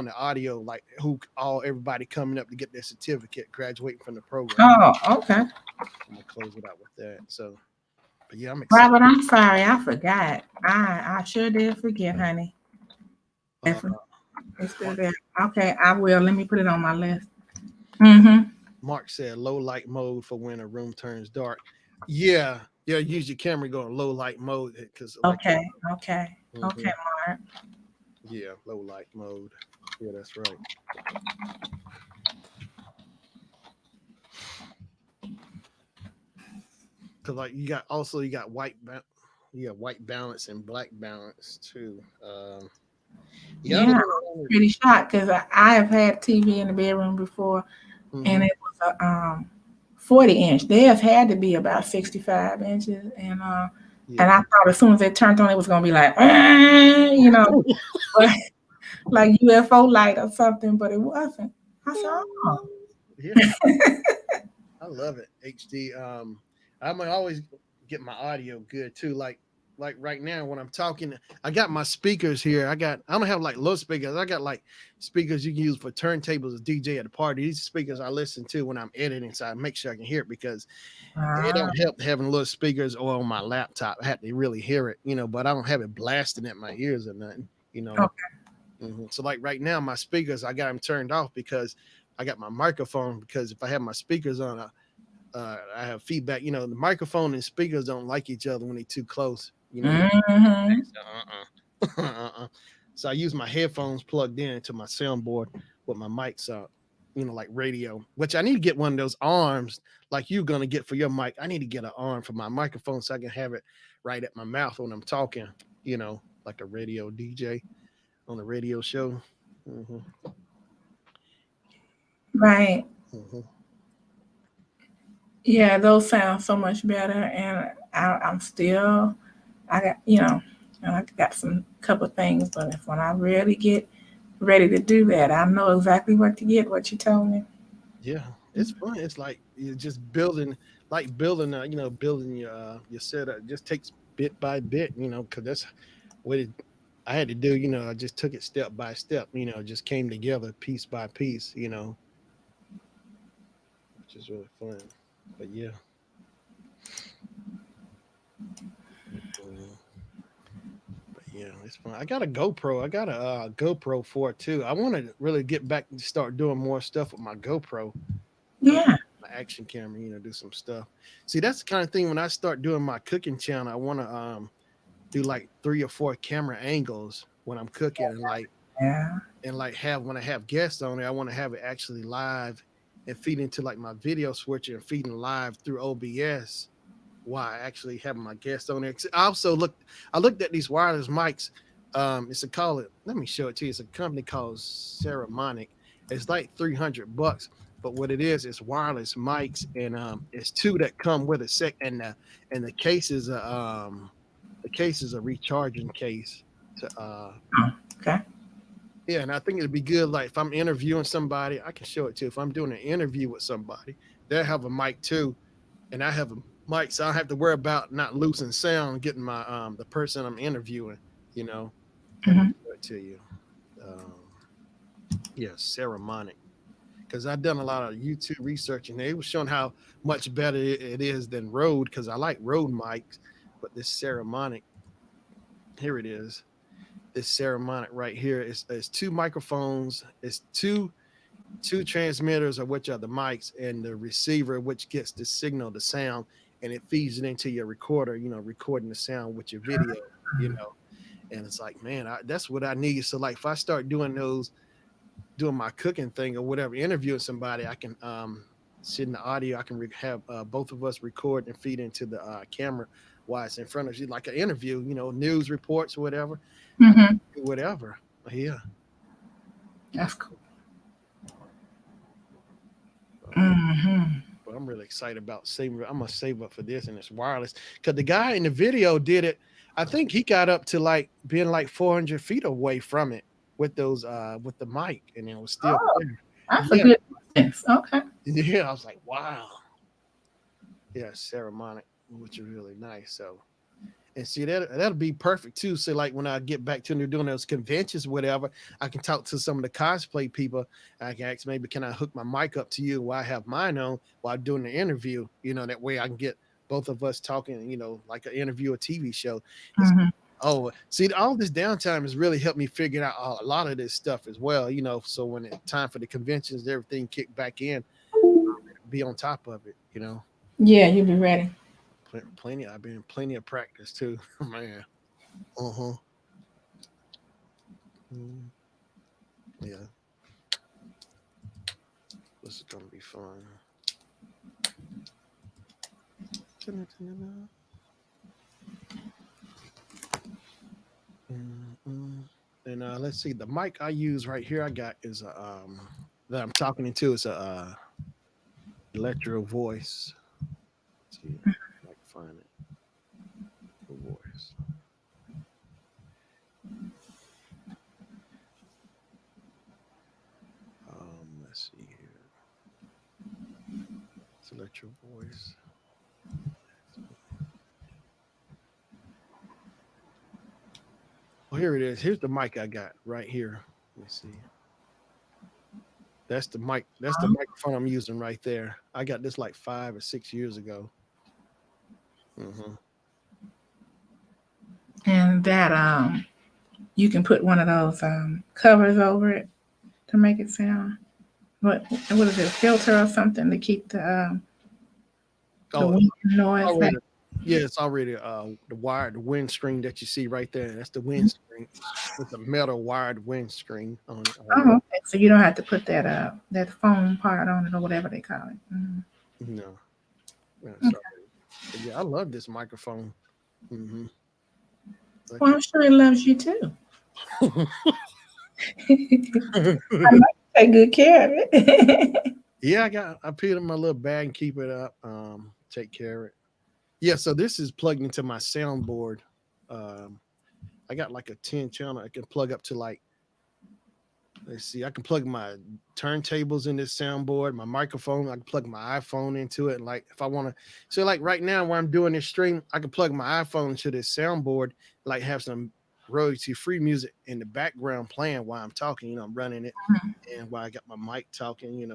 the audio, like who all everybody coming up to get their certificate, graduating from the program. Oh, okay. I'm gonna close it out with that. So, but yeah, I'm excited. Robert, I'm sorry, I forgot. I sure did forget, honey. Uh, It's still Mark, there. Okay, I will. Let me put it on my list. Mm-hmm. Mark said low light mode for when a room turns dark. Yeah, yeah. Use your camera, go in low light mode because electric. Okay, okay, okay, Mhm. Mark. Yeah, low light mode. Yeah, that's right. Because like you got white balance and black balance too. Yeah, I Yeah, don't I'm know. pretty shocked because I have had TV in the bedroom before, and Hmm. it was a 40 inch. Theirs had to be about 65 inches, and Yeah. I thought as soon as it turned on, it was gonna be like, like like UFO light or something, but it wasn't. I said, oh. Yeah, I love it. HD. I'm gonna always get my audio good too. Like right now when I'm talking, I got my speakers here. I don't have like low speakers. I got like speakers you can use for turntables as DJ at a party. These speakers I listen to when I'm editing, so I make sure I can hear it because it Ah, don't help having little speakers or on my laptop. I have to really hear it, but I don't have it blasting at my ears or nothing. okay. So like right now, my speakers I got them turned off because I got my microphone because if I have my speakers on, I have feedback. The microphone and speakers don't like each other when they're too close. Hmm. So, so I use my headphones plugged in to my soundboard with my mics up. Like radio, which I need to get one of those arms like you're gonna get for your mic. I need to get an arm for my microphone so I can have it right at my mouth when I'm talking. Like a radio DJ on a radio show. hmm Right. hmm Yeah, those sound so much better, and I'm still, I got, and I got some couple things, but if when I really get ready to do that, I know exactly what to get. What you told me. Yeah, it's fun. It's like you're just building, like building, building your setup. It just takes bit by bit, because that's what I had to do. I just took it step by step. Just came together piece by piece. Which is really fun. But yeah, mm, but yeah, it's fun. I got a GoPro. I got a GoPro for it too. I want to really get back and start doing more stuff with my GoPro. uh, Yeah. my action camera, do some stuff. See, that's the kind of thing when I start doing my cooking channel, I want to do like 3 or 4 camera angles when I'm cooking Yeah. and like have when I have guests on it, I want to have it actually live and feed into like my video switcher and feeding live through OBS while I actually having my guests on there. 'Cause I looked at these wireless mics. It's a call it. Let me show it to you. It's a company called Ceramonic. It's like $300, but what it is wireless mics, and it's two that come with a sec, and the case is a recharging case. To Oh, okay. Yeah, and I think it'd be good. Like if I'm interviewing somebody, I can show it too. If I'm doing an interview with somebody, they'll have a mic too, and I have a mic, so I don't have to worry about not losing sound, getting my the person I'm interviewing. You know, Let me Hmm. show it to you. Um, yeah, Ceramonic, because I've done a lot of YouTube research, and they were showing how much better it is than Rode. Because I like Rode mics, but this Ceramonic, here it is. This Ceramonic right here is 2 microphones. It's two transmitters, of which are the mics, and the receiver, which gets the signal, the sound, and it feeds it into your recorder. Recording the sound with your video. You know, and it's like, man, that's what I need. So like, if I start doing my cooking thing or whatever, interviewing somebody, I can sit in the audio. I can have both of us record and feed into the camera while it's in front of you, like an interview. News reports, whatever, Hmm. whatever. Yeah. That's cool. Um, Hmm. but I'm really excited about saving. I'm gonna save up for this, and it's wireless. Because the guy in the video did it. I think he got up to like being like 400 feet away from it with those with the mic, and it was still Oh, clear. that's a Yeah, good distance. Okay. yeah. I was like, wow. Yeah, ceremonic, which is really nice. So, and see that'll be perfect too. So like when I get back to doing those conventions, whatever, I can talk to some of the cosplay people. I can ask maybe can I hook my mic up to you while I have mine on while doing the interview. That way I can get both of us talking. Like an interview, a TV show. It's Hmm. Oh, see, all this downtime has really helped me figure out a lot of this stuff as well. So when it's time for the conventions, everything kick back in, be on top of it. Yeah, you'll be ready. Plenty. I've been in plenty of practice too, man. Uh huh. Mm, yeah, this is gonna be fun. Mm-mm. And let's see, the mic I use right here, I got is a that I'm talking into is a electro voice. Let's see, if I can find it. Voice. Let's see here. Let your voice. Oh, here it is. Here's the mic I got right here. Let me see. That's the mic. That's the microphone I'm using right there. I got this like 5 or 6 years ago. Hmm. And that you can put one of those covers over it to make it sound. What is it? Filter or something to keep the Oh, wind noise back. already. Yeah, it's already the wired the windscreen that you see right there. That's the windscreen. It's a metal wired windscreen on it already. Oh, okay. So you don't have to put that foam part on it or whatever they call it. Mm. No, no, it's already. But yeah, I love this microphone. Hmm. Well, I'm sure it loves you too. I like to take good care of it. Yeah, I put it in my little bag and keep it up. Take care of it. Yeah, so this is plugged into my soundboard. Um, I got like a 10 channel. I can plug up to like, let's see, I can plug my turntables in this soundboard, my microphone. I can plug my iPhone into it. And like, if I want to, so like right now where I'm doing this stream, I can plug my iPhone into this soundboard, like have some royalty free music in the background playing while I'm talking. I'm running it, and while I got my mic talking,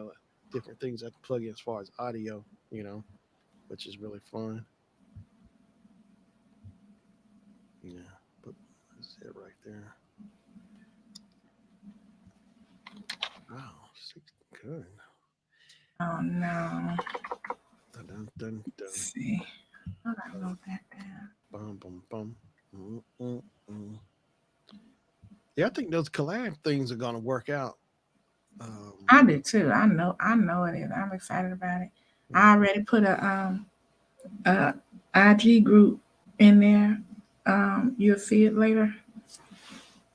different things I can plug in as far as audio, which is really fun. Yeah, but that's it right there. Wow, good. Oh no. Dun, dun, dun, Let's dun. see. I gotta load that down. Bum, bum, bum. Mm, mm, mm. Yeah, I think those collab things are gonna work out. Um, I do too. I know it is. I'm excited about it. mm, I already put a IG group in there. You'll see it later.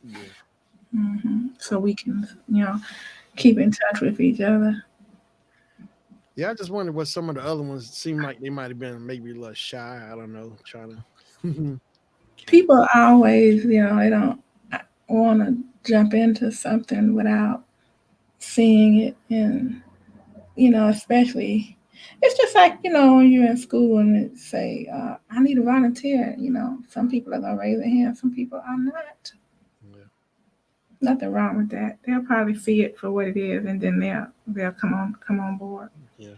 yeah, So we can, keep in touch with each other. yeah. I just wondered what some of the other ones seem like they might have been maybe a little shy. I don't know, trying to. Okay. People always, they don't want to jump into something without seeing it, and especially it's just like when you're in school and it say, "I need a volunteer." Some people are gonna raise their hand, some people are not. Yeah, Nothing wrong with that. They'll probably see it for what it is, and then they'll come on board. yeah.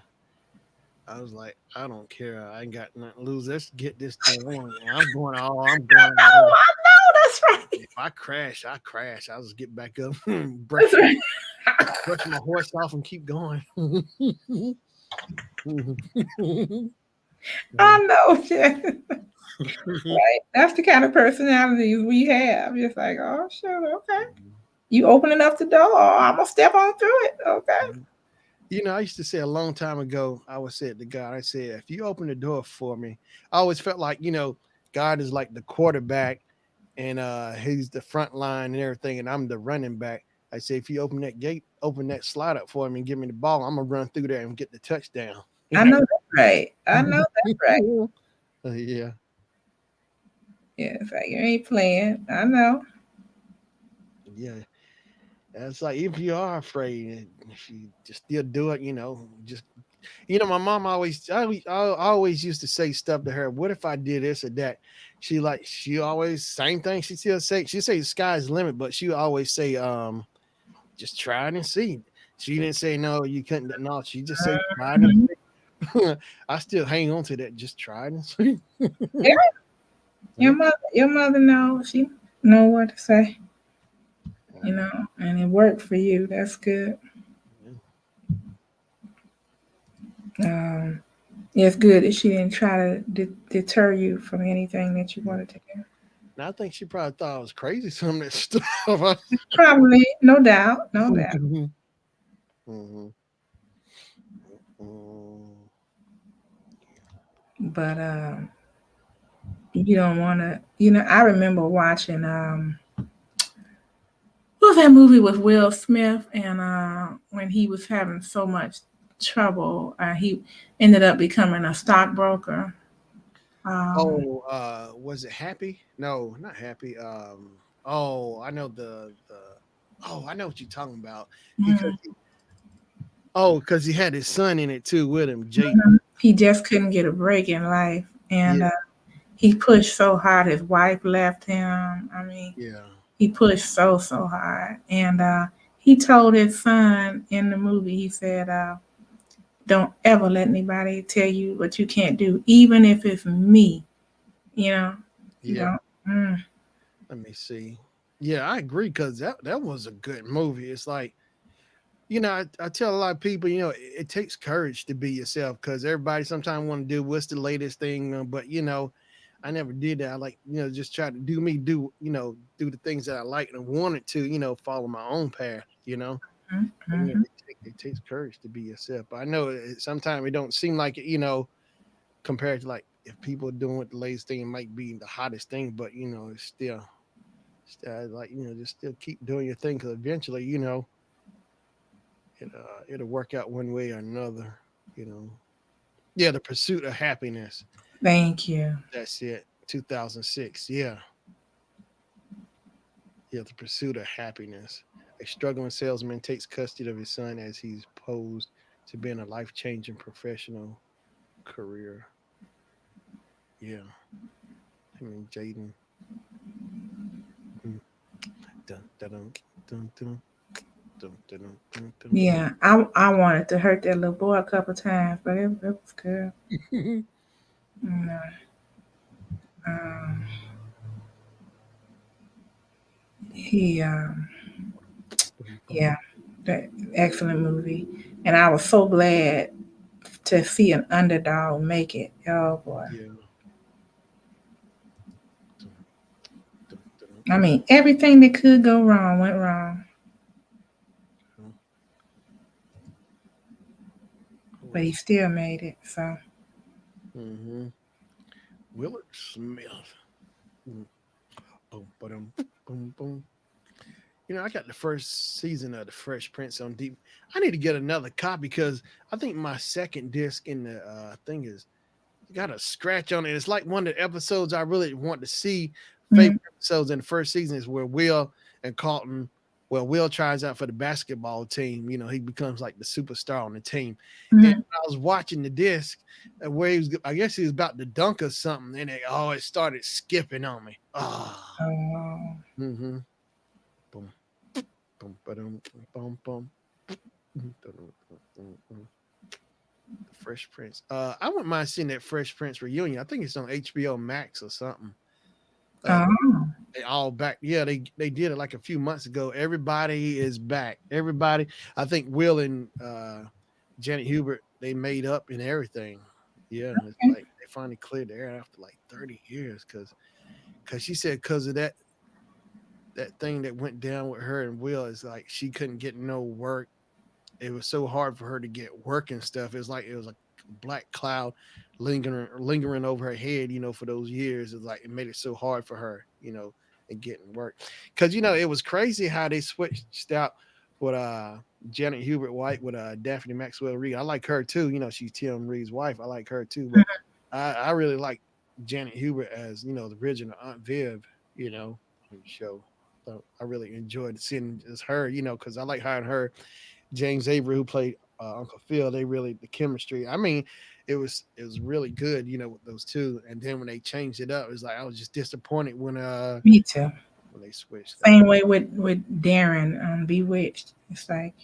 I was like, I don't care. I ain't got nothing to lose. Let's get this thing on. I'm going all. I'm going Oh, all. I know that's right. If I crash, I crash. I'll just get back up, brush That's right. brush my horse off, and keep going. I know. Yeah. Right. That's the kind of personalities we have. It's like, oh, sure, okay. You opening up the door, or I'm gonna step on through it. Okay. I used to say a long time ago, I would say to God, I said, if you open the door for me, I always felt like, God is like the quarterback and he's the front line and everything, and I'm the running back. I say, if you open that gate, open that slot up for me and give me the ball, I'm gonna run through there and get the touchdown. I know that's right. I know that's right. Yeah. Yeah, it's like you ain't playing. I know. Yeah. It's like if you are afraid, if you just still do it, just my mom I always used to say stuff to her. What if I did this or that? She always same thing. She say the sky's the limit, but she always say just try it and see. She didn't say no, you couldn't. No, she just say try it and Mhm. see. I still hang on to that. Just try it and see. Yeah, your mother knows. She know what to say. And it worked for you. That's good. Yeah. Um, yeah, it's good that she didn't try to deter you from anything that you wanted to do. And I think she probably thought I was crazy. Some of that stuff. Probably, no doubt, no doubt. Mhm. Mm. But you don't want to. I remember watching what was that movie with Will Smith, and when he was having so much trouble, he ended up becoming a stockbroker. Um, Oh, was it Happy? No, not Happy. Oh, I know the. Oh, I know what you're talking about. Because mhm. Oh, because he had his son in it too with him, Jake. He just couldn't get a break in life, and Yeah, he pushed so hard. His wife left him. I mean, yeah, he pushed so hard, and he told his son in the movie. He said, "Don't ever let anybody tell you what you can't do, even if it's me." You know, you yeah. don't. Mm, Let me see. Yeah, I agree because that was a good movie. It's like, I tell a lot of people, it takes courage to be yourself because everybody sometimes want to do what's the latest thing, but I never did that. I like, just try to do me, do the things that I like and wanted to, follow my own path, mm, And, mm. it takes courage to be yourself. But I know sometimes it don't seem like it, compared to like if people are doing what the latest thing it might be the hottest thing, but it's still like just still keep doing your thing because eventually it'll work out one way or another. You know, yeah, the pursuit of happiness. Thank you. That's it. 2006. Yeah, yeah, the pursuit of happiness. A struggling salesman takes custody of his son as he's posed to be in a life changing professional career. Yeah, I mean Jaden. Mm. Dun, dun, dun, dun, dun, dun, dun, dun, dun, Yeah, I wanted to hurt that little boy a couple times, but it was good. dun. No, um, he yeah, that excellent movie, and I was so glad to see an underdog make it. Oh boy. Yeah. Dun, dun, dun, I mean, everything that could go wrong went wrong, dun. but he Wait. still made it. So, Mm-hmm. Willard Smith. Mm. Boom, boom, boom, boom. I got the first season of The Fresh Prince on deep. I need to get another copy because I think my second disc in the thing is got a scratch on it. It's like one of the episodes I really want to see. mm, Favorite episodes in the first season is where Will and Carlton. Well, Will tries out for the basketball team. He becomes like the superstar on the team. And mm, I was watching the disc where he was, I guess he was about to dunk or something, and it started skipping on me. Ah, oh, mm-hmm. Boom, boom, boom, boom, boom. The Fresh Prince. I wouldn't mind seeing that Fresh Prince reunion. I think it's on HBO Max or something. Uh, oh, they all back. Yeah, they did it like a few months ago. Everybody is back. Everybody. I think Will and Janet Hubert they made up and everything. Yeah, it's okay. like they finally cleared the air after like 30 years because she said because of that thing that went down with her and Will is like she couldn't get no work. It was so hard for her to get work and stuff. It was a black cloud lingering over her head, for those years. It's like it made it so hard for her, and getting work. Because it was crazy how they switched out with Janet Hubert White with Daphne Maxwell Reed. I like her too. She's Tim Reed's wife. I like her too, but I really like Janet Hubert as the original Aunt Viv, on the show. So I really enjoyed seeing as her, because I like her and her James Avery, who played Uncle Phil, they really the chemistry. I mean, it was really good, with those two. And then when they changed it up, it was like I was just disappointed Me too. when they switched up. Same way with Darren on Bewitched. It's like,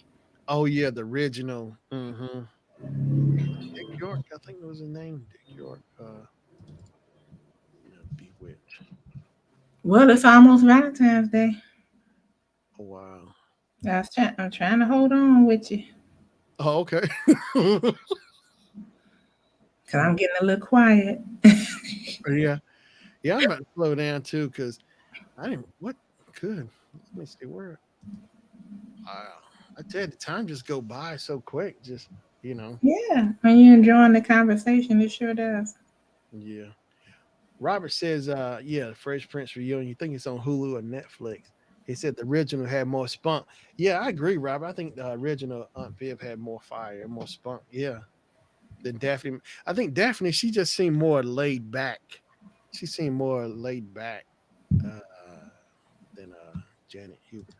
Oh yeah, the original. Mm-hmm. Dick York, I think that was his name. Dick York. Bewitched. well, it's almost Valentine's Day. Oh wow. I'm trying to hold on with you Oh okay. because I'm getting a little quiet. Yeah, yeah. I'm about to slow down too because I didn't. What good? Let me see where. Wow. I tell you, the time just go by so quick. Just you know. Yeah, when you're enjoying the conversation, it sure does. Yeah. Robert says, yeah, Fresh Prince reunion. You think it's on Hulu or Netflix? He said the original had more spunk. Yeah, I agree, Robert. I think the original Aunt Viv had more fire and more spunk. Yeah, than Daphne. I think Daphne, she just seemed more laid back. She seemed more laid back uh, than Janet Hubert.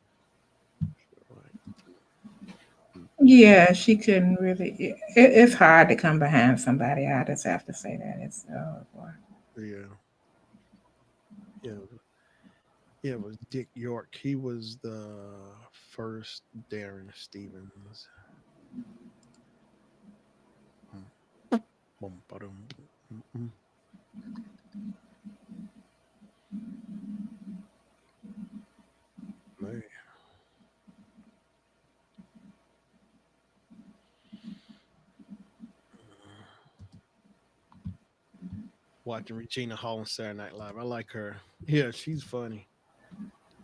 Right. Yeah, she couldn't really. It's hard to come behind somebody. I just have to say that it's boy. Yeah, yeah, yeah. It was Dick York. He was the first Darren Stevens. Mm. Bum, ba-dum, mm, mm. Man, watching Regina Hall on Saturday Night Live. I like her. Yeah, she's funny.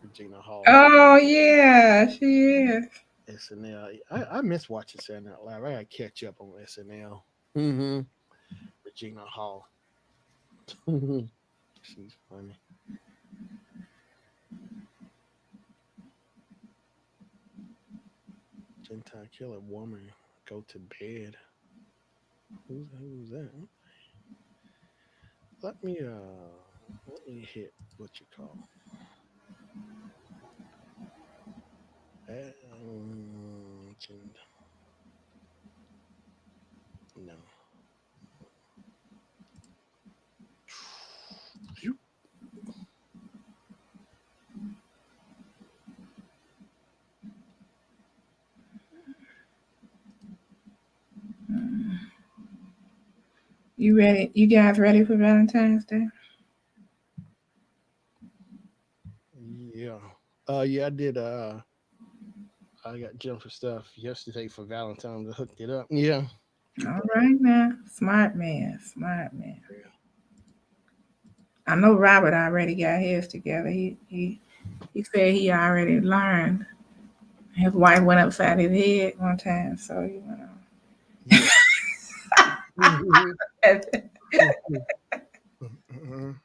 Regina Hall. Oh yeah, she is. SNL. I miss watching Saturday Night Live. I gotta catch up on SNL. Mm-hmm. Regina Hall. She's funny. Gentile killer woman go to bed. Who's that? Let me hit what you call. Gen- no. You- You ready? You guys ready for Valentine's Day? Yeah. Yeah, I did I got Jennifer stuff yesterday for Valentine's. I hooked it up. Yeah. All right now, smart man, smart man. Yeah. I know Robert already got his together. He said he already learned. His wife went upside his head one time, so Yeah. Mhm. Mhm.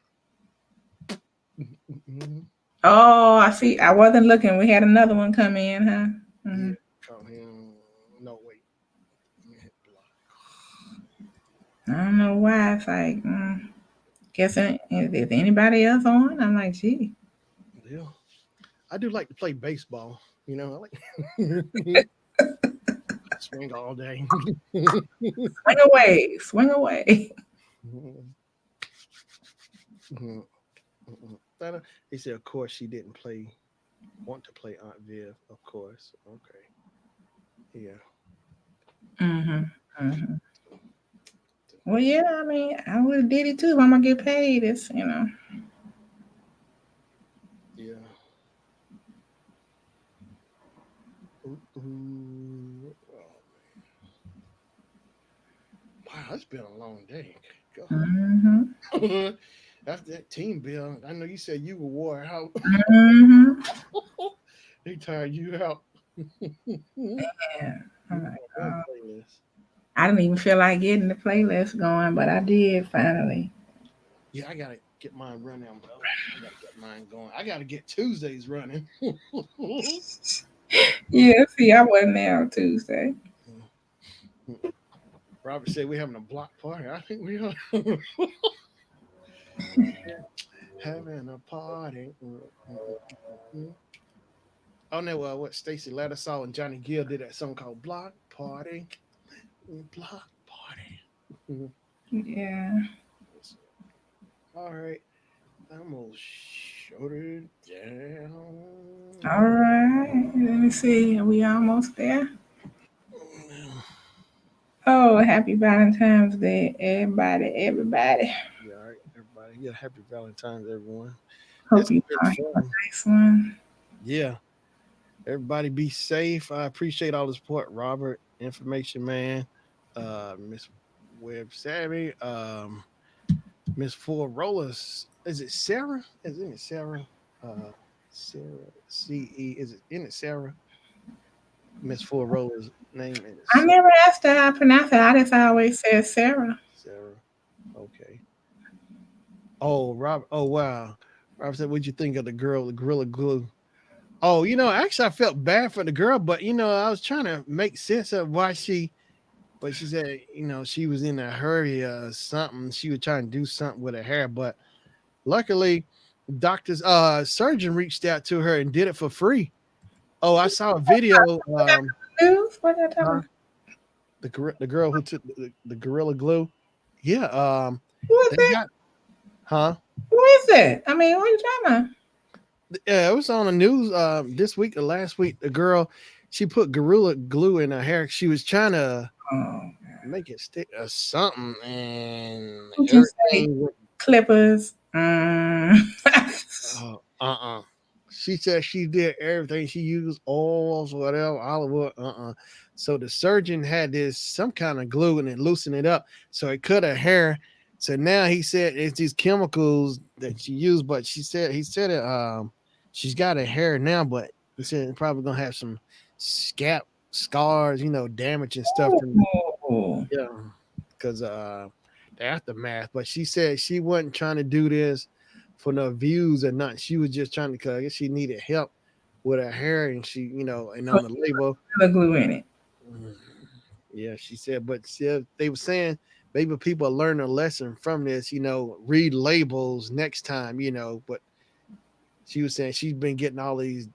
Mhm. Oh, I see. I wasn't looking. We had another one come in, huh? Yeah. Hmm. Call him. No, wait. Let me hit block. I don't know why. It's like, guess is anybody else on? I'm like, gee, Yeah. I do like to play baseball. I like swing all day. swing away, swing away. He said, of course, she didn't want to play Aunt Viv. Of course. Okay. Yeah. Hmm. Hmm. Well, yeah. I mean, I would have did it too. If I'm gonna get paid. It's. Yeah. Ooh, ooh. Oh, wow, it's been a long day. Hmm. God. After that team bill, I know you said you were wore out. Hmm. They tired you out. Yeah. I'm You like, got that playlist. I didn't even feel like getting the playlist going, but I did finally. Yeah, I gotta get mine running, brother. I gotta get mine going. I gotta get Tuesdays running. Yeah. See, I wasn't there on Tuesday. Robert said we're having a block party. I think we are having a party. Oh no, what Stacy Lattisaw and Johnny Gill did that song called Block Party. Block Party. Yeah. All right. I'm gonna shut it down. All right. Let me see. Are we almost there? Oh, happy Valentine's Day, everybody, everybody. Yeah, all right, everybody. Yeah, happy Valentine's, everyone. This Hope has you been all have a fun. nice one. Yeah, everybody be safe. I appreciate all the support, Robert, information man, Miss Web Savvy, Miss Four Rollers. Is it Sarah? Isn't it Sarah? Sarah CE. Is it in it Sarah? Miss Four Rollers name I is never asked her how to pronounce it. I just always said Sarah. Sarah. Okay. Oh, Rob. Oh, wow. Robert said, "What'd you think of the girl, the Gorilla Glue?" Oh, actually, I felt bad for the girl, but I was trying to make sense of why but she said, she was in a hurry or something. She was trying to do something with her hair, but luckily, surgeon reached out to her and did it for free. Oh, I saw a video. Do? glues? What y'all talking Huh? about? The girl who took the gorilla glue. Yeah. Who is They that? got. Huh? Who is that? I mean, what are you talking about? Yeah, it was on the news this week or last week. The girl, she put gorilla glue in her hair. She was trying to Oh, make it stick or something, and what you say? everything went. Clippers. Uh. She said she did everything. She used oils, whatever, olive oil. So the surgeon had this some kind of glue and it loosened it up, so it cut her hair. So now he said it's these chemicals that she used, but he said it. She's got her hair now, but he said it's probably gonna have some scalp scars, damage and stuff from the Oh, yeah, because the aftermath. But she said she wasn't trying to do this for no views or nothing. She was just trying to, cause I guess she needed help with her hair, and and so on the label, the glue in it. mm, yeah, she said. But they were saying maybe people learn a lesson from this. Read labels next time. But she was saying she's been getting all these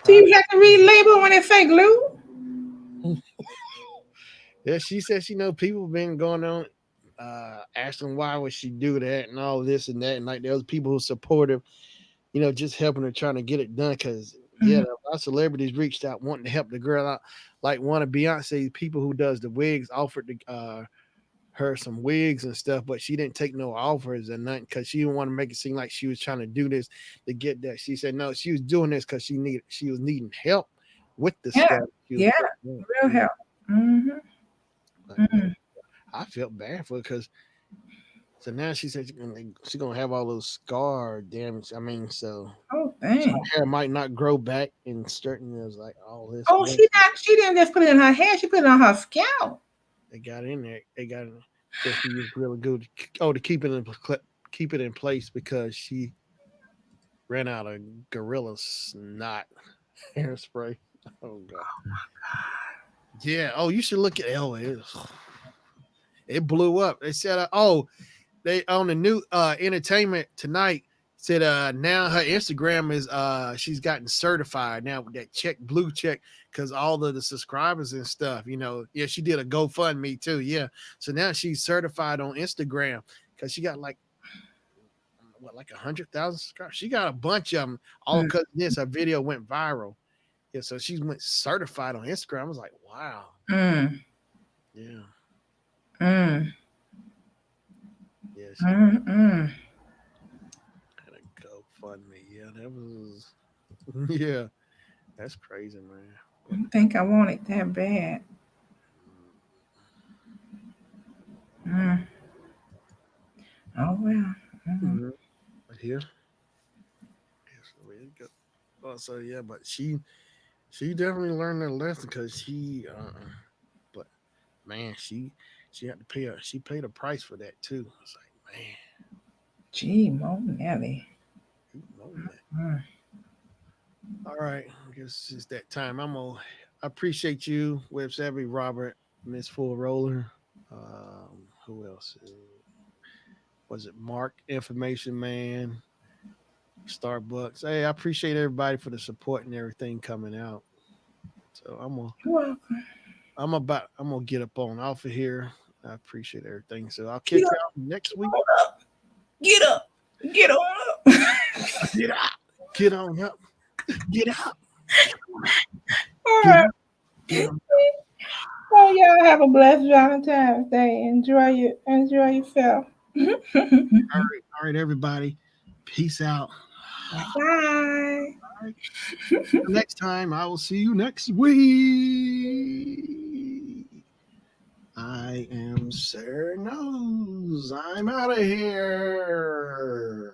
Do products. you have to read label when it say glue? Yeah, she said she know people been going on asking why would she do that and all this and that, and like there was people who supportive, just helping her trying to get it done. Because yeah, Mhm. a lot of celebrities reached out wanting to help the girl out. Like one of Beyonce's people who does the wigs offered to her some wigs and stuff, but she didn't take no offers or nothing because she didn't want to make it seem like she was trying to do this to get that. She said no, she was doing this because she was needing help with the Yeah, stuff she was yeah, putting in. real help. Mm-hmm. Like, man, Mm. I felt bad for her because so now she said she's gonna have all those scar damage. I mean, Oh, so dang. her hair might not grow back in certain years, like all this Oh, stuff. she didn't just put it in her hair. She put it on her scalp. They got in there. They got in there. Said she was really good. To keep it in place because she ran out of gorilla snot hairspray. Oh god. Yeah. Oh, you should look at it blew up. They said, they on the new entertainment tonight said now her Instagram is she's gotten certified now with that blue check because all of the subscribers and stuff, yeah, she did a GoFundMe too, yeah. So now she's certified on Instagram because she got like 100,000 subscribers. She got a bunch of them all Mm, because this her video went viral. Yeah, so she went certified on Instagram. I was like, wow, mm, yeah, mm, yeah, she mm, mm. had a GoFundMe. Yeah, that was yeah. That's crazy, man. But I think I want it that bad. Mm. Oh well. Mm. mhm. But here, yes, way to go. Oh, so yeah, but she definitely learned that lesson because but man, she had to pay she paid a price for that too. It's like man, Gee, Mo Nelly. you know that. Mm. All right, I guess it's that time. I appreciate you, Web Savvy, Robert, Miss Full Roller. Who else? Was it Mark, Information Man, Starbucks? Hey, I appreciate everybody for the support and everything coming out. So You're welcome. I'm gonna get up on off of here. I appreciate everything. So I'll Get catch up. y'all next week. Get up. Get on up. Get out. Get on up. Get out. All Get right. up. Get on. Well, y'all have a blessed Valentine's Day. Enjoy yourself. All right, everybody. Peace out. Bye. All right. Next time, I will see you next week. I am Sir Nose. I'm out of here.